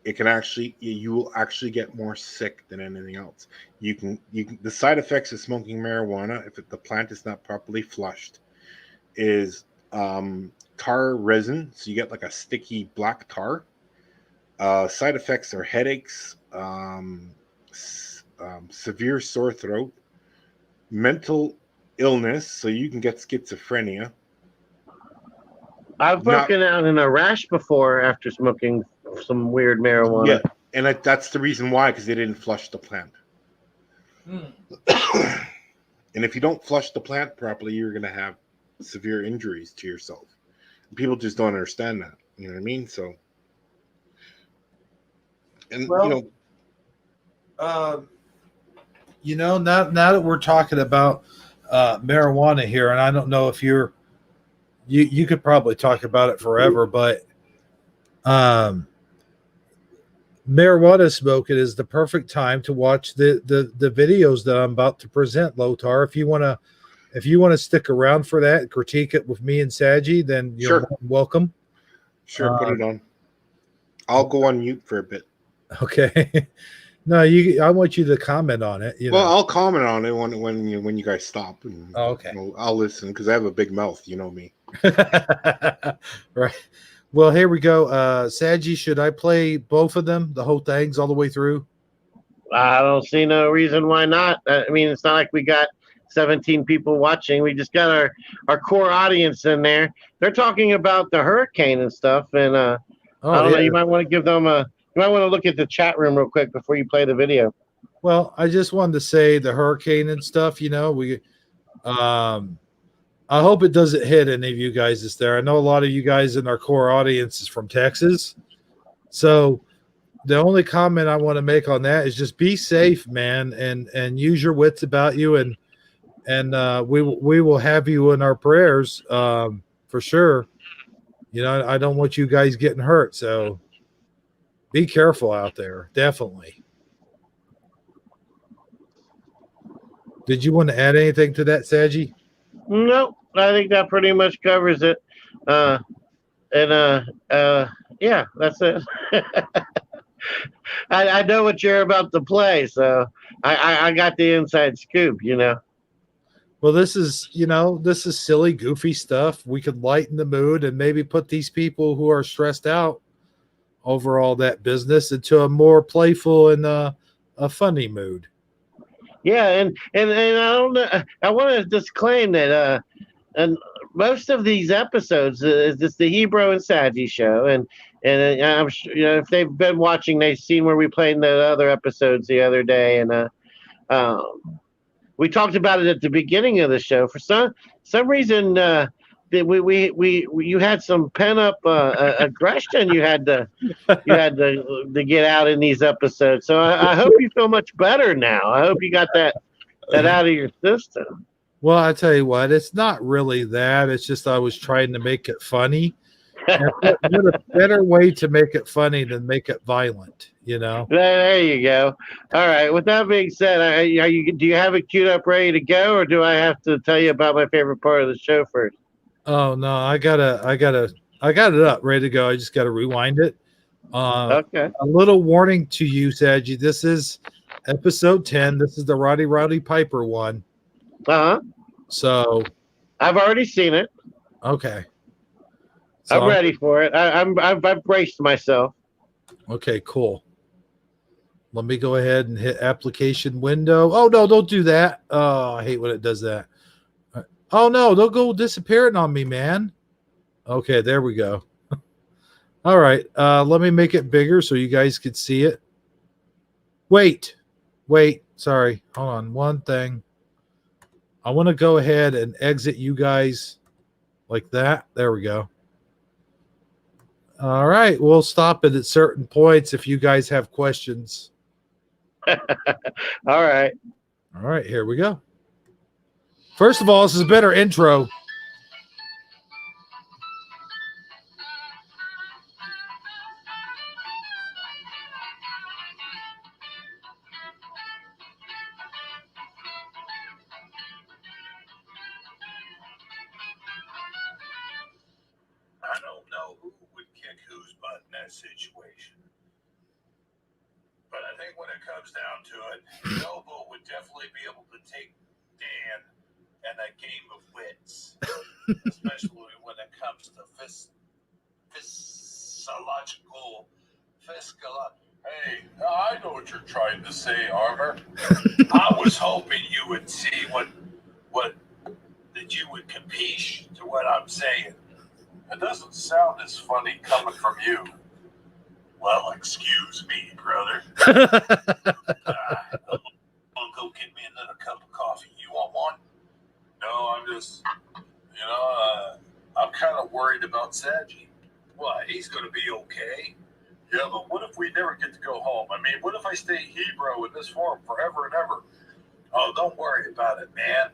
It can actually, you will actually get more sick than anything else. The side effects of smoking marijuana, if the plant is not properly flushed, is tar resin. So you get like a sticky black tar. Side effects are headaches, severe sore throat, mental illness. So you can get schizophrenia. I've broken out in a rash before after smoking some weird marijuana. Yeah, and that's the reason why, because they didn't flush the plant. And if you don't flush the plant properly, you're going to have severe injuries to yourself. People just don't understand that. You know what I mean? So, and Well, now that we're talking about marijuana here, and I don't know if you could probably talk about it forever, but marijuana smoking is the perfect time to watch the videos that I'm about to present, Lotar. If you want to stick around for that, critique it with me and Sagi, then you're Sure. welcome. Sure, put it on. I'll go on mute for a bit. Okay. No, I want you to comment on it. Well, I'll comment on it when you guys stop. And, okay. I'll listen because I have a big mouth. You know me. Right. Well, here we go. Sagi, should I play both of them, the whole things all the way through? I don't see no reason why not. I mean, it's not like we got 17 people watching. We just got our core audience in there. They're talking about the hurricane and stuff. And I don't know. You might want to give them you might want to look at the chat room real quick before you play the video. Well, I just wanted to say the hurricane and stuff. I hope it doesn't hit any of you guys that's there. I know a lot of you guys in our core audience is from Texas. So the only comment I want to make on that is just be safe, man, and use your wits about you, and we will have you in our prayers for sure. I don't want you guys getting hurt, so be careful out there, definitely. Did you want to add anything to that, Sagi? Nope, I think that pretty much covers it. Yeah, that's it. I know what you're about to play, so I got the inside scoop, Well, this is silly, goofy stuff. We could lighten the mood and maybe put these people who are stressed out over all that business into a more playful and a funny mood. Yeah, and I don't know. I want to disclaim that and most of these episodes is this the Hebrew and Sagi show, and I'm sure if they've been watching, they've seen where we played in the other episodes the other day, and we talked about it at the beginning of the show. For some reason, you had some pent up aggression you had to get out in these episodes. So I hope you feel much better now. I hope you got that out of your system. Well, I tell you what, it's not really that. It's just I was trying to make it funny. And what a better way to make it funny than make it violent, you know? There you go. All right. With that being said, do you have it queued up ready to go, or do I have to tell you about my favorite part of the show first? Oh no, I got it up, ready to go. I just gotta rewind it. Okay. A little warning to you, Sagi. This is episode 10. This is the Roddy Piper one. Uh huh. So I've already seen it. okay. I'm ready for it. I've braced myself. Okay, cool. Let me go ahead and hit application window. Oh no, don't do that. Oh, I hate when it does that. Oh no, they'll go disappearing on me, man. Okay, there we go. All right. Let me make it bigger so you guys could see it. Wait. Sorry. Hold on. One thing. I want to go ahead and exit you guys like that. There we go. All right. We'll stop it at certain points if you guys have questions. All right. All right. Here we go. First of all, this is a better intro. I don't know who would kick whose butt in that situation. But I think when it comes down to it, Noble would definitely be able to take Dan in a game of wits. Especially when it comes to physiological. Hey, I know what you're trying to say, Armor. I was hoping you would see that you would capiche to what I'm saying. It doesn't sound as funny coming from you. Well, excuse me, brother. I'll go get me another cup of coffee. You want one? No, I'm just, I'm kind of worried about Sagi. Why? He's going to be okay. Yeah, but what if we never get to go home? I mean, what if I stay Hebrew in this form forever and ever? Oh, don't worry about it, man.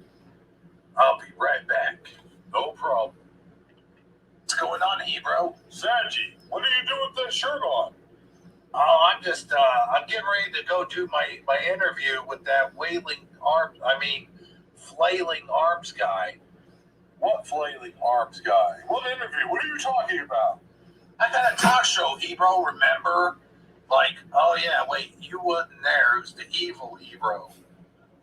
I'll be right back. No problem. What's going on, Hebrew? Sagi, what are you doing with that shirt on? Oh, I'm just, I'm getting ready to go do my interview with that flailing arms guy. What flailing arms guy? What interview? What are you talking about? I got a talk show, Hebrew, remember? Like, oh yeah, wait, you wasn't there. It was the evil Hebrew.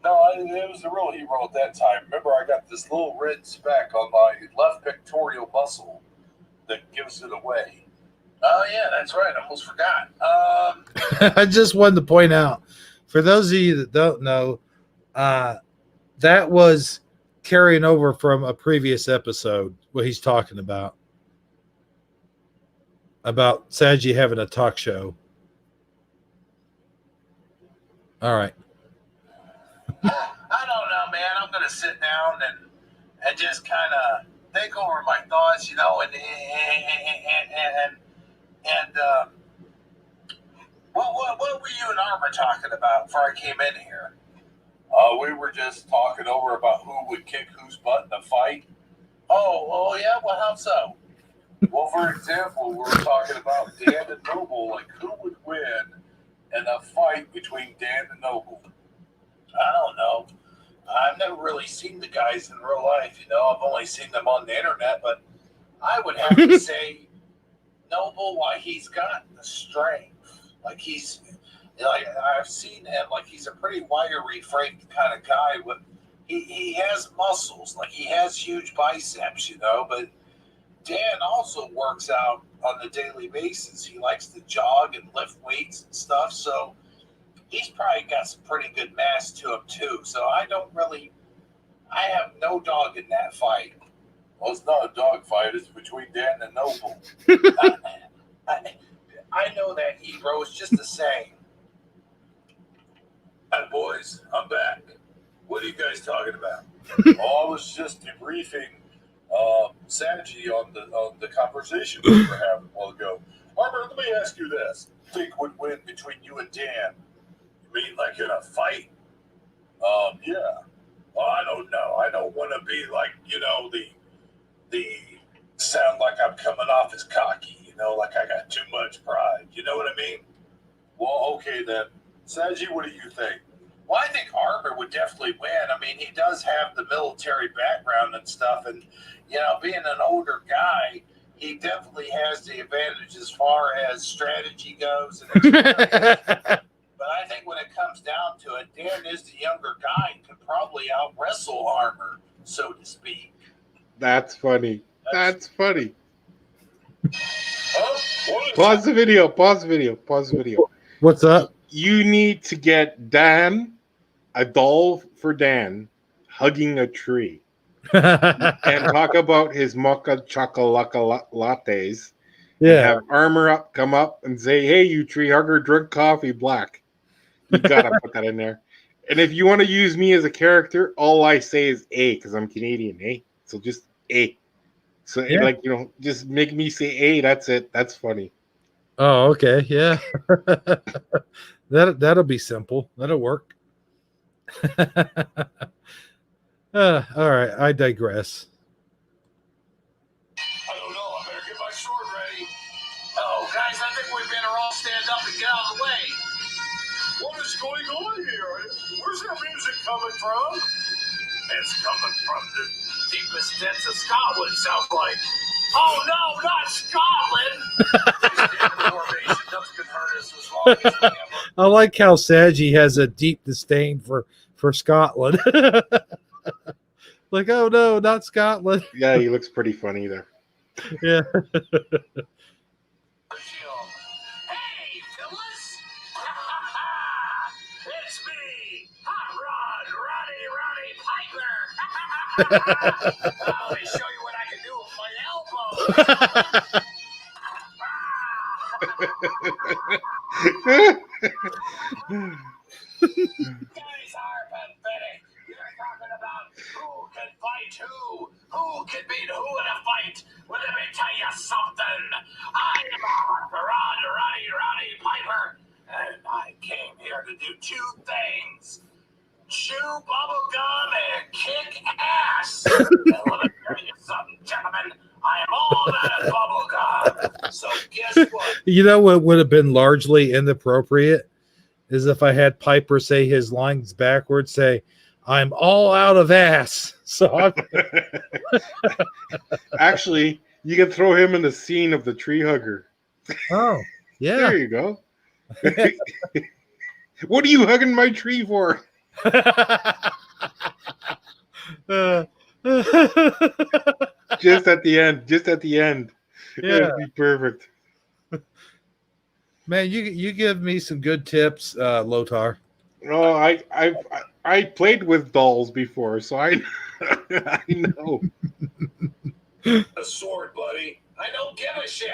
No, it was the real Hebrew at that time. Remember, I got this little red speck on my left pectoral muscle that gives it away. Oh, yeah, that's right. I almost forgot. I just wanted to point out, for those of you that don't know, that was carrying over from a previous episode, what he's talking about Sagi having a talk show. All right. I don't know, man. I'm going to sit down and just kind of think over my thoughts, and what were you and Armor talking about before I came in here? We were just talking over about who would kick whose butt in a fight. Oh yeah? Well, how so? Well, for example, we were talking about Dan and Noble, like who would win in a fight between Dan and Noble? I don't know. I've never really seen the guys in real life, I've only seen them on the internet, but I would have to say Noble, why he's got the strength. Like I've seen him, like he's a pretty wiry framed kind of guy with he has muscles, like he has huge biceps, but Dan also works out on a daily basis. He likes to jog and lift weights and stuff, so he's probably got some pretty good mass to him too. So I have no dog in that fight. Well, it's not a dog fight. It's between Dan and Noble. I know that, Hebrew. It's just the same. Hi, boys. I'm back. What are you guys talking about? I was just debriefing Sagi on the conversation we were having a while ago. Armor, let me ask you this: think would win between you and Dan? You mean like in a fight? Yeah. Well, I don't know. I don't want to be like, the sound like I'm coming off as cocky, like I got too much pride. You know what I mean? Well, okay then. Sagi, what do you think? Well, I think Armor would definitely win. I mean, he does have the military background and stuff, and being an older guy, he definitely has the advantage as far as strategy goes and experience. But I think when it comes down to it, Dan is the younger guy and could probably out wrestle Armor, so to speak. That's funny. That's funny. Huh? Pause the video. Pause the video. Pause the video. What's up? You need to get Dan, a doll for Dan, hugging a tree. And talk about his mocha chocolate lattes. And Yeah. have Armor Up come up and say, "Hey, you tree hugger, drink coffee black." You gotta put that in there. And if you want to use me as a character, all I say is A because I'm Canadian, eh? So just A. So Yeah. just make me say A. That's it. That's funny. Oh, okay. Yeah. That'll be simple. That'll work. All right. I digress. I don't know. I better get my sword ready. Oh, guys, I think we better all stand up and get out of the way. What is going on here? Where's that music coming from? It's coming from the deepest depths of Scotland, sounds like. Oh, no, not Scotland! Please stand in formation. Nothing can hurt us as long as we have a... I like how Sagi has a deep disdain for Scotland. Like, oh no, not Scotland. Yeah, he looks pretty funny there. Yeah. Hey, Phyllis! It's me, Hot Rod, Roddy Piper! Let me show you what I can do with my elbows! Guys are pathetic. You're talking about who can fight who can beat who in a fight. Well, let me tell you something. I'm Roddy Piper, and I came here to do two things: chew bubble gum and kick ass. Now, let me tell you something, gentlemen. I am all out of bubble gum. So guess what? You know what would have been largely inappropriate is if I had Piper say his lines backwards, say, "I'm all out of ass." So I'm Actually, you can throw him in the scene of the tree hugger. oh yeah. There you go. What are you hugging my tree for? Just at the end. Just at the end. Yeah. It'd be perfect. Man, you give me some good tips, Lothar. Oh, I played with dolls before, so I know. A sword, buddy. I don't give a shit.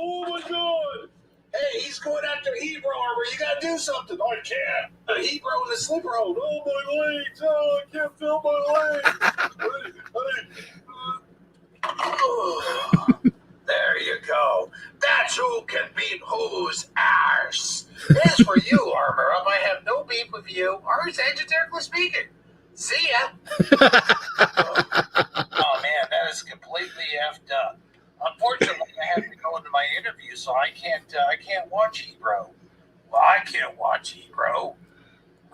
Oh my god. Hey, he's going after Hebrew Armor. You gotta do something. I can't. A Hebrew in the slipper hole. Oh, my legs. Oh, I can't feel my legs. There you go. That's who can beat whose arse. As for you, Armor Up, I have no beef with you or sagitarically speaking. See ya. Oh man, that is completely effed up. Unfortunately, I have to go into my interview, so I can't watch Hebrew. Well, I can't watch Hebrew.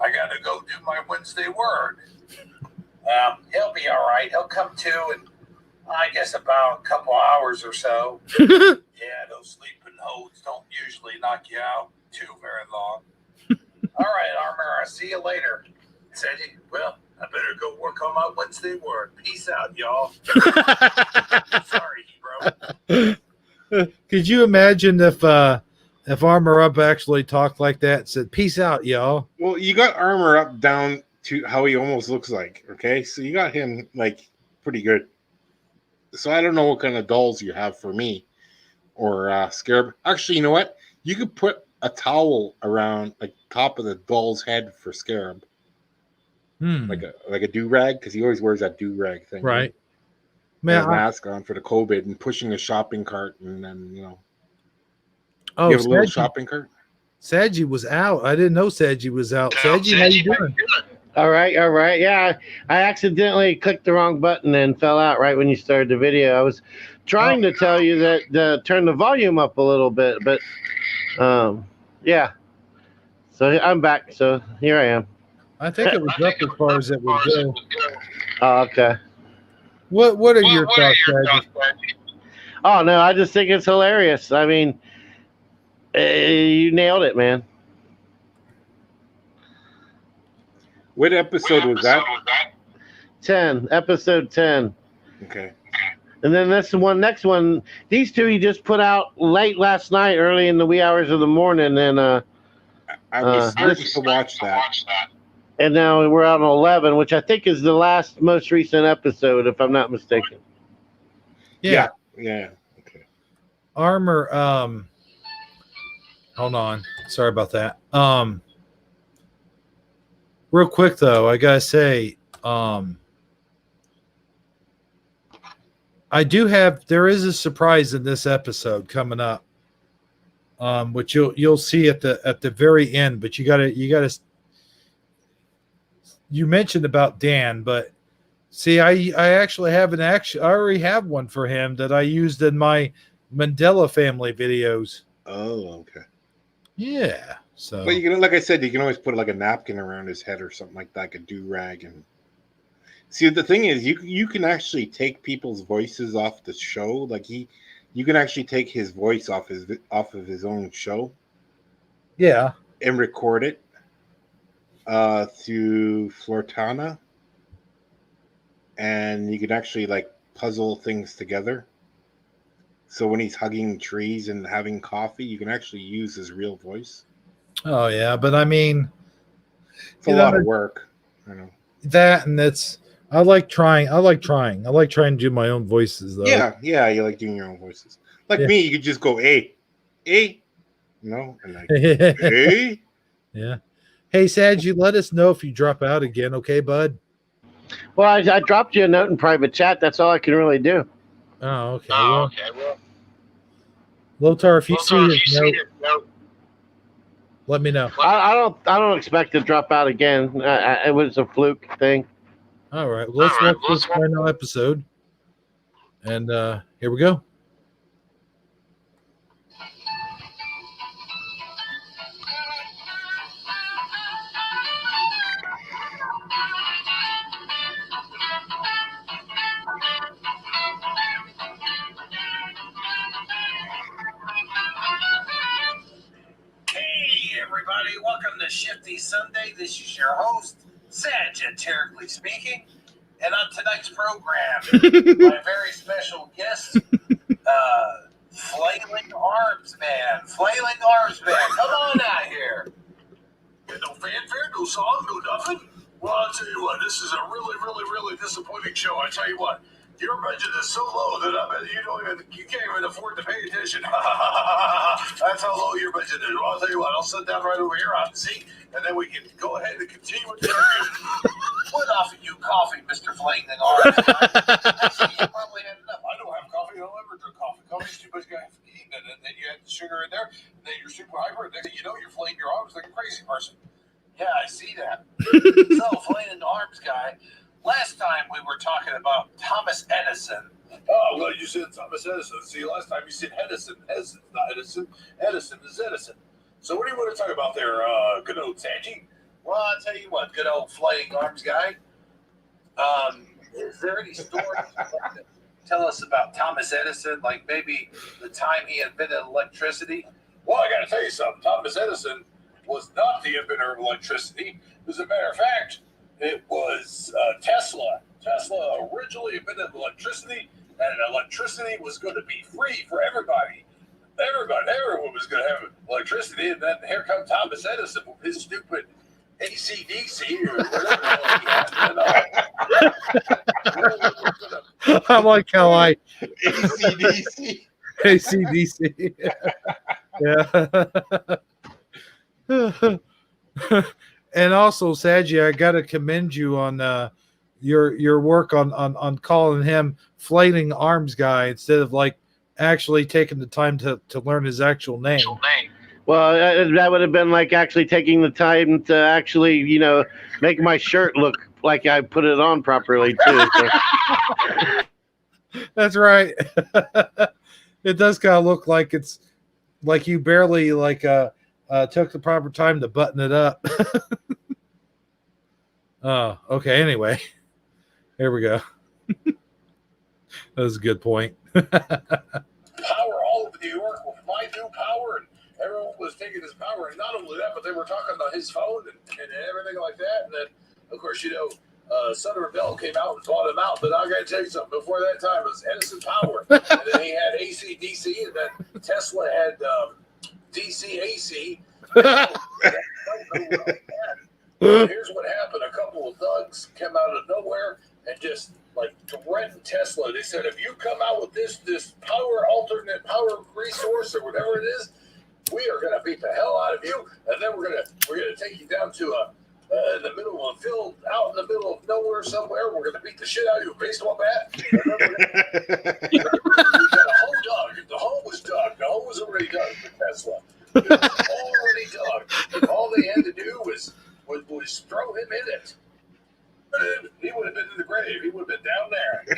I gotta go do my Wednesday word. He'll be all right. He'll come to in, I guess, about a couple hours or so. Yeah, those sleeping hoes don't usually knock you out too very long. All right, Armor, I'll see you later. Said he, well, I better go work on my Wednesday word. Peace out, y'all. Sorry, bro. Could you imagine if Armor Up actually talked like that and said, "Peace out, y'all"? Well, you got Armor Up down to how he almost looks like, okay? So you got him, like, pretty good. So I don't know what kind of dolls you have for me or Scarab. Actually, you know what? You could put a towel around, like, top of the doll's head for Scarab. Like a do-rag, because he always wears that do-rag thing. Right. with Man, a mask on for the COVID and pushing a shopping cart, and then you oh, have a little Sagi, shopping cart. Sagi was out. I didn't know Sagi was out. Sagi, how you doing? All right, all right. Yeah, I accidentally clicked the wrong button and fell out right when you started the video. I was trying to tell you that turn the volume up a little bit, but yeah. So I'm back. So here I am. I think it was up as far as it would go. Oh, okay. What are your thoughts, Sagi? Oh no, I just think it's hilarious. I mean, you nailed it, man. What episode was that? 10, episode 10. Okay. And then next one, these two he just put out late last night, early in the wee hours of the morning, and I was starting to watch that. and now we're on 11, which I think is the most recent episode, if I'm not mistaken. Yeah. Yeah. Okay. Armor. Hold on. Sorry about that. Real quick though, I gotta say, there is a surprise in this episode coming up, which you'll see at the very end. But you mentioned about Dan, but see, I actually I already have one for him that I used in my Mandela family videos. Oh, okay. Yeah. So, But you can, like I said, you can always put like a napkin around his head or something like that, like a do-rag. And see, the thing is, you can actually take people's voices off the show. Like you can actually take his voice off of his own show. yeah. And record it through Flortana, and you can actually like puzzle things together. So when he's hugging trees and having coffee, you can actually use his real voice. Oh yeah, but I mean, It's a lot of work. I know that, and I like trying to do my own voices though. Yeah, you like doing your own voices. Like me, you could just go and like hey. Yeah. Hey, Sagi, let us know if you drop out again, okay, bud? Well, I dropped you a note in private chat. That's all I can really do. Oh, okay. Well, Lothar, if you see his note, let me know. I don't expect to drop out again. It was a fluke thing. All right. Well, let's watch this final episode. And here we go. Hey, everybody, welcome to Shifty Sunday. This is your host, sagitarically speaking. And on tonight's program, my very special guest, Flailing Arms Man. Flailing Arms Man, come on out here. Yeah, no fanfare, no song, no nothing. Well, I'll tell you what, this is a really, really, really disappointing show. I tell you what, your budget is so low that I bet you can't even afford to pay attention. That's how low your budget is. Well, I'll tell you what, I'll sit down right over here on the seat, and then we can go ahead and continue with the interview. What offer you coffee, Mr. Flailing Arms? I see you probably had enough. I don't have coffee. I don't ever drink coffee. Coffee's too much caffeine, and then you add the sugar in there, and then you're super hyper, and then you know you're flailing your arms like a crazy person. Yeah, I see that. So, Flailing Arms guy, last time we were talking about Thomas Edison. Oh, well, you said Thomas Edison. See, last time you said Edison. Edison's not Edison. Edison is Edison. So what do you want to talk about there, good old Sagi? Well, I'll tell you what, good old Flailing Arms guy. Is there any stories that tell us about Thomas Edison, like maybe the time he invented electricity? Well, I got to tell you something. Thomas Edison was not the inventor of electricity. As a matter of fact, it was Tesla. Tesla originally invented electricity, and electricity was going to be free for everybody. Everyone was going to have electricity, and then here comes Thomas Edison with his stupid AC/DC or whatever he had. I like how I ACDC. Yeah. And also, Sagi, I got to commend you on your work on calling him Flailing Arms Guy instead of like actually taking the time to learn his actual name. Well, that would have been like actually taking the time to actually, make my shirt look like I put it on properly too. So. That's right. It does kind of look like it's like you barely took the proper time to button it up. Oh, okay. Anyway, here we go. That was a good point. Power all over New York with my new power, and everyone was taking his power. And not only that, but they were talking on his phone and everything like that. And then, of course, Sutter Bell came out and bought him out. But I got to tell you something. Before that time, it was Edison Power, and then he had AC/DC, and then Tesla had DC/AC. Well, here's what happened. A couple of thugs came out of nowhere and just like threatened Tesla. They said, if you come out with this alternate power resource or whatever it is, we are going to beat the hell out of you, and then we're gonna take you down to in the middle of a field, out in the middle of nowhere somewhere. We're going to beat the shit out of you with a baseball bat. We got a hole dug. The hole was dug. The hole was already dug for Tesla. It was already dug. All they had to do was throw him in it. He would have been in the grave. He would have been down there, that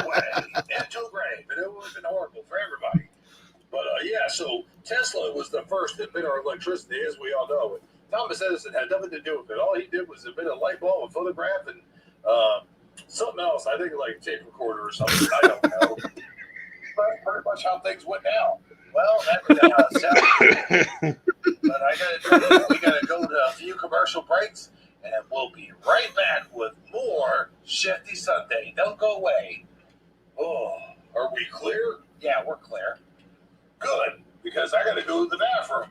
way, into a grave, and it would have been horrible for everybody. But so Tesla was the first to invent our electricity, as we all know. Thomas Edison had nothing to do with it. All he did was invent a light bulb, a photograph, and something else. I think like a tape recorder or something. I don't know. That's pretty much how things went down. Well, that was how it sounded. But I got to tell you, we got to go to a few commercial breaks, and we'll be right back with more Shifty Sunday. Don't go away. Oh, are we clear? Yeah, we're clear. Good, because I got to go to the bathroom.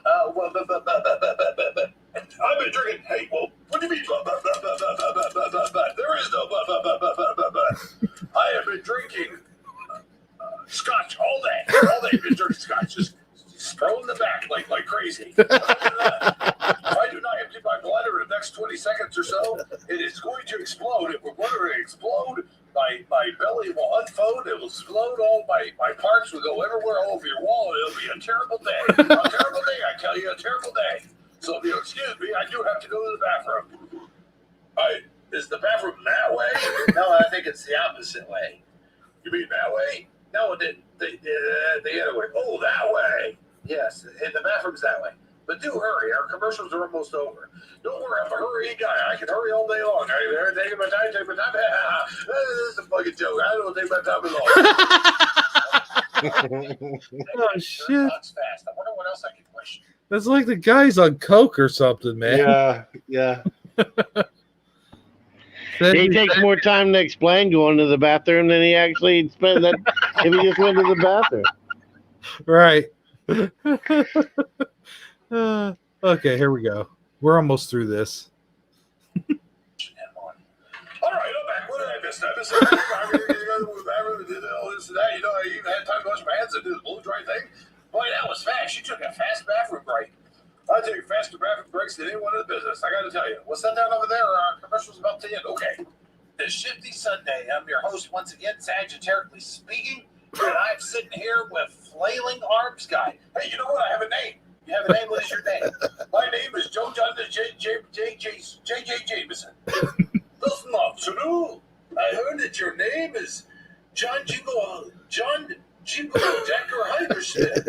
I've been drinking. Hey, well, what do you mean? There is no. I have been drinking scotch all day. All day, I've been drinking scotch. Just throw in the back like crazy. If I do not empty my bladder in the next 20 seconds or so, it is going to explode. If we're going to explode, my belly will unfold. It will explode. All my parts will go everywhere, all over your wall. It'll be a terrible day. A terrible day, I tell you, a terrible day. So if you'll excuse me, I do have to go to the bathroom. Is the bathroom that way? No, I think it's the opposite way. You mean that way? No, the other way. Oh, that way. Yes, and the bathroom's that way. But do hurry. Our commercials are almost over. Don't worry, I'm a hurry guy. I can hurry all day long. I'm taking my time, This is a fucking joke. I don't take my time at all. Oh, shit. That's fast. I wonder what else I can question. That's like the guy's on coke or something, man. Yeah. He takes more time to explain going to the bathroom than he actually spent that if he just went to the bathroom. Right. Okay, here we go. We're almost through this. All right, I'm back. What did I miss? I missed this and that. I even had time to wash my hands and do the blow dry thing. Boy, that was fast. You took a fast bathroom break. I take faster bathroom breaks than anyone in the business. I got to tell you. What's that down over there? Our commercial's about to end. Okay. This Shifty Sunday. I'm your host once again, sagittarically speaking. And I'm sitting here with Flailing Arms Guy. Hey, you know what? I have a name. You have a name? What is your name? My name is Joe Jonathan J.J. Jameson. Listen up, Sulu. I heard that your name is John Jingle Decker Heidersmith.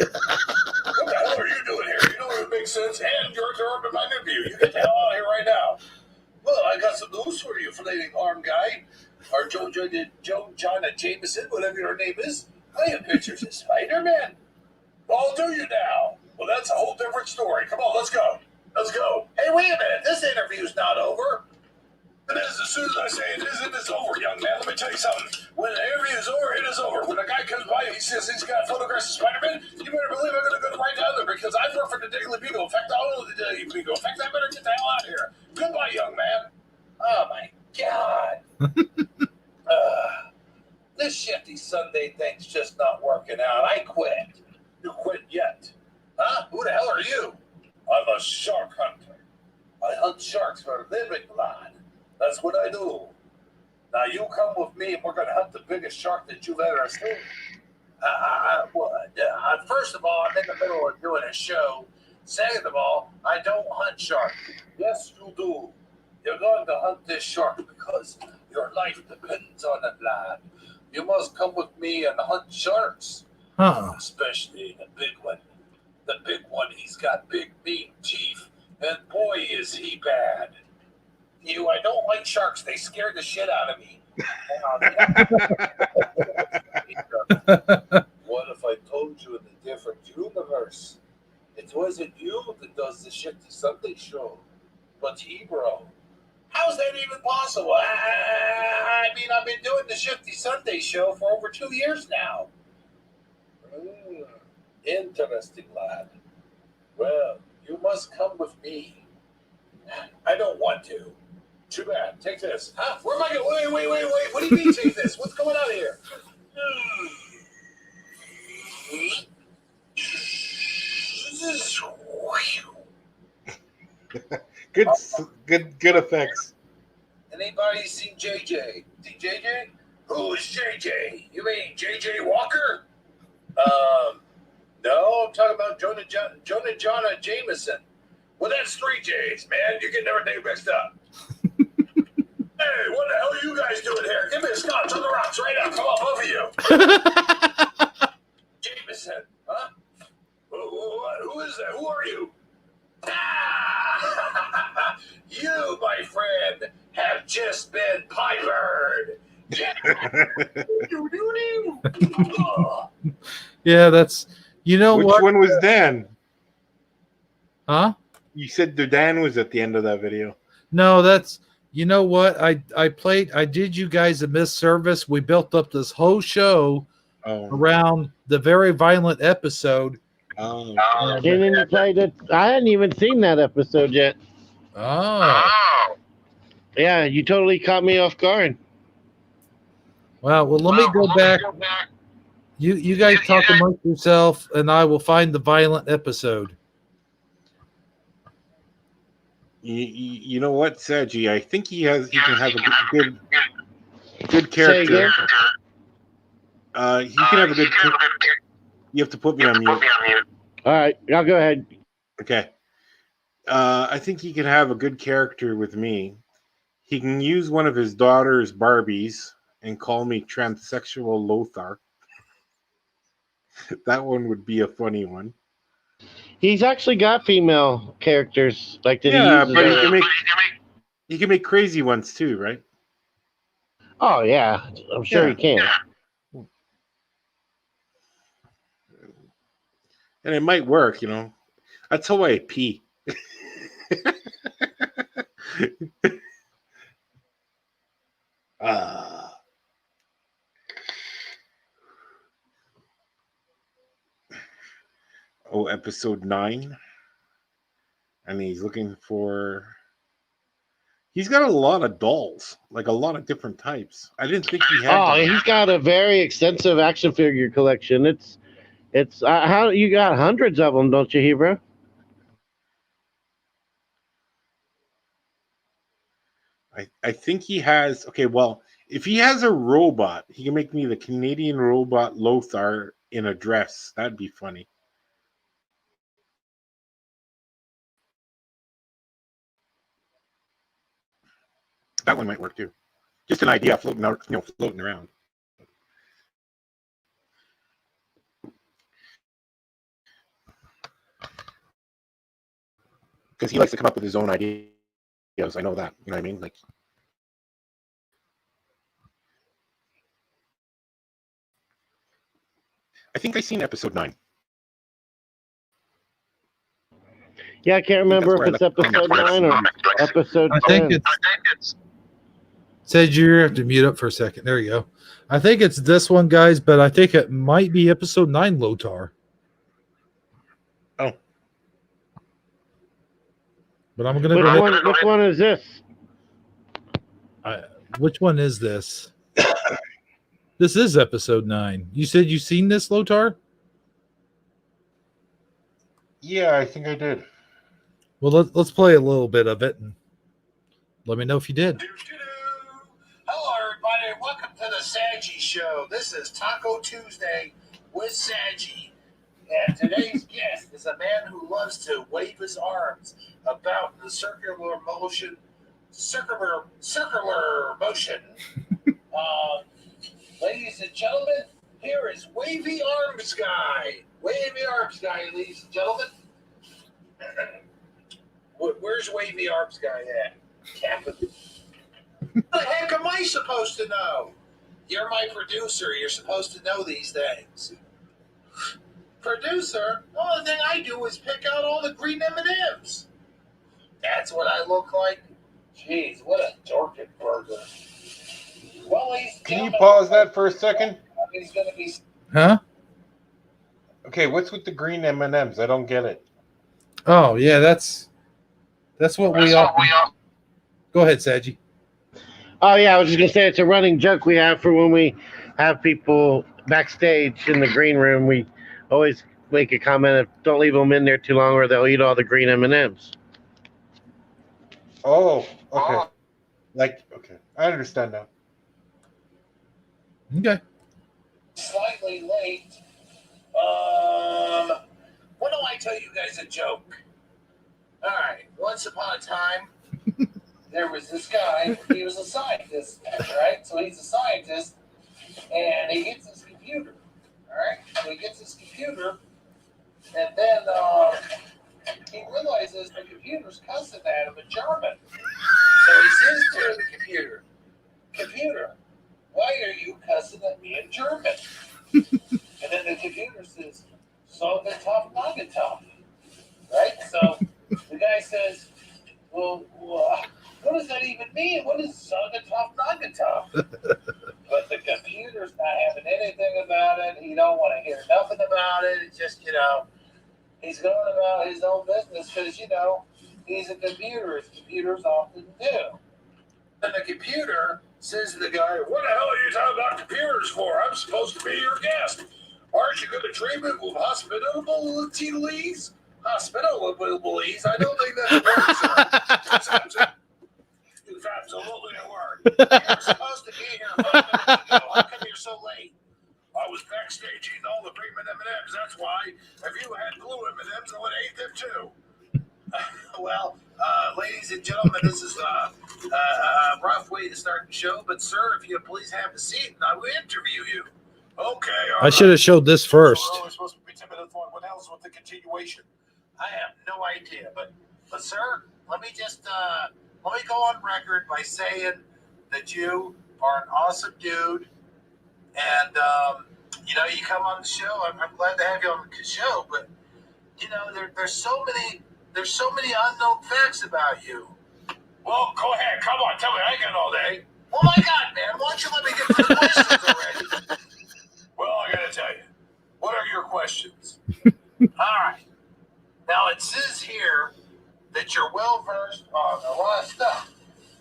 What the hell are you doing here? You know it makes sense. And you're a my nephew. You get the hell out of here right now. Well, I got some news for you, Flailing Arm Guy. Or Joe John Jameson, whatever your name is. I have pictures of Spider-Man. I'll do you now. Well, that's a whole different story. Come on, let's go. Let's go. Hey, wait a minute. This interview's not over. It is. As soon as I say it is, it is over, young man. Let me tell you something. When the interview is over, it is over. When a guy comes by and he says he's got photographs of Spider-Man, you better believe I'm going to go right down there because I work for the Daily Beagle. In fact, all of the Daily Beagle. In fact, I better get the hell out of here. Goodbye, young man. Oh, my God. This Shifty Sunday thing's just not working out. I quit. You quit yet? Huh? Who the hell are you? I'm a shark hunter. I I hunt sharks for a living, lad. That's what I do. Now you come with me and we're going to hunt the biggest shark that you've ever seen. First of all, I'm in the middle of doing a show. Second of all, I don't hunt sharks. Yes, you do. You're going to hunt this shark because your life depends on it, lad. You must come with me and hunt sharks. Huh. Especially the big one. The big one, he's got big, mean teeth. And boy, is he bad. I don't like sharks. They scare the shit out of me. What if I told you in a different universe? It wasn't you that does the Shifty Sunday show, but Hebrew. How's that even possible? I mean, I've been doing the Shifty Sunday show for over 2 years now. Interesting, lad. Well, you must come with me. I don't want to. Too bad. Take this. Huh? Where am I going? Wait. What do you mean take this? What's going on here? Good effects. Anybody seen JJ? See JJ? Who is JJ? You mean JJ Walker? No, I'm talking about Jonah Jameson. Well, that's 3 J's, man. You're getting everything mixed up. Hey, what the hell are you guys doing here? Give me a scotch on the rocks right now. Come on, both of you. Jameson, huh? Who is that? Who are you? Ah! You, my friend, have just been pipered. Yeah, that's Which what? one was Dan? Huh? You said the Dan was at the end of that video. No, that's what? I did you guys a misservice. We built up this whole show around the very violent episode. Oh. Didn't you play that? I hadn't even seen that episode yet. Oh. Yeah, you totally caught me off guard. Well, let me go back. You guys talk amongst yourself, and I will find the violent episode. You know what, Sagi? I think he can have a good character. He can have a good. You have to put me on mute. All right, now go ahead. Okay. I think he can have a good character with me. He can use one of his daughter's Barbies and call me transsexual Lothar. That one would be a funny one. He's actually got female characters like that. Yeah, he but uses. he can make crazy ones too, right? Oh yeah, I'm sure he can. And it might work, That's how I pee. Episode 9. And he's looking for... He's got a lot of dolls, like a lot of different types. I didn't think he had... Oh, he's got a very extensive action figure collection. It's how you got hundreds of them, don't you, Hebrew? I think he has... Okay, well, if he has a robot, he can make me the Canadian robot Lothar in a dress. That'd be funny. That one might work too. Just an idea floating out, floating around. Because he likes to come up with his own ideas. I know that. You know what I mean? Like, I think I seen episode 9. Yeah, I can't remember if it's episode 9 or episode 10. I think it's. Said you have to mute up for a second. There you go. I think it's this one, guys, but I think it might be episode 9, Lothar. Oh. But I'm going to Which one is this? Which one is this? This is episode 9. You said you seen this, Lothar? Yeah, I think I did. Well, let's play a little bit of it and let me know if you did. Hello, everybody. Welcome to the Sagi Show. This is Taco Tuesday with Sagi. And today's guest is a man who loves to wave his arms about the circular motion. Ladies and gentlemen, here is Wavy Arms Guy. Wavy Arms Guy, ladies and gentlemen. Where's Wavy Arms Guy at? Captain. What the heck am I supposed to know? You're my producer. You're supposed to know these things. Producer? The only thing I do is pick out all the green M&Ms. That's what I look like? Jeez, what a dorky burger. Well, Can you pause that for a second? He's going to be... Huh? Okay, what's with the green M&Ms? I don't get it. Oh, yeah, that's what we all. Go ahead, Sagi. Oh yeah, I was just gonna say it's a running joke we have for when we have people backstage in the green room. We always make a comment of don't leave them in there too long or they'll eat all the green M&Ms. Oh, okay. Okay, I understand now. Okay. Slightly late. Why don't I tell you guys a joke? All right. Once upon a time, there was this guy. He was a scientist, right? So he's a scientist, and he gets his computer. All right. So he gets his computer, and then he realizes the computer's cussing at him in German. So he says to the computer, "Computer, why are you cussing at me in German?" And then the computer says, "So the tough, not the tough." Right? So the guy says, "Well, what does that even mean? What is so the tough, not the tough?" But the computer's not having anything about it. He don't want to hear nothing about it. It's just, he's going about his own business because, he's a computer, as computers often do. And the computer says to the guy, "What the hell are you talking about computers for? I'm supposed to be your guest. Aren't you going to treat me with hospitalities? Hospitalities? I don't think that's a word, sir. It's absolutely a word. You're supposed to be here 5 minutes ago. How come you're so late?" "I was backstage eating all the green M&Ms. That's why. If you had blue M&Ms, I would have ate them too." Well, ladies and gentlemen, this is a rough way to start the show. But, sir, if you'd please have a seat, and I will interview you. Okay. I should have showed this first. We're supposed to be 10 minutes long. What else with the continuation? I have no idea. But sir, let me just let me go on record by saying that you are an awesome dude, and you come on the show. I'm glad to have you on the show, but there's so many unknown facts about you. Well, go ahead, come on, tell me. I ain't got all day. Oh my God, man! Why don't you let me get to the questions already? Well, I gotta tell you, what are your questions? All right. Now it says here that you're well versed on a lot of stuff.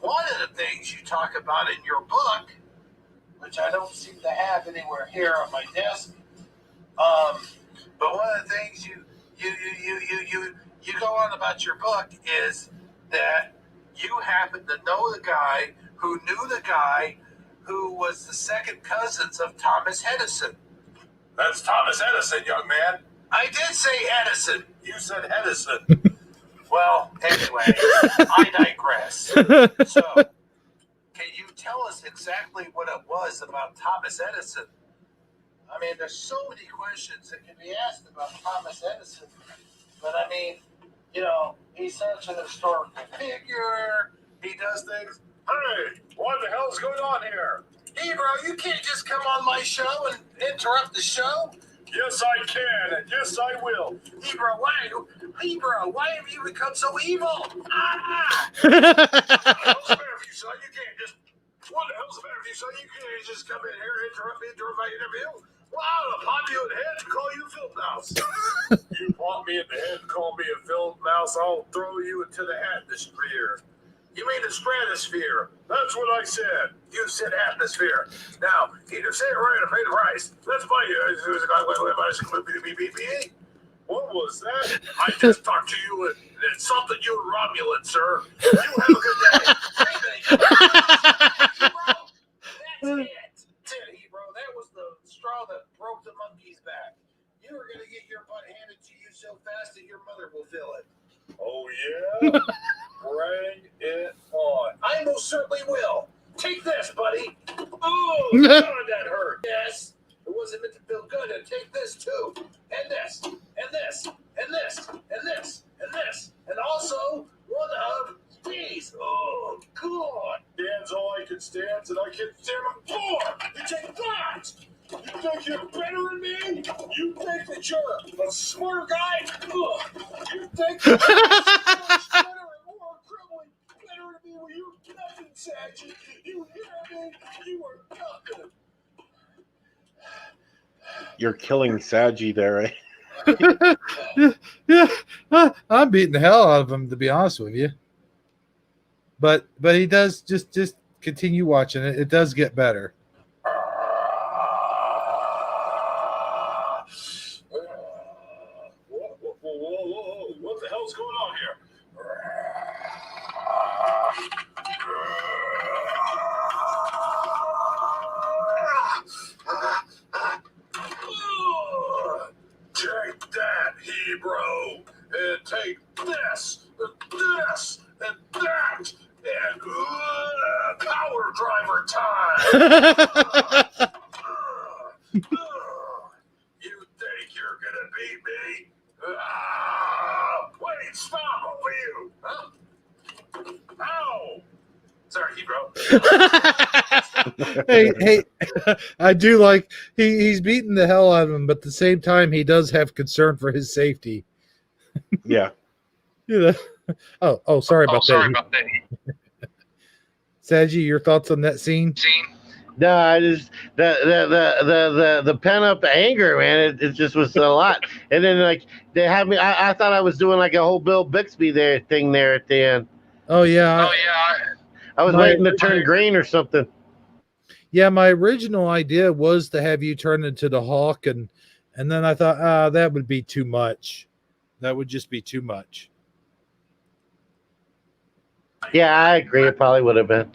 One of the things you talk about in your book, which I don't seem to have anywhere here on my desk, but one of the things you go on about your book is that you happen to know the guy who knew the guy who was the second cousins of Thomas Edison. That's Thomas Edison, young man. I did say Edison. You said Edison. Well, anyway, I digress. So, can you tell us exactly what it was about Thomas Edison? I mean, there's so many questions that can be asked about Thomas Edison. But I mean, he's such an historical figure. He does things. Hey, what the hell's going on here? Hey, bro, you can't just come on my show and interrupt the show. Yes, I can, and yes, I will. Hey, bro, why have you become so evil? Ah! What the hell's the matter with you, son? You can't just... What the hell's the matter with you, son? You can't just come in here and interrupt my interview. Well, I'll pop you in the head and call you a field mouse. You pop me in the head and call me a field mouse, I'll throw you into the atmosphere. You mean the stratosphere? That's what I said. You said atmosphere. Now, either say it right or pay the price. Let's buy you. What was that? I just talked to you It's something you Romulan, sir. You have a good day. Hey, Hebrew. That's it, Hebrew. That was the straw that broke the monkey's back. You are going to get your butt handed to you so fast that your mother will feel it. Oh, yeah? Bring it on. I most certainly will. Take this, buddy. Oh, God, that hurt. Yes. It wasn't meant to feel good. And take this, too. And this. And this. And this. And this. And this. And also one of these. Oh, God. Stands all I can stand, and I can't stand them for. You take that. You think you're better than me? You think that you're a smarter guy? Ugh. You think that you're better and more criminally better than me? Well, you're nothing, Sagi. You hear me? You are nothing. You're killing Sagi there, eh? Yeah, I'm beating the hell out of him, to be honest with you. But he does just continue watching it. It does get better. What the hell's going on here? Take that, Hebrew, and take this, and that, and power driver time. You think you're gonna beat me? Wait, stop over you! Huh? Ow! Sorry, Hebrew. hey, I do like he's beating the hell out of him, but at the same time, he does have concern for his safety. Yeah. You know. Oh, sorry about that. Sagi, your thoughts on that scene? No, I just the pent up anger, man. It just was a lot. And then like they had me. I thought I was doing like a whole Bill Bixby thing there at the end. Oh yeah. I was waiting to turn green or something. Yeah, my original idea was to have you turn into the Hawk, and then I thought, that would be too much. That would just be too much. Yeah, I agree. It probably would have been.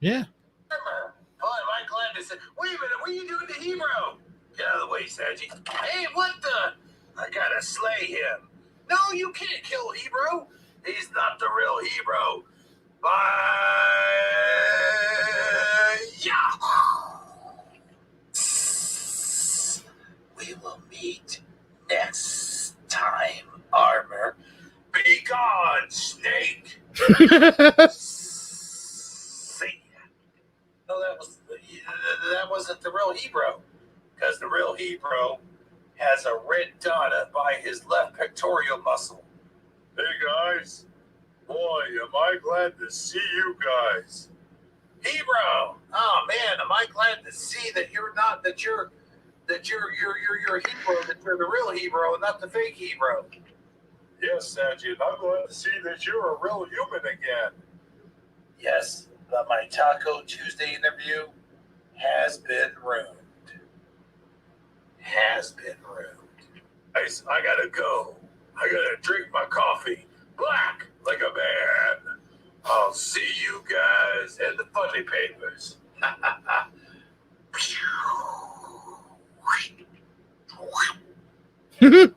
Yeah. Oh, am I glad to say? Wait a minute, what are you doing to Hebrew? Get out of the way, Sagi. Hey, what the? I gotta slay him. No, you can't kill Hebrew. He's not the real Hebrew. Yeah. We will meet next time, Armor. Be gone, Snake. See ya. No, that wasn't the real Hebrew, because the real Hebrew has a red dot by his left pectoral muscle. Hey guys, boy, am I glad to see you guys. Hebrew, oh man, am I glad to see that you're not you're Hebrew, that you're the real Hebrew and not the fake Hebrew. Yes, Sagi, I'm glad to see that you're a real human again. Yes, but my Taco Tuesday interview has been ruined. Guys, I gotta go. I gotta drink my coffee black like a man. I'll see you guys in the funny papers.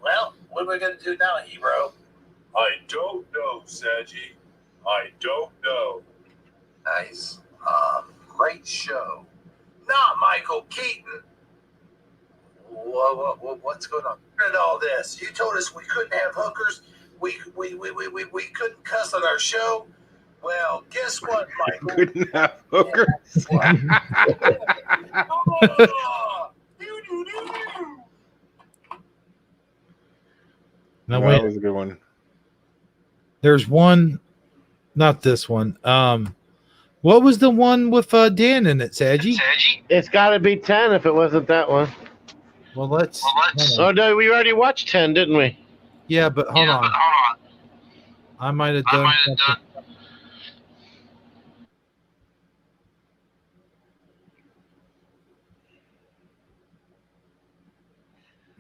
Well, what are we gonna do now, Hebrew? I don't know, Sagi. I don't know. Nice. Great show. Not Michael Keaton. What's going on? And all this. You told us we couldn't have hookers. We couldn't cuss on our show. Well, guess what, Michael? Couldn't have hookers. Now That wait, was a good one. there's one, not this one. What was the one with Dan in it, Sagi? It's got to be 10 if it wasn't that one. Well, let's. Oh no, we already watched 10, didn't we? Yeah, but hold on. I might have done something.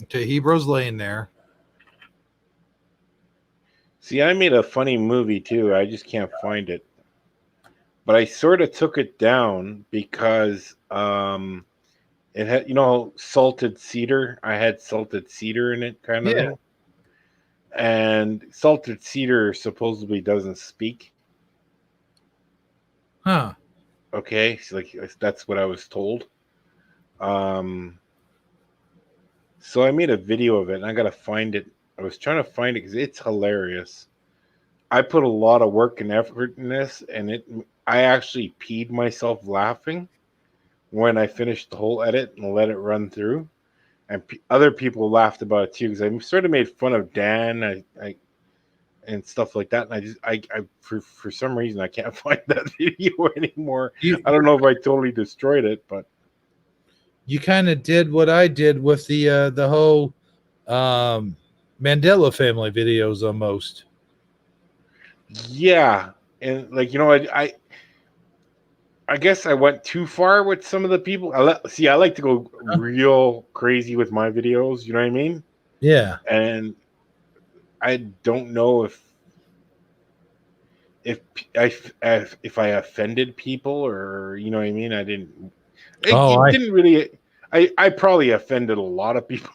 Okay, Hebrew's laying there. See, I made a funny movie too. I just can't find it. But I sort of took it down because it had, salted cedar. I had salted cedar in it, kind of Yeah. thing. And salted cedar supposedly doesn't speak. Huh. Okay, so like that's what I was told. Um, so I made a video of it, and I gotta find it. I was trying to find it because it's hilarious. I put a lot of work and effort in this, and I actually peed myself laughing when I finished the whole edit and let it run through. And other people laughed about it too because I sort of made fun of Dan, I and stuff like that. And I for some reason I can't find that video anymore. You I don't know if I totally destroyed it, but you kind of did what I did with the whole Mandela family videos almost. yeah. And like I guess I went too far with some of the people. I like to go real crazy with my videos. You know what I mean? Yeah. And I don't know if if I offended people, or you know what I mean. I didn't. Oh, It didn't really. I probably offended a lot of people.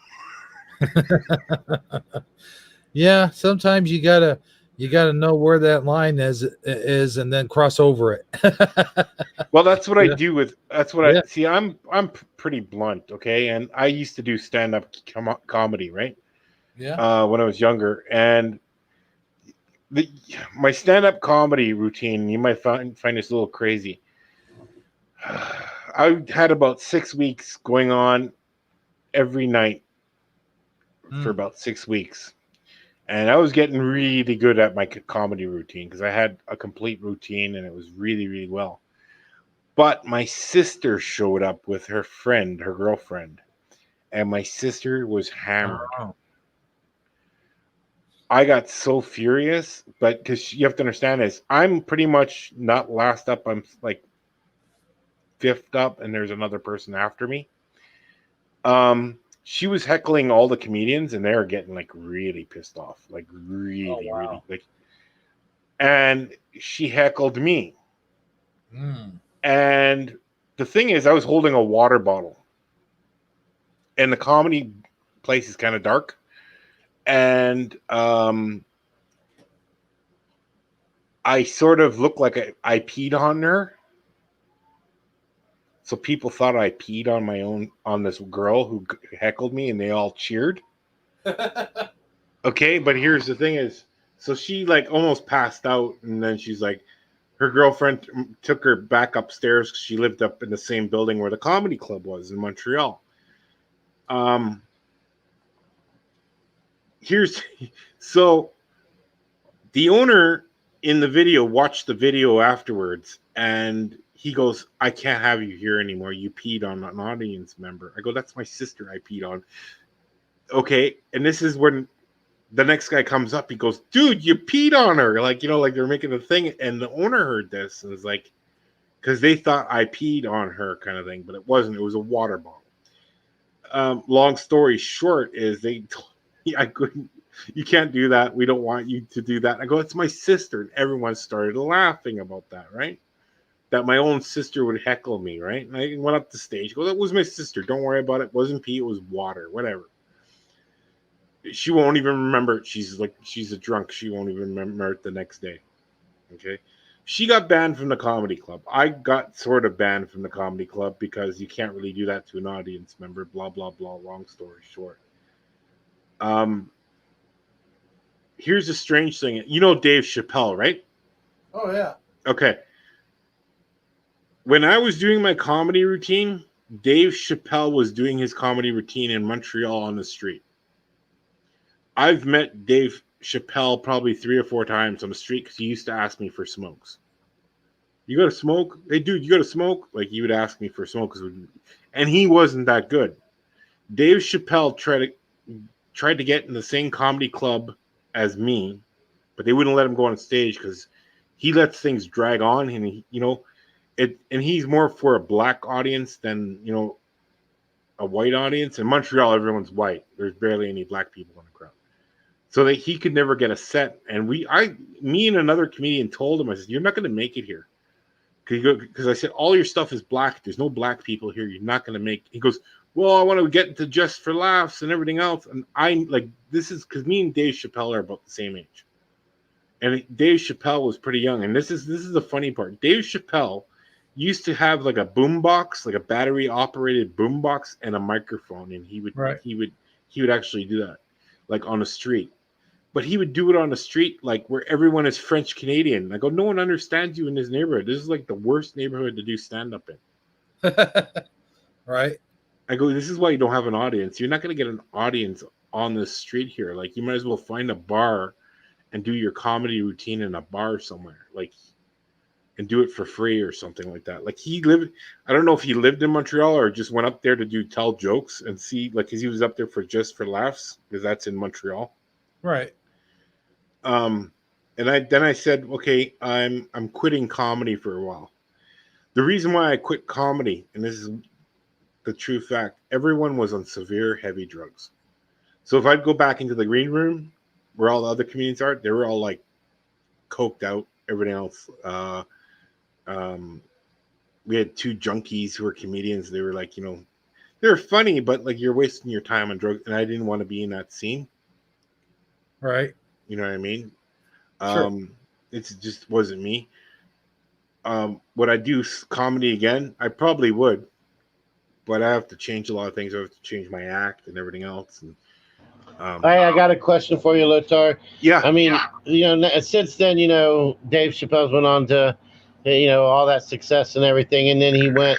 yeah. Sometimes you gotta know where that line is and then cross over it. Well, that's what I Yeah. do with. That's what Yeah. I see. I'm pretty blunt, okay. And I used to do stand up comedy, right? Yeah. When I was younger, and the, my stand up comedy routine. You might find this a little crazy. I had about 6 weeks going on every night for Mm. about 6 weeks. And I was getting really good at my comedy routine because I had a complete routine and it was really, really well. But my sister showed up with her friend, her girlfriend, and my sister was hammered. Oh. I got so furious, but because you have to understand this, I'm pretty much not last up. I'm like fifth up, and there's another person after me. She was heckling all the comedians, and they're getting like really pissed off, like Oh really, really wow. like. And she heckled me. Mm. And the thing is, I was holding a water bottle, and the comedy place is kind of dark. And I sort of looked like I peed on her. So people thought I peed on this girl who heckled me, and they all cheered. Okay, but here's the thing: is so she like almost passed out, and then she's like, her girlfriend took her back upstairs. She lived up in the same building where the comedy club was in Montreal. Um, here's so the owner in the video watched the video afterwards, and he goes, I can't have you here anymore. You peed on an audience member. I go, that's my sister I peed on. Okay. And this is when the next guy comes up. He goes, dude, you peed on her. Like, like they're making a thing. And the owner heard this and was like, because they thought I peed on her kind of thing, but it wasn't. It was a water bottle. Long story short is they told me I couldn't, you can't do that. We don't want you to do that. I go, it's my sister. And everyone started laughing about that, right? That my own sister would heckle me, right? And I went up the stage. Go, that was my sister. Don't worry about it. It wasn't pee. It was water. Whatever. She won't even remember it. She's a drunk. She won't even remember it the next day. Okay. She got banned from the comedy club. I got sort of banned from the comedy club because you can't really do that to an audience member. Blah blah blah. Long story short. Um, Here's a strange thing. You know Dave Chappelle, right? Oh yeah. Okay. When I was doing my comedy routine, Dave Chappelle was doing his comedy routine in Montreal on the street. I've met Dave Chappelle probably 3 or 4 times on the street because he used to ask me for smokes. You got to smoke? Hey, dude, you got to smoke? Like, he would ask me for smokes. And he wasn't that good. Dave Chappelle tried to get in the same comedy club as me, but they wouldn't let him go on stage because he lets things drag on, and and he's more for a black audience than a white audience. In Montreal, everyone's white. There's barely any black people in the crowd. so that he could never get a set. And me and another comedian told him, I said, "You're not going to make it here." Because I said, "All your stuff is black. There's no black people here. You're not going to make." He goes, "Well, I want to get into Just for Laughs and everything else." And I'm like, this is because me and Dave Chappelle are about the same age. And Dave Chappelle was pretty young. And this is the funny part. Dave Chappelle used to have like a boom box, like a battery operated boom box and a microphone. And he would actually do that, like on the street. But he would do it on the street, like where everyone is French Canadian. I go, no one understands you in this neighborhood. This is like the worst neighborhood to do stand up in. Right. I go, this is why you don't have an audience. You're not going to get an audience on the street here. Like, you might as well find a bar and do your comedy routine in a bar somewhere, like, and do it for free or something like that. Like, I don't know if he lived in Montreal or just went up there to tell jokes and see, like, because he was up there for Just for Laughs, because that's in Montreal. Right. And I said, okay, I'm quitting comedy for a while. The reason why I quit comedy, and this is the true fact, everyone was on severe heavy drugs. So if I'd go back into the green room where all the other comedians are, they were all like coked out, everything else. We had two junkies who were comedians. They were like, they were funny, but like, you're wasting your time on drugs. And I didn't want to be in that scene. Right. You know what I mean? Sure. It just wasn't me. Would I do comedy again? I probably would, but I have to change a lot of things. I have to change my act and everything else. And Hey, I got a question for you, Lothar. yeah, I mean, since then, Dave Chappelle's went on to, all that success and everything, and then he went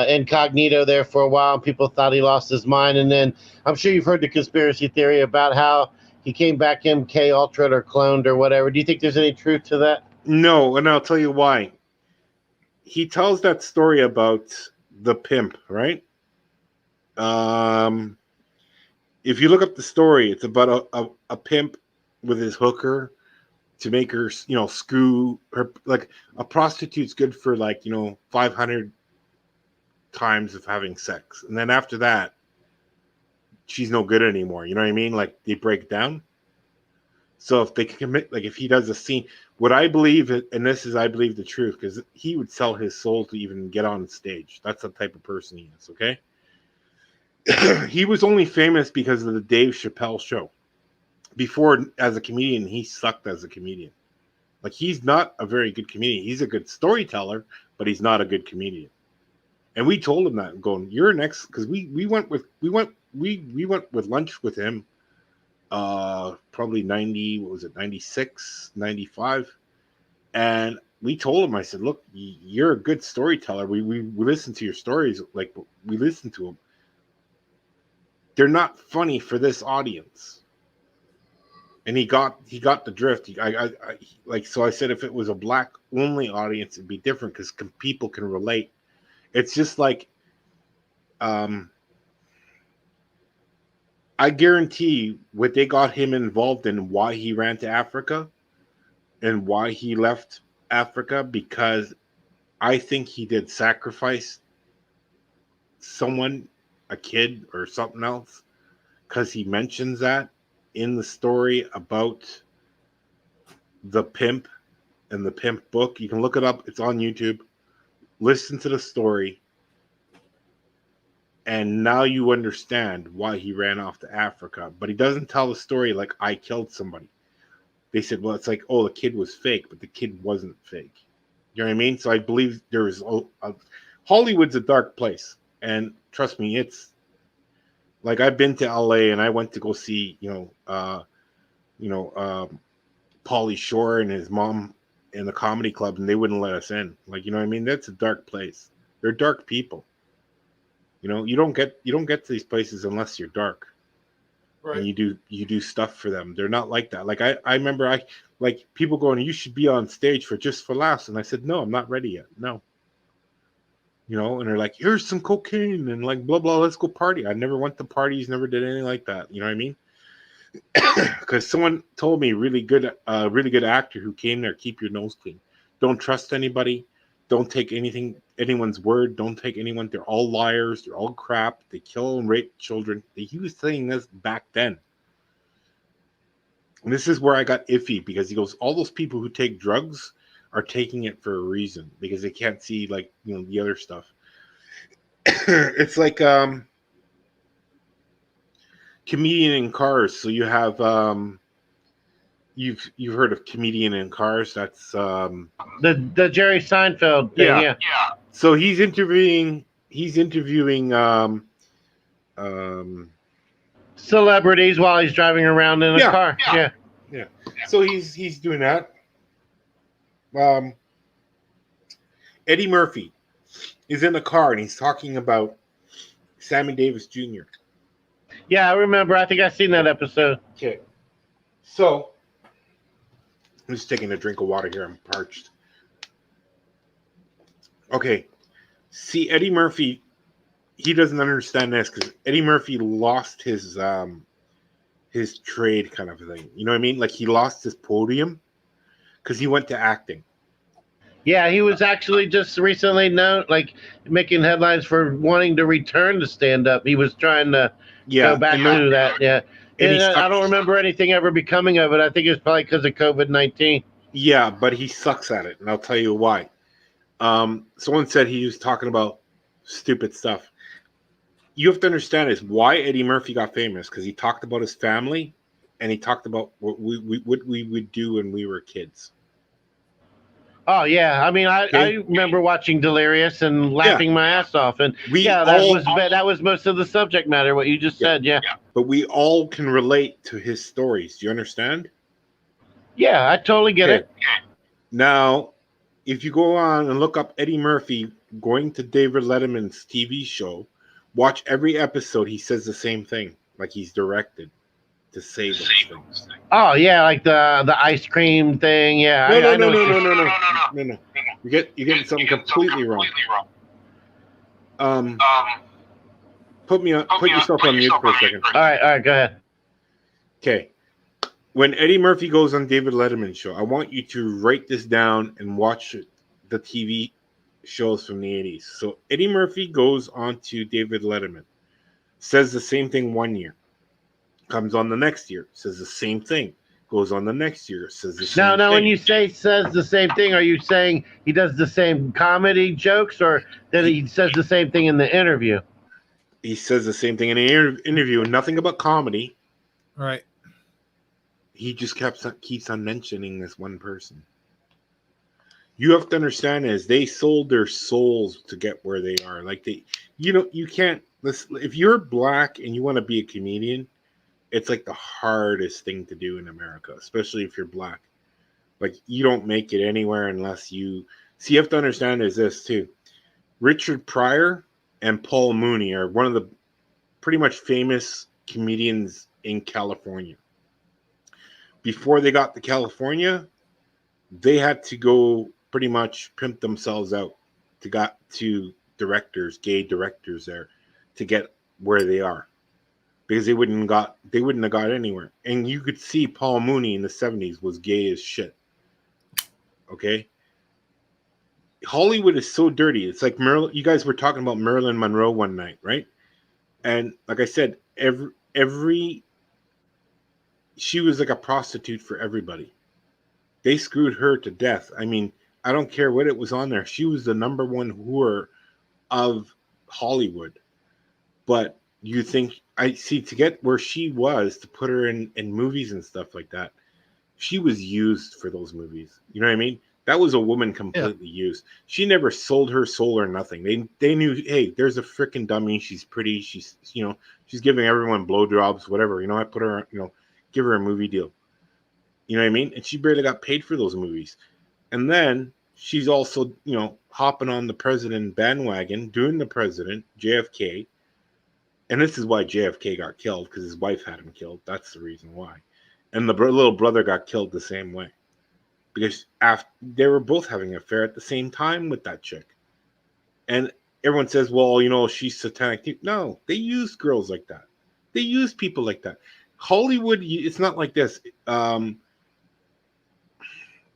incognito there for a while, and people thought he lost his mind. And then I'm sure you've heard the conspiracy theory about how he came back MK Ultra or cloned or whatever. Do you think there's any truth to that? no, and I'll tell you why. He tells that story about the pimp, right? If you look up the story, it's about a pimp with his hooker to make her, screw her. Like, a prostitute's good for 500 times of having sex, and then after that, she's no good anymore. You know what I mean? Like, they break down. So if they can commit, like, if he does a scene, what I believe, and I believe the truth, because he would sell his soul to even get on stage. That's the type of person he is. Okay. He was only famous because of the Dave Chappelle show. Before, as a comedian, he sucked as a comedian. Like, he's not a very good comedian. He's a good storyteller, but he's not a good comedian. And we told him that, going, "You're next," because we went with lunch with him. Probably 96, 95, and we told him. I said, "Look, you're a good storyteller. We listen to your stories. Like, we listen to them. They're not funny for this audience." And he got the drift. So I said, if it was a black only audience, it'd be different because people can relate. It's just like, I guarantee what they got him involved in, why he ran to Africa and why he left Africa, because I think he did sacrifice someone, a kid or something else, because he mentions that in the story about the pimp and the pimp book. You can look it up. It's on YouTube. Listen to the story. And now you understand why he ran off to Africa. But he doesn't tell the story like, I killed somebody. They said, well, it's like, oh, the kid was fake, but the kid wasn't fake. You know what I mean? So I believe there is Hollywood's a dark place. And trust me, it's like, I've been to LA and I went to go see, Pauly Shore and his mom in the comedy club, and they wouldn't let us in. Like, you know what I mean? That's a dark place. They're dark people. You don't get to these places unless you're dark. Right. And you do stuff for them. They're not like that. Like, I remember like people going, you should be on stage for Just for Laughs. And I said, no, I'm not ready yet. No. And they're like, here's some cocaine and like blah blah, let's go party. I never went to parties, never did anything like that. You know what I mean? Because someone told me, really good actor who came there, keep your nose clean. Don't trust anybody. Don't take anyone's word. Don't take anyone. They're all liars. They're all crap. They kill and rape children. He was saying this back then. And this is where I got iffy because he goes, all those people who take drugs are taking it for a reason because they can't see like the other stuff. It's like comedian in cars. So you have you've heard of comedian in cars. That's The Jerry Seinfeld thing. Yeah. So he's interviewing Celebrities while he's driving around in a car. Yeah. So he's doing that. Eddie Murphy is in the car and he's talking about Sammy Davis Jr. Yeah, I remember. I think I've seen that episode. Okay. So I'm just taking a drink of water here. I'm parched. Okay. See, Eddie Murphy, he doesn't understand this because Eddie Murphy lost his trade kind of thing. You know what I mean? Like he lost his podium because he went to acting. Yeah, he was actually just recently making headlines for wanting to return to stand up. He was trying to go back to that. Yeah. And I don't remember anything ever becoming of it. I think it's probably because of COVID-19. Yeah, but he sucks at it, and I'll tell you why. Someone said he was talking about stupid stuff. You have to understand is why Eddie Murphy got famous because he talked about his family, and he talked about what we would do when we were kids. Oh yeah, I mean, I remember watching Delirious and laughing my ass off, and that was most of the subject matter. What you just said, yeah. But we all can relate to his stories. Do you understand? Yeah, I totally get it. Now, if you go on and look up Eddie Murphy going to David Letterman's TV show, watch every episode. He says the same thing, like he's directed to say those things. Oh yeah, like the ice cream thing. Yeah. No. You're getting something completely wrong. Put yourself on mute for a second. All right, go ahead. Okay. When Eddie Murphy goes on David Letterman's show, I want you to write this down and watch the TV shows from the 80s. So Eddie Murphy goes on to David Letterman, says the same thing one year, comes on the next year, says the same thing, goes on the next year, says the same thing. Now, when you say says the same thing, are you saying he does the same comedy jokes or that he says the same thing in the interview? He says the same thing in the interview, nothing about comedy. Right. He just keeps on mentioning this one person. You have to understand is they sold their souls to get where they are. Like you can't listen. If you're black and you want to be a comedian, it's like the hardest thing to do in America, especially if you're black. Like you don't make it anywhere unless you see. You have to understand is this too. Richard Pryor and Paul Mooney are one of the pretty much famous comedians in California. Before they got to California, they had to go pretty much pimp themselves out to got to gay directors there to get where they are. Because they wouldn't have got anywhere. And you could see Paul Mooney in the 70s was gay as shit. Okay? Hollywood is so dirty. It's like you guys were talking about Marilyn Monroe one night, right? And like I said, she was like a prostitute for everybody. They screwed her to death. I mean, I don't care what it was on there. She was the number one whore of Hollywood. But you think, to get where she was, to put her in movies and stuff like that, she was used for those movies. You know what I mean? That was a woman completely used. She never sold her soul or nothing. They knew, hey, there's a freaking dummy. She's pretty. She's giving everyone blowjobs, whatever. I put her, give her a movie deal. You know what I mean? And she barely got paid for those movies. And then she's also, hopping on the president bandwagon, doing the president, JFK. And this is why JFK got killed, because his wife had him killed. That's the reason why. And the little brother got killed the same way. Because they were both having an affair at the same time with that chick. And everyone says, well, she's satanic. No, they use girls like that. They use people like that. Hollywood, it's not like this.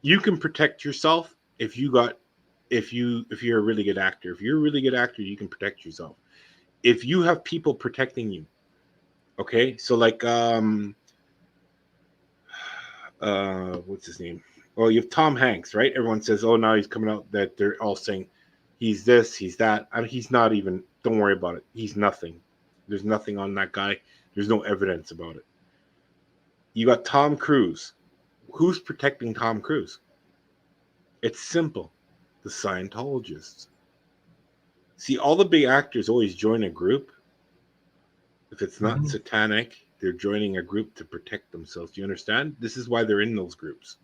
You can protect yourself if you're a really good actor. If you're a really good actor, you can protect yourself. If you have people protecting you, okay? So like what's his name? Well, you have Tom Hanks, right? Everyone says, oh, now he's coming out that they're all saying he's this, he's that. I mean, he's not even, don't worry about it. He's nothing. There's nothing on that guy. There's no evidence about it. You got Tom Cruise. Who's protecting Tom Cruise? It's simple. The Scientologists. See, all the big actors always join a group. If it's not satanic, they're joining a group to protect themselves. Do you understand? This is why they're in those groups.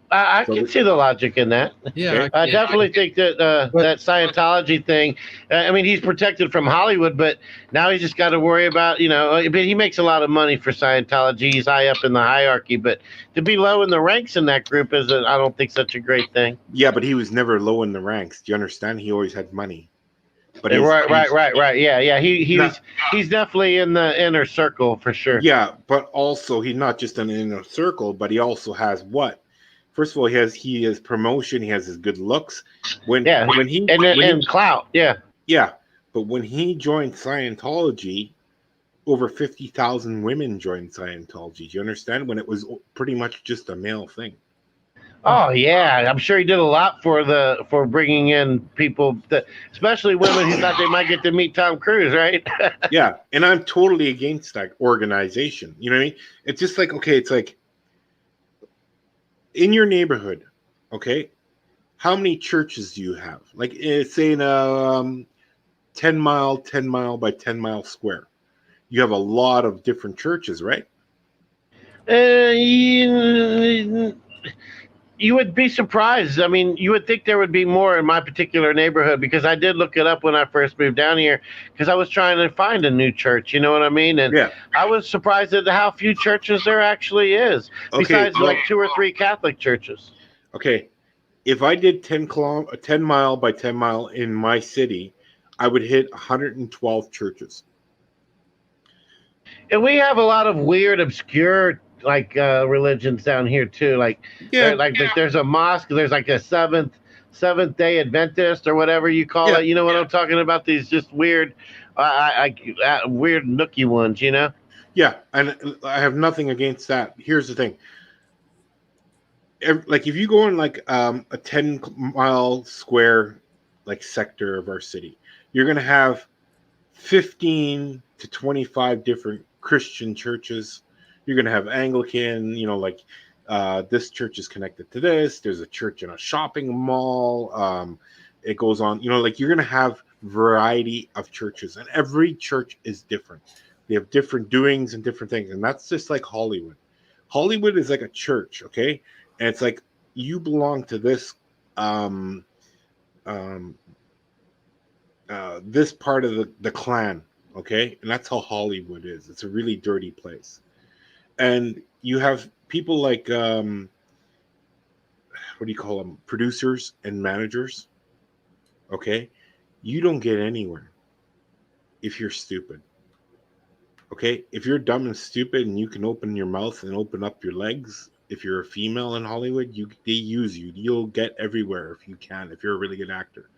I can see the logic in that. Yeah, I definitely think that that Scientology thing. I mean, he's protected from Hollywood, but now he's just got to worry about, But he makes a lot of money for Scientology. He's high up in the hierarchy, but to be low in the ranks in that group is, I don't think, such a great thing. Yeah, but he was never low in the ranks. Do you understand? He always had money. But Right. Yeah. He's definitely in the inner circle for sure. Yeah, but also he's not just in the inner circle, but he also has what? First of all, he has promotion. He has his good looks. When he clout. Yeah, but when he joined Scientology, over 50,000 women joined Scientology. Do you understand? When it was pretty much just a male thing. Oh yeah, I'm sure he did a lot for bringing in people, especially women who thought they might get to meet Tom Cruise, right? Yeah, and I'm totally against that organization. You know what I mean? It's just like, okay, it's like in your neighborhood, okay, how many churches do you have? Like, say in a 10 mile by 10 mile square, you have a lot of different churches, right? You would be surprised. I mean, you would think there would be more in my particular neighborhood, because I did look it up when I first moved down here, because I was trying to find a new church. You know what I mean? And yeah. I was surprised at how few churches there actually is, besides like 2 or 3 Catholic churches. Okay, if I did 10 mile by 10 mile in my city, I would hit 112 churches. And we have a lot of weird, obscure religions down here too. Like there's a mosque. There's like a Seventh Day Adventist or whatever you call it. You know what I'm talking about? These just weird, weird nookie ones. You know? Yeah, and I have nothing against that. Here's the thing. Like if you go in like a 10-mile square like sector of our city, you're gonna have 15 to 25 different Christian churches. You're gonna have Anglican, like this church is connected to this. There's a church in a shopping mall. It goes on, like you're gonna have variety of churches, and every church is different. They have different doings and different things, and that's just like Hollywood. Hollywood is like a church, okay? And it's like you belong to this this part of the clan, okay? And that's how Hollywood is. It's a really dirty place. And you have people like what do you call them? Producers and managers. Okay? You don't get anywhere if you're stupid. Okay? If you're dumb and stupid and you can open your mouth and open up your legs, if you're a female in Hollywood, they use you. You'll get everywhere if you can, if you're a really good actor.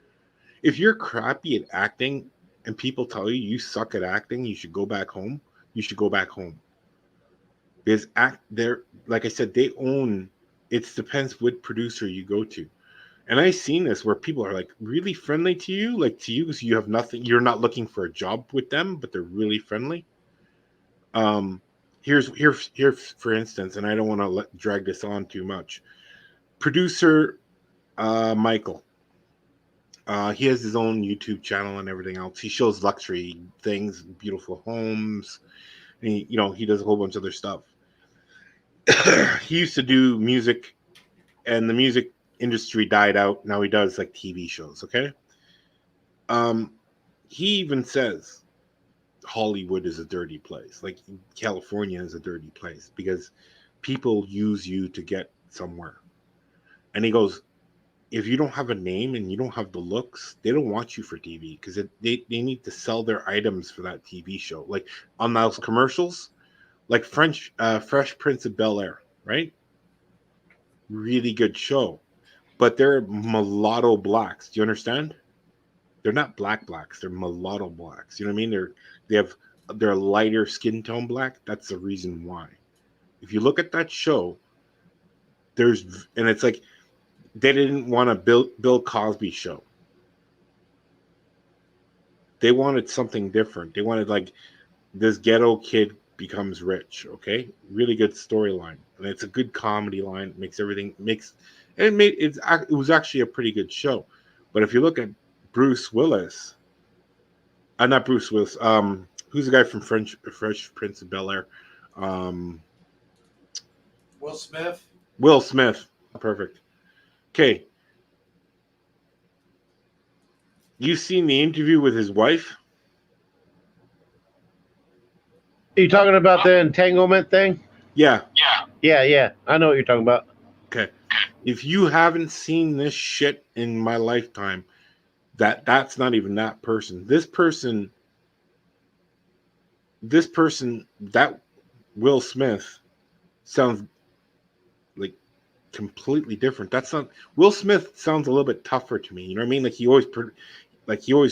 If you're crappy at acting and people tell you suck at acting, you should go back home. You should go back home. Because like I said, they own. It depends what producer you go to. And I've seen this where people are like really friendly to you, because you have nothing. You're not looking for a job with them, but they're really friendly. Here's for instance, and I don't want to drag this on too much. Producer Michael. He has his own YouTube channel and everything else. He shows luxury things, beautiful homes. And he does a whole bunch of other stuff. He used to do music, and the music industry died out. Now he does like TV shows. Okay. He even says Hollywood is a dirty place. Like California is a dirty place because people use you to get somewhere. And he goes, if you don't have a name and you don't have the looks, they don't want you for TV because they need to sell their items for that TV show. Like on those commercials, like Fresh Prince of Bel-Air, right? Really good show. But they're mulatto blacks. Do you understand? They're not blacks. They're mulatto blacks. You know what I mean? They're lighter skin tone black. That's the reason why. If you look at that show, it's like they didn't want a Bill Cosby show. They wanted something different. They wanted like this ghetto kid becomes rich. Okay, really good storyline, and it's a good comedy line. It was actually a pretty good show. But if you look at Bruce Willis, not Bruce Willis. Who's the guy from Fresh Prince of Bel-Air? Will Smith. Will Smith. Perfect. Okay. You seen the interview with his wife? Are you talking about the entanglement thing? Yeah. Yeah. I know what you're talking about. Okay. If you haven't seen this shit in my lifetime, that's not even that person. This person, that Will Smith sounds like completely different. That's not Will Smith. Sounds a little bit tougher to me. You know what I mean? Like he always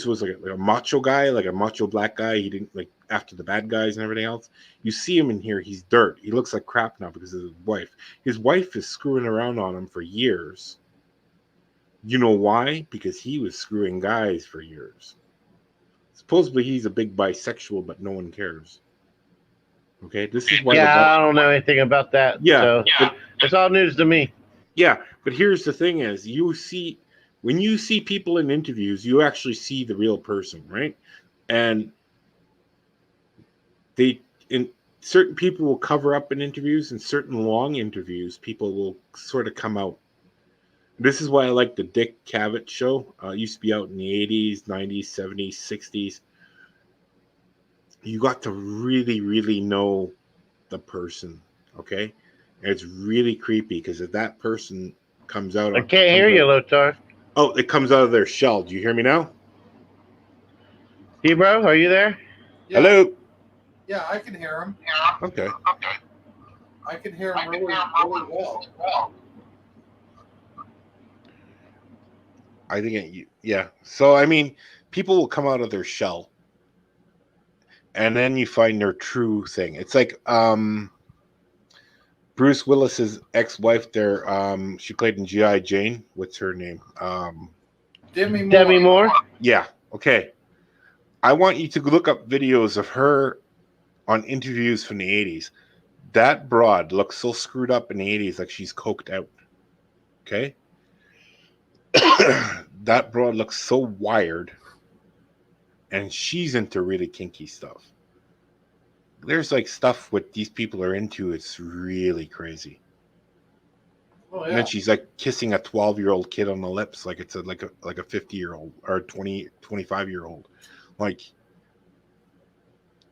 was like a macho guy, like a macho black guy. He didn't like after the bad guys and everything else. You see him in here, he's dirt. He looks like crap now because of his wife. His wife is screwing around on him for years. You know why? Because he was screwing guys for years. Supposedly he's a big bisexual, but no one cares. Okay, this is why. Yeah, I don't know anything about that. Yeah, so it's all news to me. Yeah, but here's the thing: is when you see people in interviews, you actually see the real person, right? And certain people will cover up in interviews, and certain long interviews, people will sort of come out. This is why I like the Dick Cavett show. It used to be out in the 80s, 90s, 70s, 60s. You got to really, really know the person, okay? And it's really creepy because if that person comes out... I can't hear you, Lotar. Oh, it comes out of their shell. Do you hear me now? Hey, bro, are you there? Yeah. Hello? Yeah, I can hear him. Okay. I can hear him really well. I think yeah. So, I mean, people will come out of their shell. And then you find their true thing. It's like Bruce Willis's ex-wife there. She played in G.I. Jane. What's her name? Demi Moore? Yeah. Okay. I want you to look up videos of her on interviews from the 80s. That broad looks so screwed up in the 80s like she's coked out. Okay? That broad looks so wired. And she's into really kinky stuff. There's like stuff what these people are into. It's really crazy. Oh, yeah. And then she's like kissing a 12-year-old kid on the lips like it's like a 50-year-old or 25-year-old. Like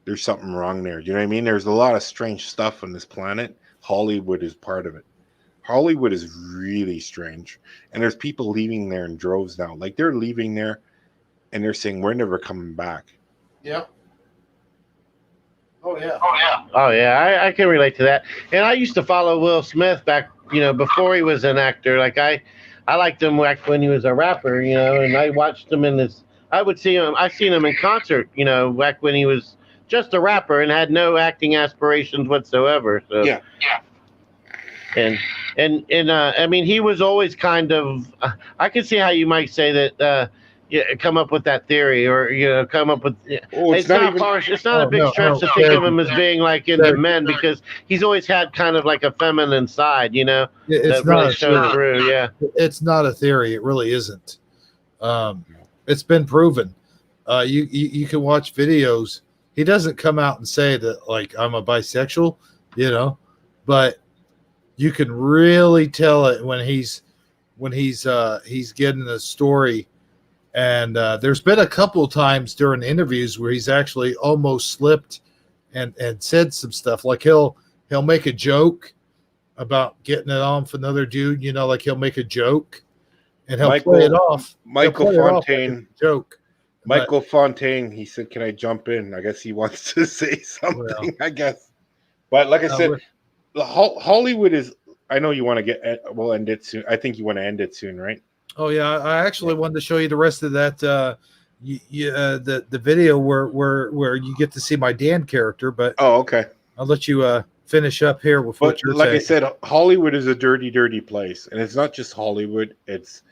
there's something wrong there. You know what I mean? There's a lot of strange stuff on this planet. Hollywood is part of it. Hollywood is really strange. And there's people leaving there in droves now. Like they're leaving there and they're saying, we're never coming back. Yep. Oh, yeah. Oh, yeah, I can relate to that. And I used to follow Will Smith back, before he was an actor. Like, I liked him back when he was a rapper, and I watched him I've seen him in concert, back when he was just a rapper and had no acting aspirations whatsoever. So Yeah. And I mean, he was always kind of, I can see how you might say that, come up with that theory or, come up with, it's not even harsh. It's not a big stretch to think of him as being like into men because he's always had kind of like a feminine side, It's that not really a shows theory. through. Yeah. It's not a theory. It really isn't. It's been proven. You can watch videos. He doesn't come out and say that like I'm a bisexual, but you can really tell it when he's getting a story. And there's been a couple of times during interviews where he's actually almost slipped and said some stuff. Like he'll make a joke about getting it on for another dude, like he'll make a joke and he'll play it off. Michael Fontaine. Joke. Michael Fontaine, he said, can I jump in? I guess he wants to say something, I guess. But like I said, Hollywood is, I know you want to we'll end it soon. I think you want to end it soon, right? Oh yeah, I actually wanted to show you the rest of that. The video where you get to see my Dan character, but oh okay, I'll let you finish up here with what But you're like saying. I said, Hollywood is a dirty, dirty place, and it's not just Hollywood. It's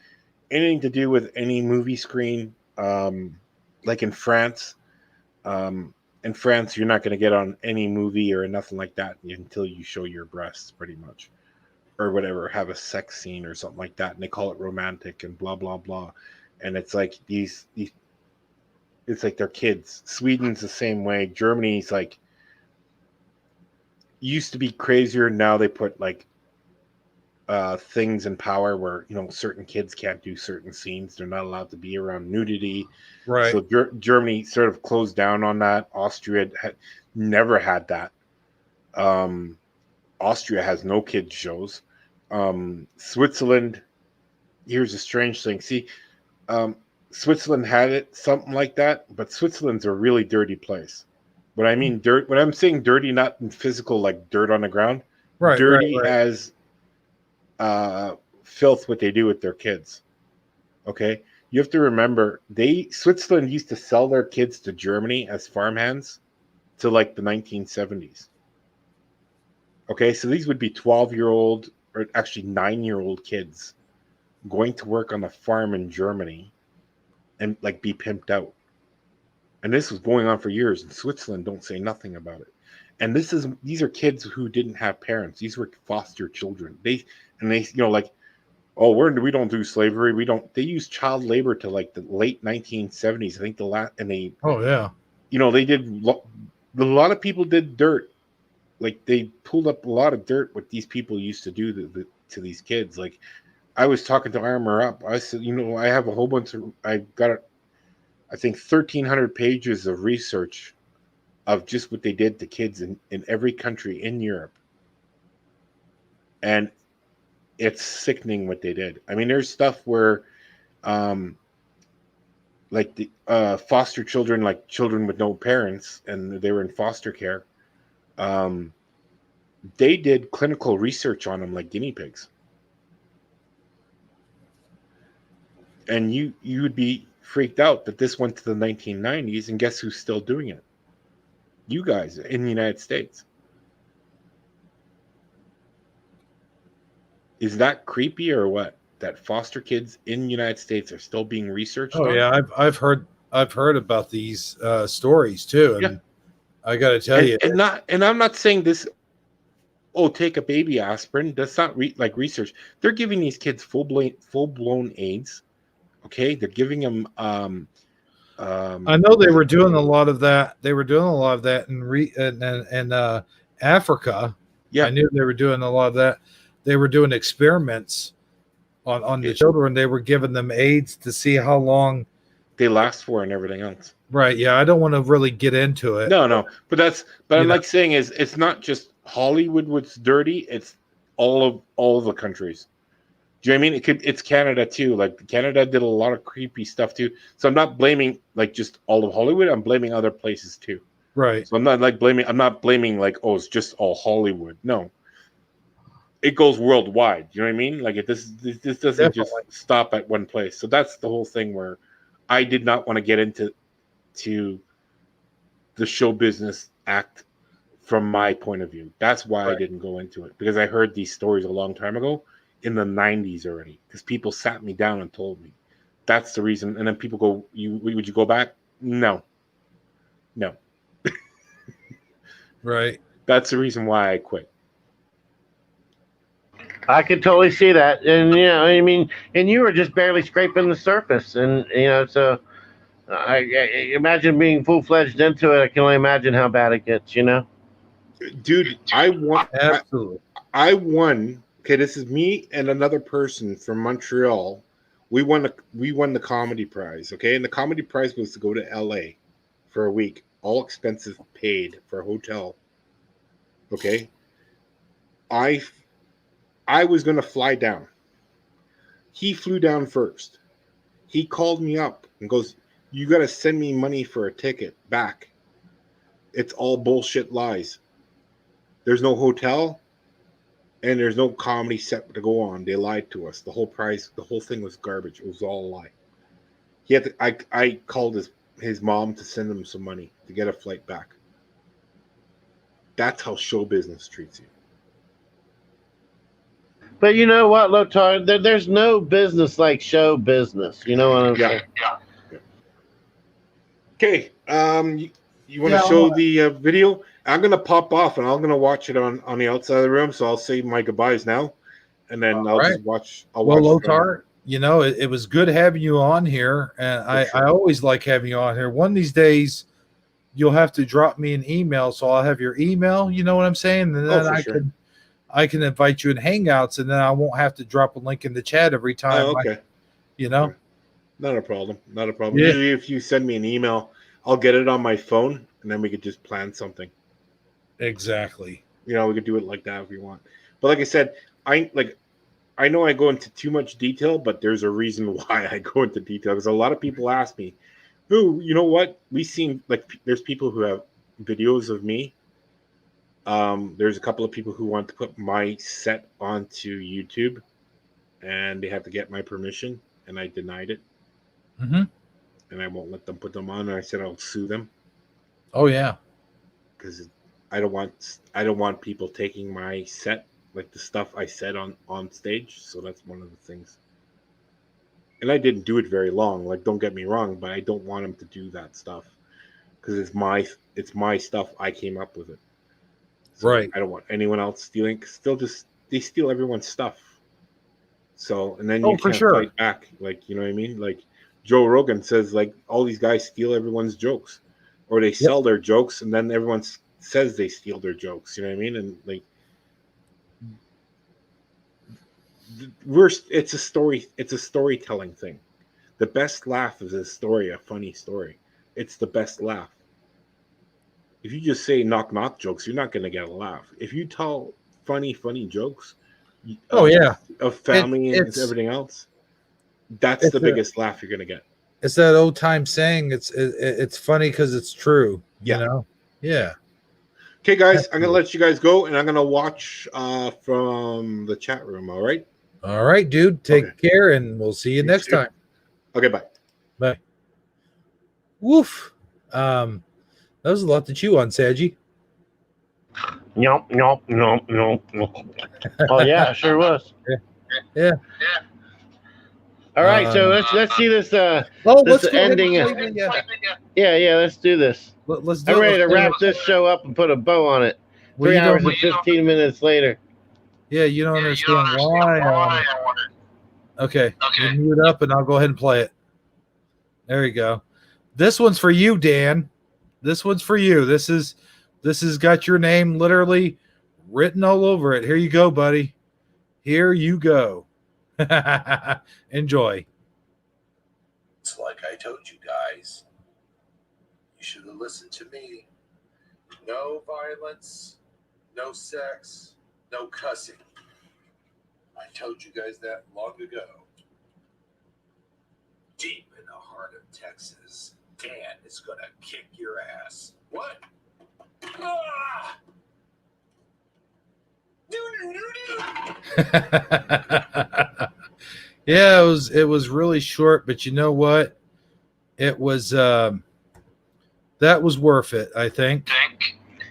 anything to do with any movie screen. Like in France, you're not going to get on any movie or nothing like that until you show your breasts, pretty much, or whatever, have a sex scene or something like that, and they call it romantic and blah blah blah. And it's like these it's like they're kids. Sweden's the same way. Germany's like used to be crazier. Now they put like things in power where certain kids can't do certain scenes. They're not allowed to be around nudity. Right. So Germany sort of closed down on that. Austria never had that. Austria has no kids shows. Switzerland, here's a strange thing. See, Switzerland had it something like that, but Switzerland's a really dirty place. When I mean dirt, when I'm saying dirty, not in physical like dirt on the ground, Right. dirty Right. as filth what they do with their kids. Okay, you have to remember Switzerland used to sell their kids to Germany as farmhands to like the 1970s. Okay, so these would be 12-year-old or actually 9-year-old kids going to work on a farm in Germany and like be pimped out. And this was going on for years, and Switzerland don't say nothing about it. And these are kids who didn't have parents. These were foster children. They like, oh, we don't do slavery. They use child labor to like the late 1970s. I think Oh yeah. They did a lot of people did dirt. Like they pulled up a lot of dirt what these people used to do to these kids. Like I was talking to Armor Up. I said, I have a whole bunch of, I got, I think 1,300 pages of research of just what they did to kids in every country in Europe. And it's sickening what they did. I mean, there's stuff where, like the foster children, like children with no parents, and they were in foster care. They did clinical research on them like guinea pigs. And you would be freaked out that this went to the 1990s, and guess who's still doing it? You guys in the United States. Is that creepy or what? That foster kids in the United States are still being researched on? Yeah, I've heard about these stories too, and I got to tell you, and I'm not saying this. Oh, take a baby aspirin. That's not like research. They're giving these kids full blown AIDS. Okay, they're giving them. I know they were doing a lot of that. They were doing a lot of that in Africa. Yeah, I knew they were doing a lot of that. They were doing experiments on the children. They were giving them AIDS to see how long they last for and everything else. Right. Yeah, I don't want to really get into it. No. But I'm like saying is it's not just Hollywood what's dirty. It's all of the countries. Do you know what I mean? It's Canada too. Like Canada did a lot of creepy stuff too. So I'm not blaming like just all of Hollywood. I'm blaming other places too. Right. So I'm not blaming like, oh, it's just all Hollywood. No. It goes worldwide. You know what I mean? Like this doesn't Definitely. Just stop at one place. So that's the whole thing where I did not want to get into the show business act from my point of view. That's why I didn't go into it, because I heard these stories a long time ago in the 90s already, because people sat me down and told me. That's the reason. And then people go, would you go back? No. Right. That's the reason why I quit. I could totally see that. And, I mean, and you were just barely scraping the surface. And, so I imagine being full-fledged into it. I can only imagine how bad it gets, Dude, I won. Absolutely. I won. Okay, this is me and another person from Montreal. We won the comedy prize. Okay, and the comedy prize was to go to LA for a week, all expenses paid, for a hotel. Okay, I was gonna fly down. He flew down first. He called me up and goes, "You gotta send me money for a ticket back. It's all bullshit lies. There's no hotel, and there's no comedy set to go on. They lied to us. The whole thing was garbage. It was all a lie." He had to, I called his mom to send him some money to get a flight back. That's how show business treats you. But you know what, Lotar? There's no business like show business. You know what I'm saying? Okay. You want to Yeah, show the video? I'm gonna pop off and I'm gonna watch it on the outside of the room. So I'll say my goodbyes now, and then I'll right. just watch. I'll Well, watch it from- Lotar, it was good having you on here, and I sure. always like having you on here. One of these days, you'll have to drop me an email, so I'll have your email. You know what I'm saying? And then for sure. I can invite you in Hangouts, and then I won't have to drop a link in the chat every time. Oh, okay. Not a problem. Not a problem. Yeah. Usually, if you send me an email, I'll get it on my phone, and then we could just plan something. Exactly. We could do it like that if you want. But like I said, I know I go into too much detail, but there's a reason why I go into detail, because a lot of people ask me, "Ooh, you know what? We seen there's people who have videos of me. There's a couple of people who want to put my set onto YouTube, and they have to get my permission, and I denied it, Mm-hmm. and I won't let them put them on. And I said I'll sue them Oh yeah. because I don't want people taking my set, like the stuff I said on stage. So that's one of the things. And I didn't do it very long. Like, don't get me wrong, but I don't want them to do that stuff because it's my stuff. I came up with it. So Right. I don't want anyone else stealing. They steal everyone's stuff. So, and then you for can't sure. fight back. Like, you know what I mean? Like Joe Rogan says, like, all these guys steal everyone's jokes, or they sell their jokes, and then everyone says they steal their jokes. You know what I mean? And like, it's a storytelling thing. The best laugh is a funny story. It's the best laugh. If you just say knock knock jokes, you're not going to get a laugh. If you tell funny jokes, of family and everything else, that's the biggest laugh you're going to get. It's that old time saying. It's funny because it's true. Yeah. You know? Yeah. Okay, guys, I'm going to let you guys go, and I'm going to watch from the chat room. All right. All right, dude. Take care, and we'll see you next time. Okay, bye. Bye. Woof. That was a lot to chew on, Sagi. Nope. Oh yeah, it sure was. Yeah. All right, so let's see this. Let's this go ending. ahead and play Yeah, let's do this. let's do I'm it. ready to Let's wrap this show up and put a bow on it. Well, 3 you hours don't- and 15 minutes later. Yeah, you don't understand why I want it. Okay. You mute up, and I'll go ahead and play it. There you go. This one's for you, Dan. This one's for you. This has got your name literally written all over it. Here you go, buddy. Here you go. Enjoy. It's like I told you guys. You should have listened to me. No violence, no sex, no cussing. I told you guys that long ago. Deep in the heart of Texas, Dan is gonna kick your ass. What? Ah! Yeah, it was really short, but you know what? It was that was worth it, I think.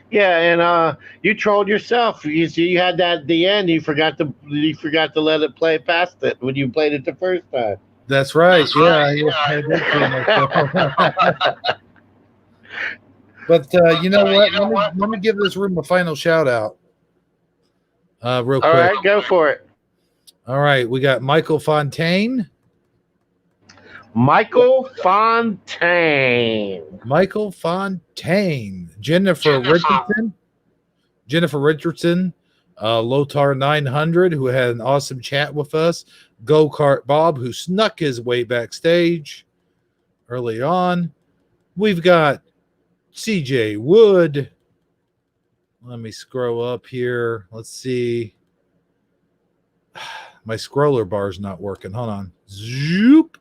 Yeah, and you trolled yourself. You see, you had that at the end. You forgot to let it play past it when you played it the first time. That's right. I did feel myself. But you know what? Let me give this room a final shout out. Real quick. All right, go for it. All right, we got Michael Fontaine. Michael Fontaine. Jennifer Richardson, Lotar 900, who had an awesome chat with us. Go Kart Bob, who snuck his way backstage early on. We've got CJ Wood. Let me scroll up here. Let's see. My scroller bar's not working. Hold on. Zoop.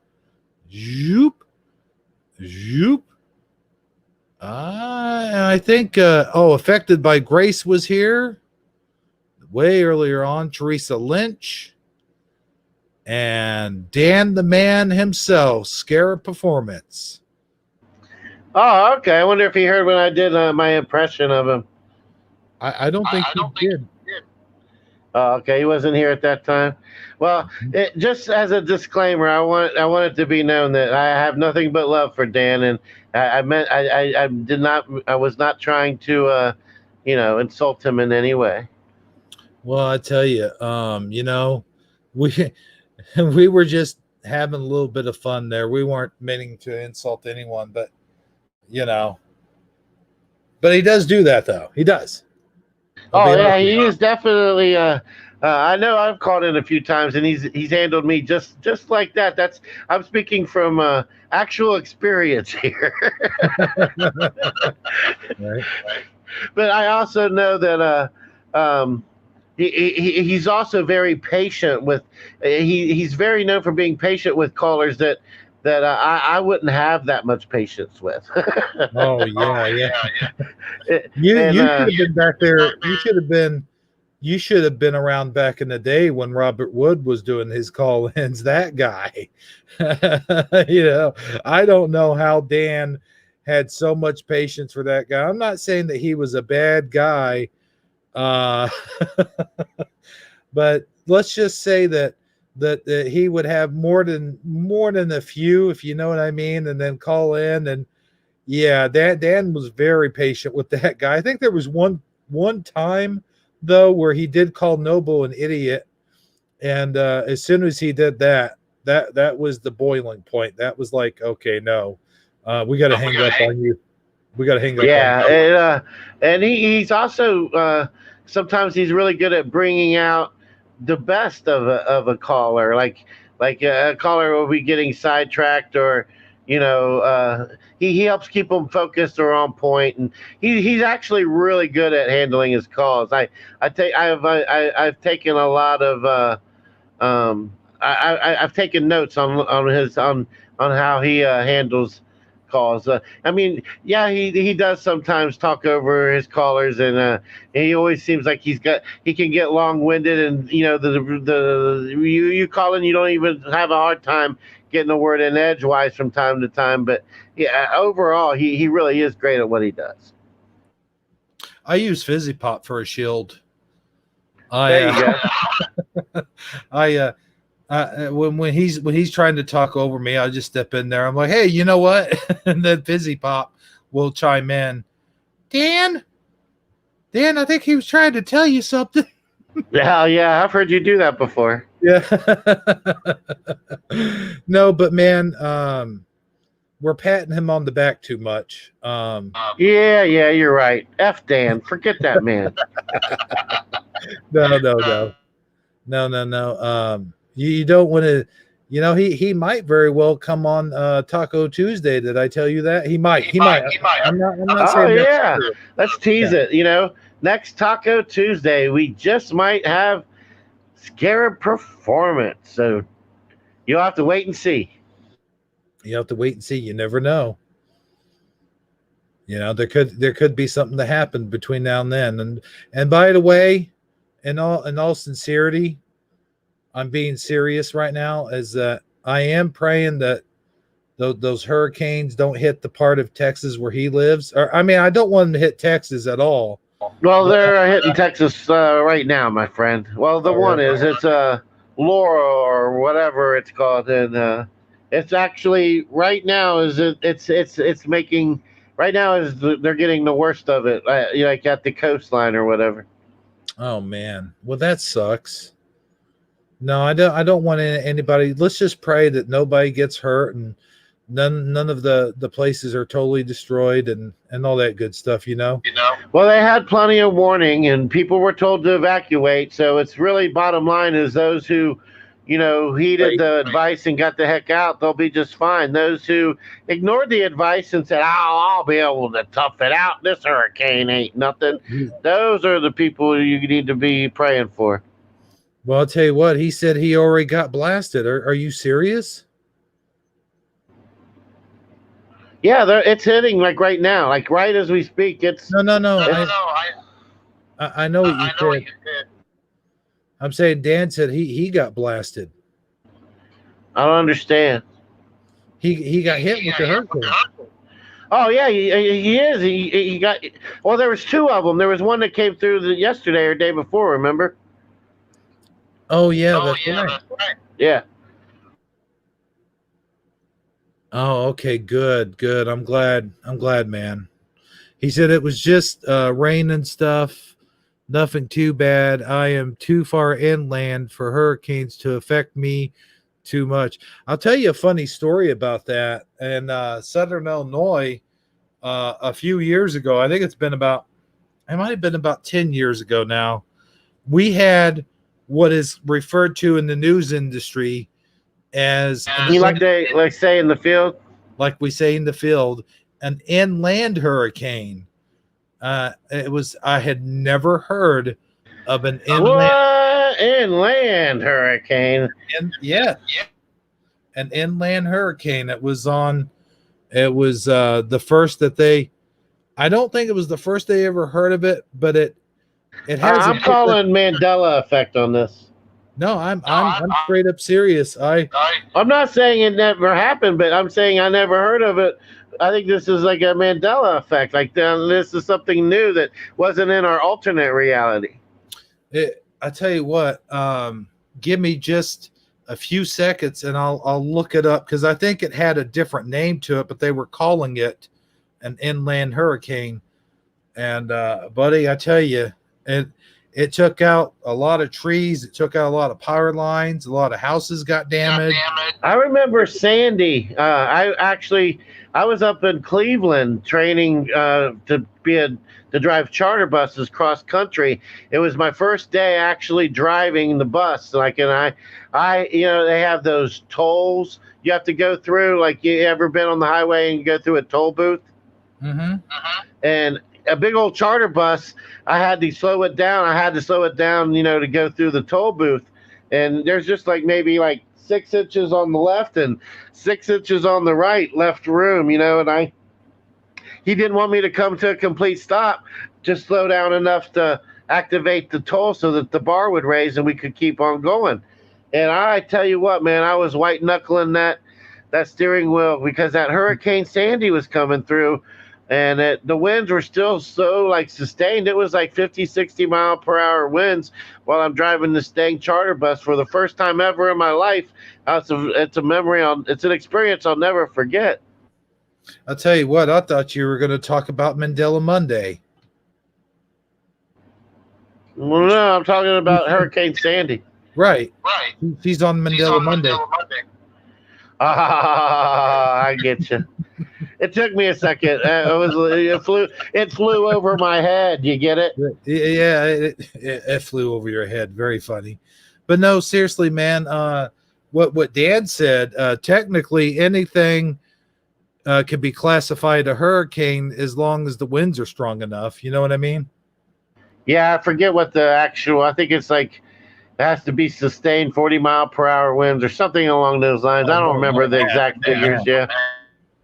I think, Affected by Grace was here way earlier on. Teresa Lynch. And Dan the Man himself, Scarab Performance. Oh, okay. I wonder if he heard when I did my impression of him. I don't think he did. Oh, okay, he wasn't here at that time. Well, just as a disclaimer, I want it to be known that I have nothing but love for Dan, and I was not trying to insult him in any way. Well, I tell you, we we were just having a little bit of fun there. We weren't meaning to insult anyone, but but he does do that though. He does. Oh yeah, he is definitely. I know I've called in a few times, and he's handled me just like that. I'm speaking from actual experience here. Right. But I also know that he's also very patient with. He's very known for being patient with callers that I wouldn't have that much patience with. Oh yeah. You And, should have been back there. You should have been around back in the day when Robert Wood was doing his call-ins. That guy, I don't know how Dan had so much patience for that guy. I'm not saying that he was a bad guy, but let's just say that he would have more than a few, if you know what I mean, and then call in. And yeah, Dan was very patient with that guy. I think there was one time though where he did call Noble an idiot, and as soon as he did that was the boiling point. That was like, okay, no, we got to hang up on you. We got to hang up. Yeah, and he's also sometimes he's really good at bringing out the best of a caller. Like a caller will be getting sidetracked, or he helps keep them focused or on point, and he's actually really good at handling his calls. I've taken a lot of I've taken notes on how he handles calls. I mean, yeah, he does sometimes talk over his callers, and he always seems like he can get long winded, and you call in, you don't even have a hard time getting a word in edgewise from time to time. But yeah, overall, he really is great at what he does. I use Fizzy Pop for a shield. There you go. When he's trying to talk over me, I just step in there. I'm like, hey, you know what? And then Fizzy Pop will chime in. Dan, I think he was trying to tell you something. Yeah, I've heard you do that before. Yeah. No, but man, we're patting him on the back too much. Yeah, you're right. F Dan, forget that man. No. You don't want to. He might very well come on Taco Tuesday. Did I tell you that? He might. I'm not saying that. Yeah. Let's tease it. Next Taco Tuesday, we just might have Scarab Performance. So you'll have to wait and see. You have to wait and see. You never know. There could be something to happen between now and then. And by the way, in all sincerity, I'm being serious right now, is that I am praying that those hurricanes don't hit the part of Texas where he lives. Or I don't want them to hit Texas at all. Well, they're hitting Texas right now, my friend. Well, it's Laura or whatever it's called, and it's actually right now it's making right now is they're getting the worst of it, like at the coastline or whatever. Oh man, well that sucks. No, I don't want anybody. Let's just pray that nobody gets hurt and none of the places are totally destroyed and all that good stuff. Well, they had plenty of warning and people were told to evacuate. So it's really bottom line is those who, heeded the advice and got the heck out, they'll be just fine. Those who ignored the advice and said, I'll be able to tough it out. This hurricane ain't nothing. Those are the people you need to be praying for. Well, I'll tell you what, he said he already got blasted. Are you serious? Yeah, it's hitting like right now, like right as we speak. It's no. I know what you said. I'm saying Dan said he got blasted. I don't understand. He got hit with the hurricane. Oh yeah, he is. He got. Well, there was two of them. There was one that came through yesterday or day before. Remember? Oh yeah, that's right. Yeah. Oh, okay, good, good. I'm glad, man. He said it was just rain and stuff, nothing too bad. I am too far inland for hurricanes to affect me too much. I'll tell you a funny story about that. In Southern Illinois, a few years ago, I think it might have been about 10 years ago now, we had what is referred to in the news industry as, You like they like say in the field? like we say in the field, an inland hurricane. I had never heard of an inland. What inland hurricane? Yeah, an inland hurricane. It was the first that they. I don't think it was the first they ever heard of it, but it has. I'm calling Mandela effect on this. No, I'm straight up serious. I'm not saying it never happened, but I'm saying I never heard of it. I think this is like a Mandela effect. Like this is something new that wasn't in our alternate reality. I tell you what, give me just a few seconds and I'll look it up because I think it had a different name to it, but they were calling it an inland hurricane. And buddy, I tell you, it took out a lot of trees. It took out a lot of power lines. A lot of houses got damaged. I remember Sandy. I was up in Cleveland training to drive charter buses cross country. It was my first day actually driving the bus. Like, and I they have those tolls you have to go through. Like, you ever been on the highway and you go through a toll booth? Mm-hmm. And a big old charter bus, I had to slow it down. To go through the toll booth. And there's just like maybe like 6 inches on the left and 6 inches on the right left room, and he didn't want me to come to a complete stop, just slow down enough to activate the toll so that the bar would raise and we could keep on going. And I tell you what, man, I was white knuckling that steering wheel because that Hurricane Sandy was coming through. And the winds were still so like sustained. It was like 50, 60 mile per hour winds while I'm driving this dang charter bus for the first time ever in my life. It's a memory. It's an experience I'll never forget. I'll tell you what, I thought you were going to talk about Mandela Monday. Well, no, I'm talking about Hurricane Sandy. Right. She's on Mandela Monday. Ah, I get you. It took me a second. It flew over my head. You get it? Yeah, it flew over your head. Very funny. But no, seriously, man. What Dan said. Technically, anything can be classified a hurricane as long as the winds are strong enough. You know what I mean? Yeah, I forget what the actual. I think it's like it has to be sustained 40 mile per hour winds or something along those lines. I don't remember the exact figures. Yeah.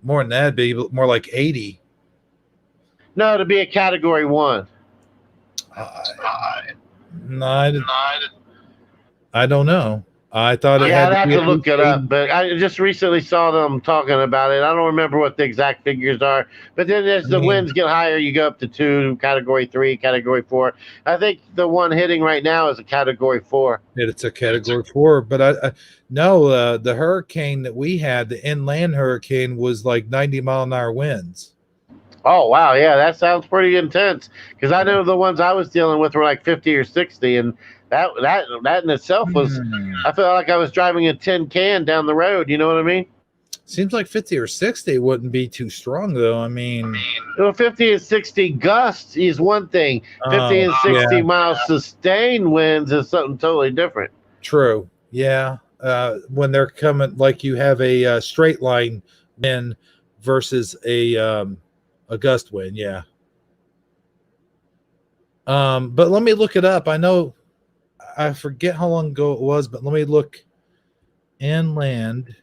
More than that, be more like 80. No, to be a category 1. No, I don't know. I thought it I'd had have to to look it 80. up, but I just recently saw them talking about it. I don't remember what the exact figures are. But then as the winds get higher, you go up to 2, category 3, category 4. I think the one hitting right now is a category 4. It's a category 4, but no, the hurricane that we had, the inland hurricane, was like 90 mile an hour winds. Oh wow, yeah, that sounds pretty intense. Because I know the ones I was dealing with were like 50 or 60, and that in itself was. I felt like I was driving a tin can down the road. You know what I mean? Seems like 50 or 60 wouldn't be too strong, though. I mean, 50 and 60 gusts is one thing. 50 and 60 miles sustained winds is something totally different. True. Yeah. When they're coming, like you have a straight line wind versus a gust wind. Yeah. But let me look it up. I forget how long ago it was, but let me look. Inland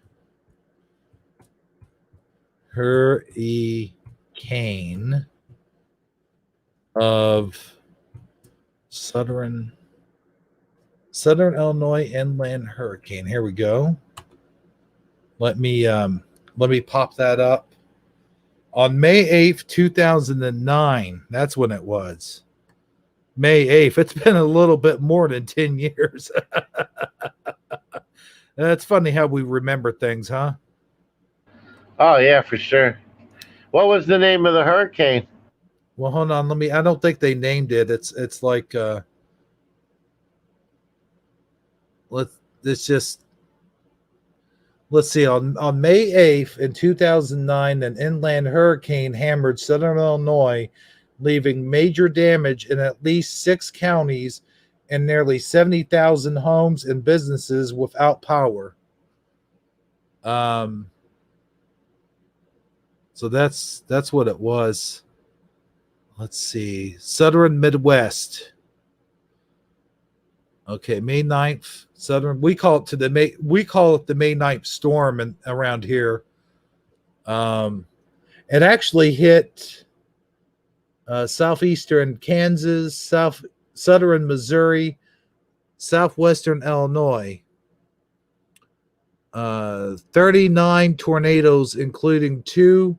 hurricane of Southern Illinois inland hurricane. Here we go. Let me pop that up On May 8th, 2009, that's when it was. May 8th. It's been a little bit more than 10 years. That's funny how we remember things, huh? Oh yeah, for sure. What was the name of the hurricane? Well, hold on. I don't think they named it. It's like let's see. On May 8th in 2009, an inland hurricane hammered southern Illinois, leaving major damage in at least 6 counties and nearly 70,000 homes and businesses without power. So that's what it was. Let's see. Southern Midwest. Okay, May 9th. Southern. We call it the May 9th storm around here. It actually hit southeastern Kansas, southern Missouri, southwestern Illinois. 39 tornadoes, including 2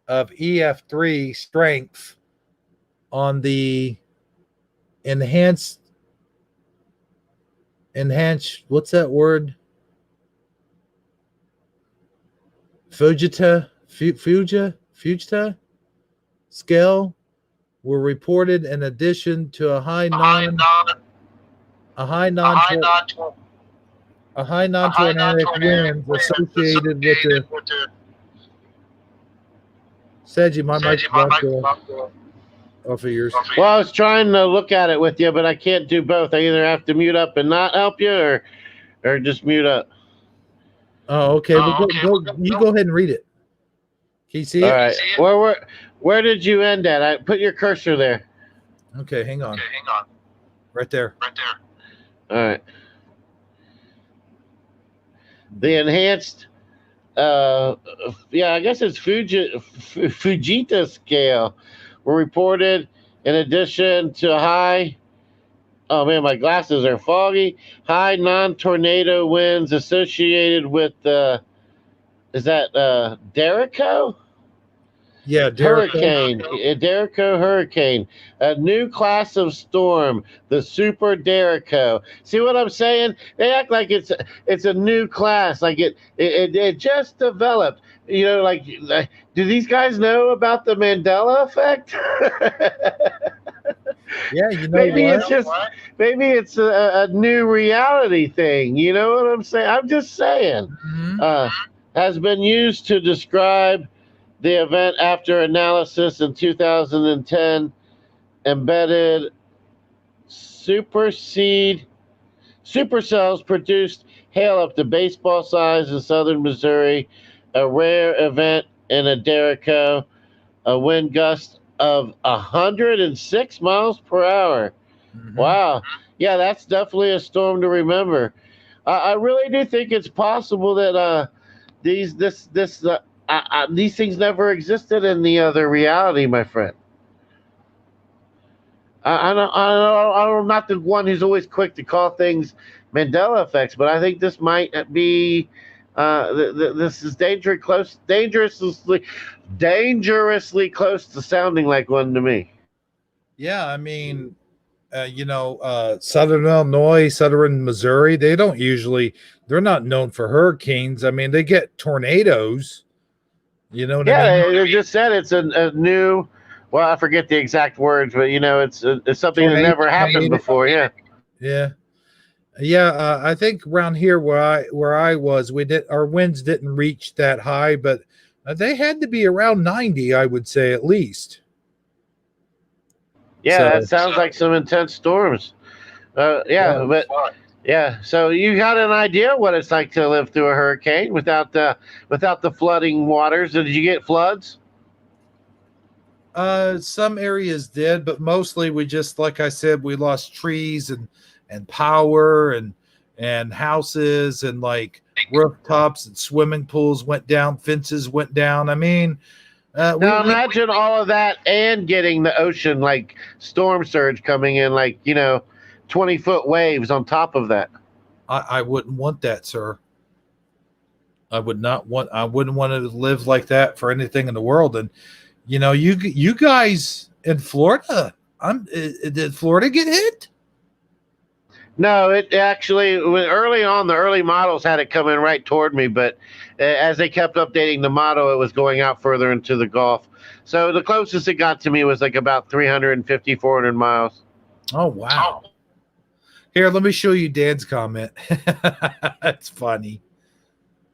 of EF3 strength on the enhanced, what's that word? Fujita scale were reported in addition to a high non-tornadic winds associated with the Sagi, my mic's blocked off of yours. Well, I was trying to look at it with you, but I can't do both. I either have to mute up and not help you, or just mute up. Oh, okay. Well, you go ahead and read it. Can you see it? All right. Where did you end at? I put your cursor there. Okay, hang on. Right there. All right. The enhanced, I guess it's Fujita scale were reported in addition to high. Oh man, my glasses are foggy. High non-tornado winds associated with is that Derico? Yeah, Hurricane. Derico hurricane. A new class of storm, the Super Derico. See what I'm saying? They act like it's a new class, like it just developed. You know, like do these guys know about the Mandela effect? Yeah, you know Maybe what? it's a new reality thing. You know what I'm saying? I'm just saying. Mhm. Has been used to describe the event after analysis in 2010 embedded supercells produced hail up to baseball size in southern Missouri, a rare event in a Derico, a wind gust of 106 miles per hour. Mhm. Wow. Yeah, that's definitely a storm to remember. I really do think it's possible that these things never existed in the other reality, my friend. I'm not the one who's always quick to call things Mandela effects, but I think this might be. This is dangerously close to sounding like one to me. Yeah, I mean, southern Illinois, southern Missouri, they're not known for hurricanes. I mean, they get tornadoes. You know what I mean? They just said it's a new. Well, I forget the exact words, but it's something that never happened before. Yeah. Yeah. I think around here where I was, our winds didn't reach that high, but they had to be around 90, I would say at least. Yeah, that sounds like some intense storms. So you got an idea what it's like to live through a hurricane without the flooding waters. Did you get floods? Some areas did, but mostly we just, like I said, we lost trees and power and houses and like rooftops and swimming pools went down, fences went down. I mean, now imagine all of that and getting the ocean like storm surge coming in, 20-foot waves on top of that. I wouldn't want that, sir. I wouldn't want to live like that for anything in the world. And you guys in Florida, did Florida get hit? No, it actually early on. The early models had it coming right toward me, but as they kept updating the model, it was going out further into the Gulf. So the closest it got to me was like about 350, 400 miles. Oh wow! Here, let me show you Dan's comment. That's funny.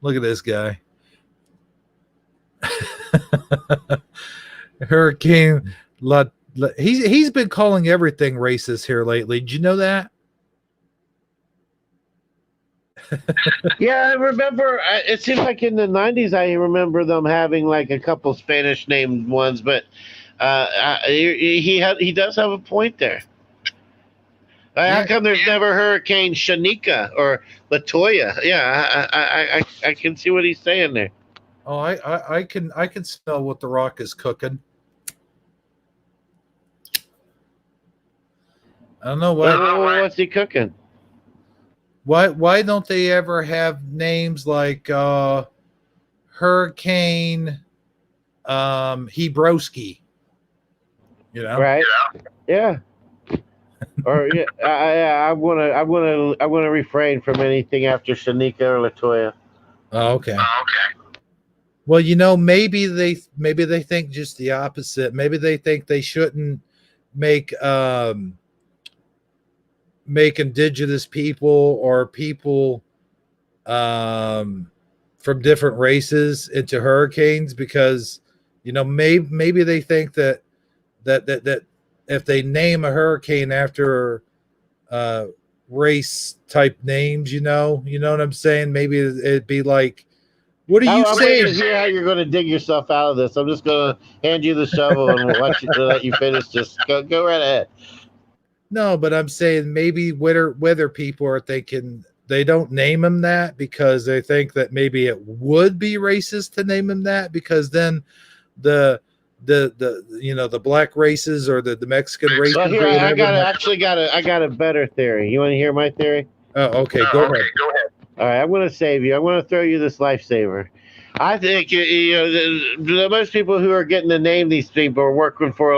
Look at this guy. Hurricane. He's been calling everything racist here lately. Did you know that? Yeah, I remember. It seems like in the '90s, I remember them having like a couple Spanish named ones, but he does have a point there. How come there's never Hurricane Shanika or Latoya? Yeah, I can see what he's saying there. Oh, I can smell what the Rock is cooking. I don't know what's he cooking. Why don't they ever have names like Hurricane Hebrowski? Right? Yeah. Or yeah, I want to refrain from anything after Shanika or Latoya. Oh, okay. Well, maybe they think just the opposite. Maybe they think they shouldn't make indigenous people or people from different races into hurricanes because maybe they think that if they name a hurricane after race type names, you know what I'm saying? Maybe it'd be like, what are you saying? I'm to hear how you're going to dig yourself out of this. I'm just going to hand you the shovel and let you finish. Just go right ahead. No, but I'm saying maybe weather people are thinking they don't name him that because they think that maybe it would be racist to name him that because then the black races or the Mexican races. Well, here I got a better theory. You want to hear my theory? Oh, okay. Go ahead. All right, I'm going to save you. I'm going to throw you this lifesaver. I think the most people who are getting to name these people are working for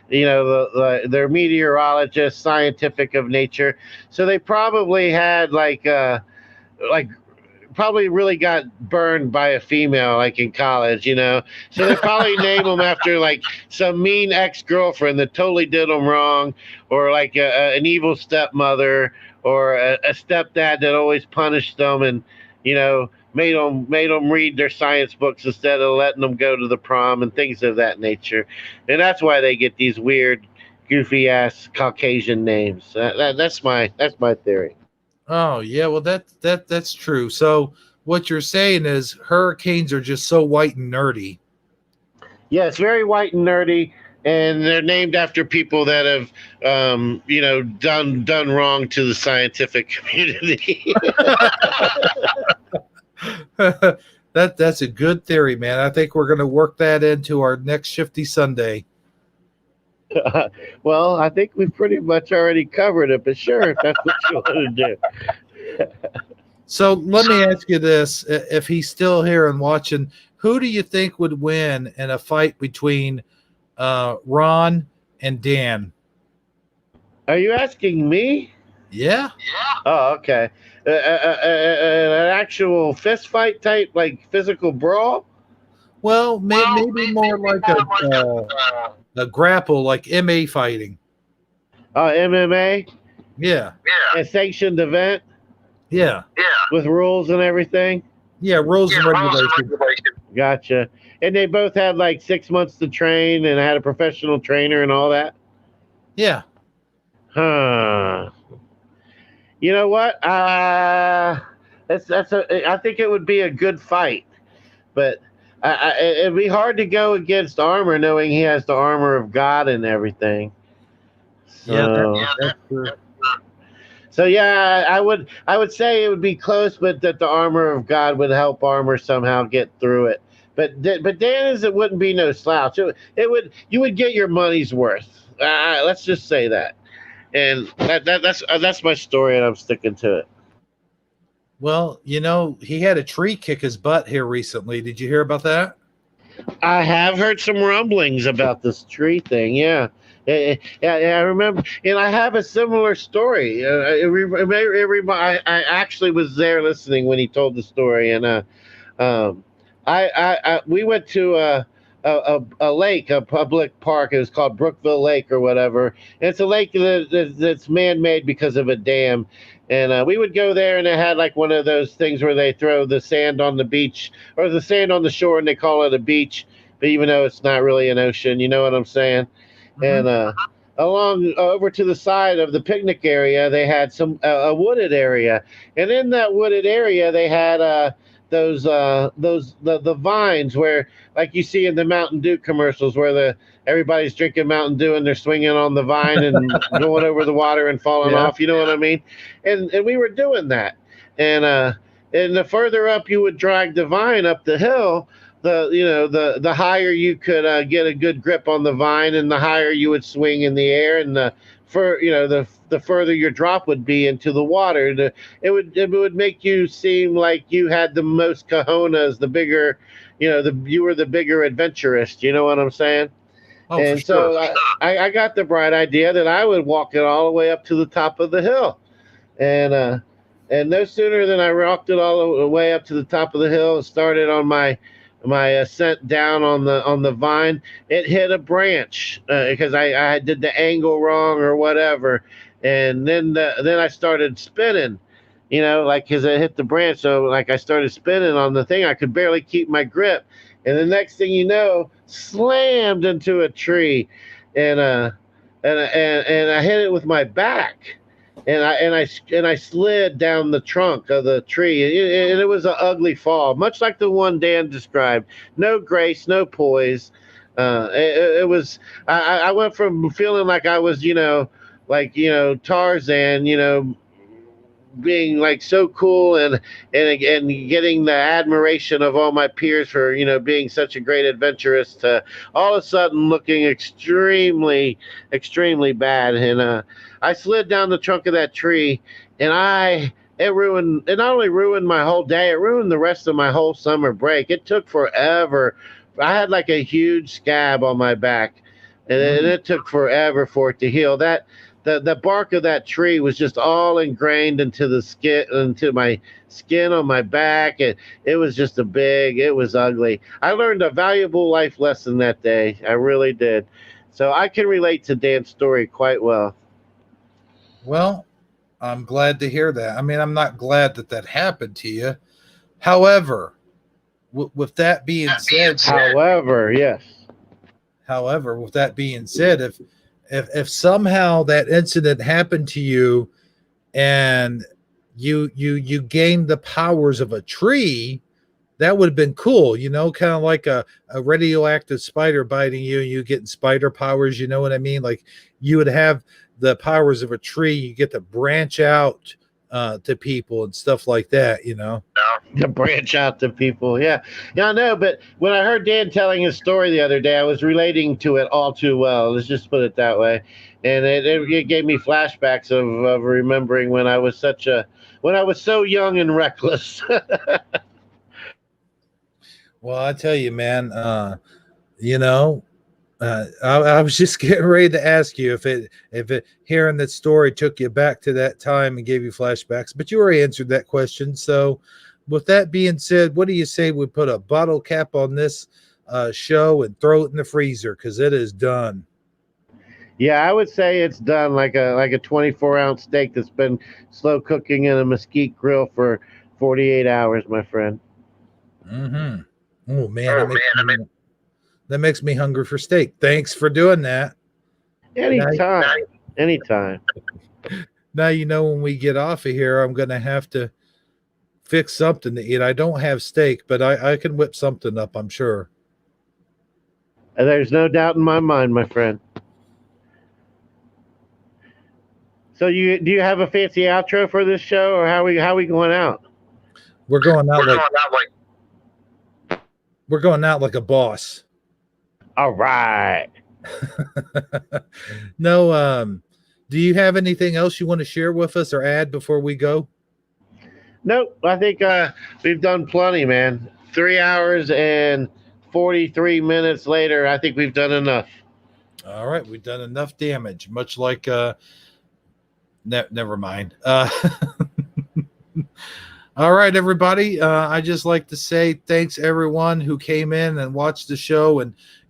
they're meteorologists, scientific of nature. So they probably had probably really got burned by a female in college, so they probably name them after some mean ex-girlfriend that totally did them wrong, or an evil stepmother, or a stepdad that always punished them and made them read their science books instead of letting them go to the prom and things of that nature. And that's why they get these weird goofy ass Caucasian names. That's my theory. Oh yeah, well that's true. So what you're saying is hurricanes are just so white and nerdy. Yeah, it's very white and nerdy, and they're named after people that have done wrong to the scientific community. That's a good theory, man. I think we're going to work that into our next Shifty Sunday. Well, I think we've pretty much already covered it, but sure, if that's what you want to do. So let me ask you this. If he's still here and watching, who do you think would win in a fight between Ron and Dan? Are you asking me? Yeah. Oh, okay. An actual fist fight type, physical brawl? Well, maybe more like a grapple, like MMA fighting. MMA? Yeah. A sanctioned event? Yeah. With rules and everything? Yeah, rules and regulations. Gotcha. And they both had 6 months to train and had a professional trainer and all that? Yeah. Huh. You know what? I think it would be a good fight, but it'd be hard to go against Armor, knowing he has the armor of God and everything. So, that's true. So yeah, I would say it would be close, but that the armor of God would help Armor somehow get through it. But Dan it wouldn't be no slouch. You would get your money's worth. Let's just say that. And that's my story, and I'm sticking to it. Well, he had a tree kick his butt here recently. Did you hear about that? I have heard some rumblings about this tree thing. Yeah. Yeah, I remember, and I have a similar story. I actually was there listening when he told the story, and um, we went to a lake, a public park. It was called Brookville Lake or whatever. And it's a lake that's man-made because of a dam. And we would go there, and it had like one of those things where they throw the sand on the beach or the sand on the shore, and they call it a beach, but even though it's not really an ocean, you know what I'm saying? And along over to the side of the picnic area, they had some a wooded area, and in that wooded area, they had the vines where, like you see in the Mountain Dew commercials, where everybody's drinking Mountain Dew and they're swinging on the vine and going over the water and falling Yeah. off. You know what I mean? And we were doing that, and the further up you would drag the vine up the hill, the higher you could get a good grip on the vine, and the higher you would swing in the air, and the further your drop would be into the water. It would make you seem like you had the most cojones, the bigger, you were the bigger adventurist. You know what I'm saying? Oh, for And sure. so I got the bright idea that I would walk it all the way up to the top of the hill, and no sooner than I walked it all the way up to the top of the hill and started on my ascent down on the vine, it hit a branch because I did the angle wrong or whatever, and then I started spinning, like because I hit the branch, so like I started spinning on the thing. I could barely keep my grip, and the next thing you know, slammed into a tree, and I hit it with my back. And I slid down the trunk of the tree, and it was an ugly fall, much like the one Dan described. No grace, no poise. It was. I went from feeling like I was, Tarzan, being like so cool and getting the admiration of all my peers for being such a great adventurous, to all of a sudden looking extremely bad. And I slid down the trunk of that tree, and it not only ruined my whole day, it ruined the rest of my whole summer break. It took forever. I had like a huge scab on my back, and it took forever for it to heal. The bark of that tree was just all ingrained into my skin on my back, and it was just it was ugly. I learned a valuable life lesson that day. I really did. So I can relate to Dan's story quite well. Well, I'm glad to hear that. I mean, I'm not glad that happened to you. However, with that being said, Yes. however, with that being said, if somehow that incident happened to you and you gained the powers of a tree, that would have been cool, kind of like a radioactive spider biting you and you getting spider powers, you know what I mean? Like you would have the powers of a tree, you get to branch out to people and stuff like that. To branch out to people. Yeah. Yeah, I know. But when I heard Dan telling his story the other day, I was relating to it all too well. Let's just put it that way. And it gave me flashbacks of remembering when I was so young and reckless. Well, I tell you, man, I was just getting ready to ask you if it hearing that story took you back to that time and gave you flashbacks, but you already answered that question. So, with that being said, what do you say we put a bottle cap on this show and throw it in the freezer because it is done? Yeah, I would say it's done like a 24-ounce steak that's been slow cooking in a mesquite grill for 48 hours, my friend. Mm-hmm. Oh man, that makes me hungry for steak. Thanks for doing that. Anytime. Now when we get off of here, I'm gonna have to fix something to eat. I don't have steak, but I can whip something up, I'm sure. There's no doubt in my mind, my friend. So do you have a fancy outro for this show, or how we going out? We're going out like a boss. All right. No, do you have anything else you want to share with us or add before we go? Nope. I think we've done plenty, man. 3 hours and 43 minutes later, I think we've done enough. All right, we've done enough damage, much like never mind. All right, everybody. I just like to say thanks everyone who came in and watched the show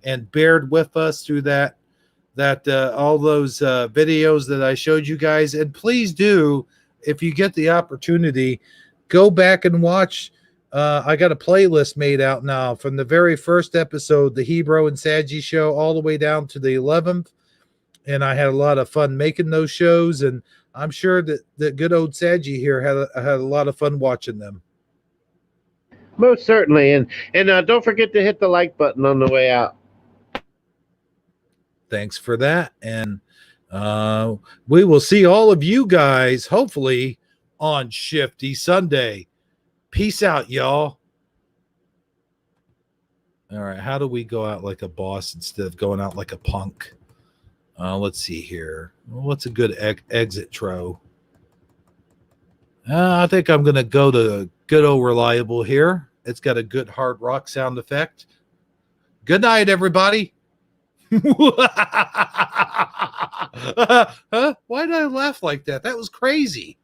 and bared with us through that all those videos that I showed you guys. And please do, if you get the opportunity, go back and watch. I got a playlist made out now from the very first episode, the Hebrew and Sagi show, all the way down to the 11th. And I had a lot of fun making those shows, and I'm sure that good old Sagi here had a lot of fun watching them. Most certainly. And don't forget to hit the like button on the way out. Thanks for that. And we will see all of you guys, hopefully, on Shifty Sunday. Peace out, y'all. All right. How do we go out like a boss instead of going out like a punk? Let's see here. What's a good exit tro? I think I'm going to go to good old reliable here. It's got a good hard rock sound effect. Good night, everybody. Huh? Why did I laugh like that? That was crazy.